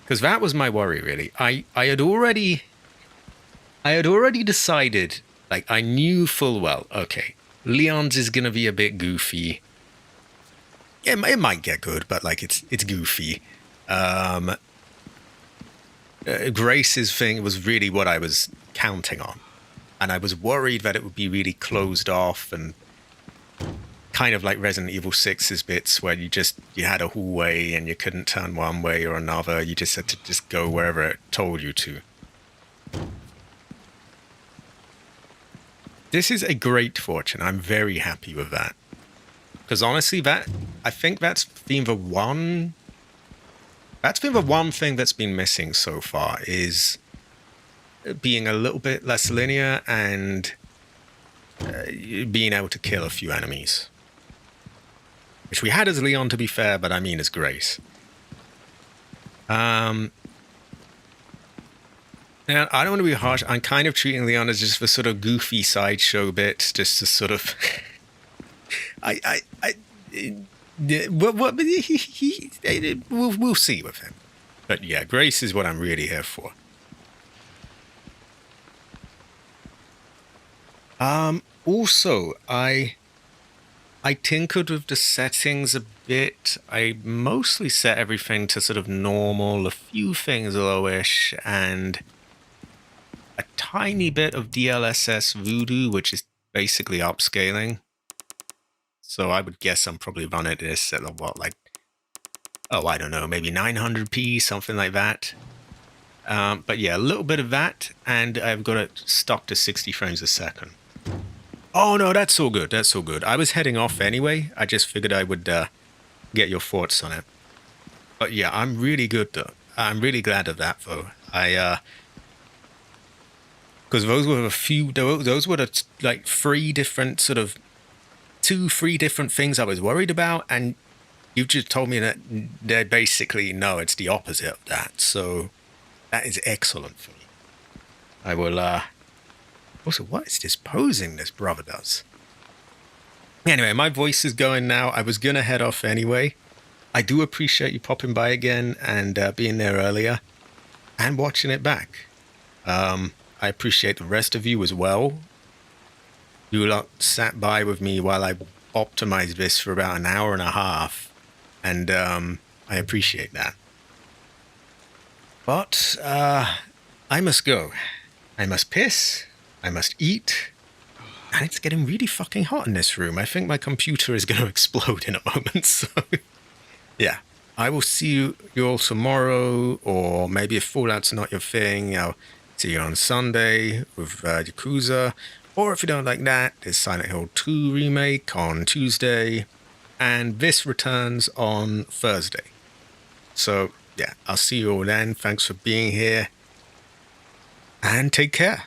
Because that was my worry, really. I had already decided, like, I knew full well, okay, Leon's is going to be a bit goofy. It might get good, but, like, it's goofy. Grace's thing was really what I was counting on. And I was worried that it would be really closed off and kind of like Resident Evil 6's bits where you had a hallway and you couldn't turn one way or another. You just had to just go wherever it told you to. this is a great fortune. I'm very happy with that. Because honestly, I think that's been the one thing that's been missing so far, is being a little bit less linear and being able to kill a few enemies. Which we had as Leon, to be fair, but I mean as Grace. Now, I don't want to be harsh. I'm kind of treating Leon as just the sort of goofy sideshow bit, just to sort of... we'll see with him. But yeah, Grace is what I'm really here for. Also, I tinkered with the settings a bit. I mostly set everything to sort of normal, a few things lowish, and a tiny bit of DLSS voodoo, which is basically upscaling. So I would guess I'm probably running this at what, like, oh, I don't know, maybe 900p, something like that. But yeah, a little bit of that, and I've got it stuck to 60 frames a second. Oh no, that's all good, that's all good. I was heading off anyway. I just figured I would get your thoughts on it. But yeah, I'm really good though. I'm really glad of that though. Because those were those were the, like, 3 different sort of 2-3 different things I was worried about, and you've just told me that they're basically, no, it's the opposite of that. So that is excellent for me. I will, also, what is this posing this brother does? Anyway, my voice is going now. I was going to head off anyway. I do appreciate you popping by again and being there earlier and watching it back. I appreciate the rest of you as well. You lot sat by with me while I optimized this for about an hour and a half, and I appreciate that. But I must go. I must piss. I must eat. And it's getting really fucking hot in this room. I think my computer is going to explode in a moment. So, yeah. I will see you all tomorrow, or maybe if Fallout's not your thing, I'll see you on Sunday with Yakuza. Or if you don't like that, there's Silent Hill 2 Remake on Tuesday, and this returns on Thursday. So, yeah, I'll see you all then. Thanks for being here, and take care.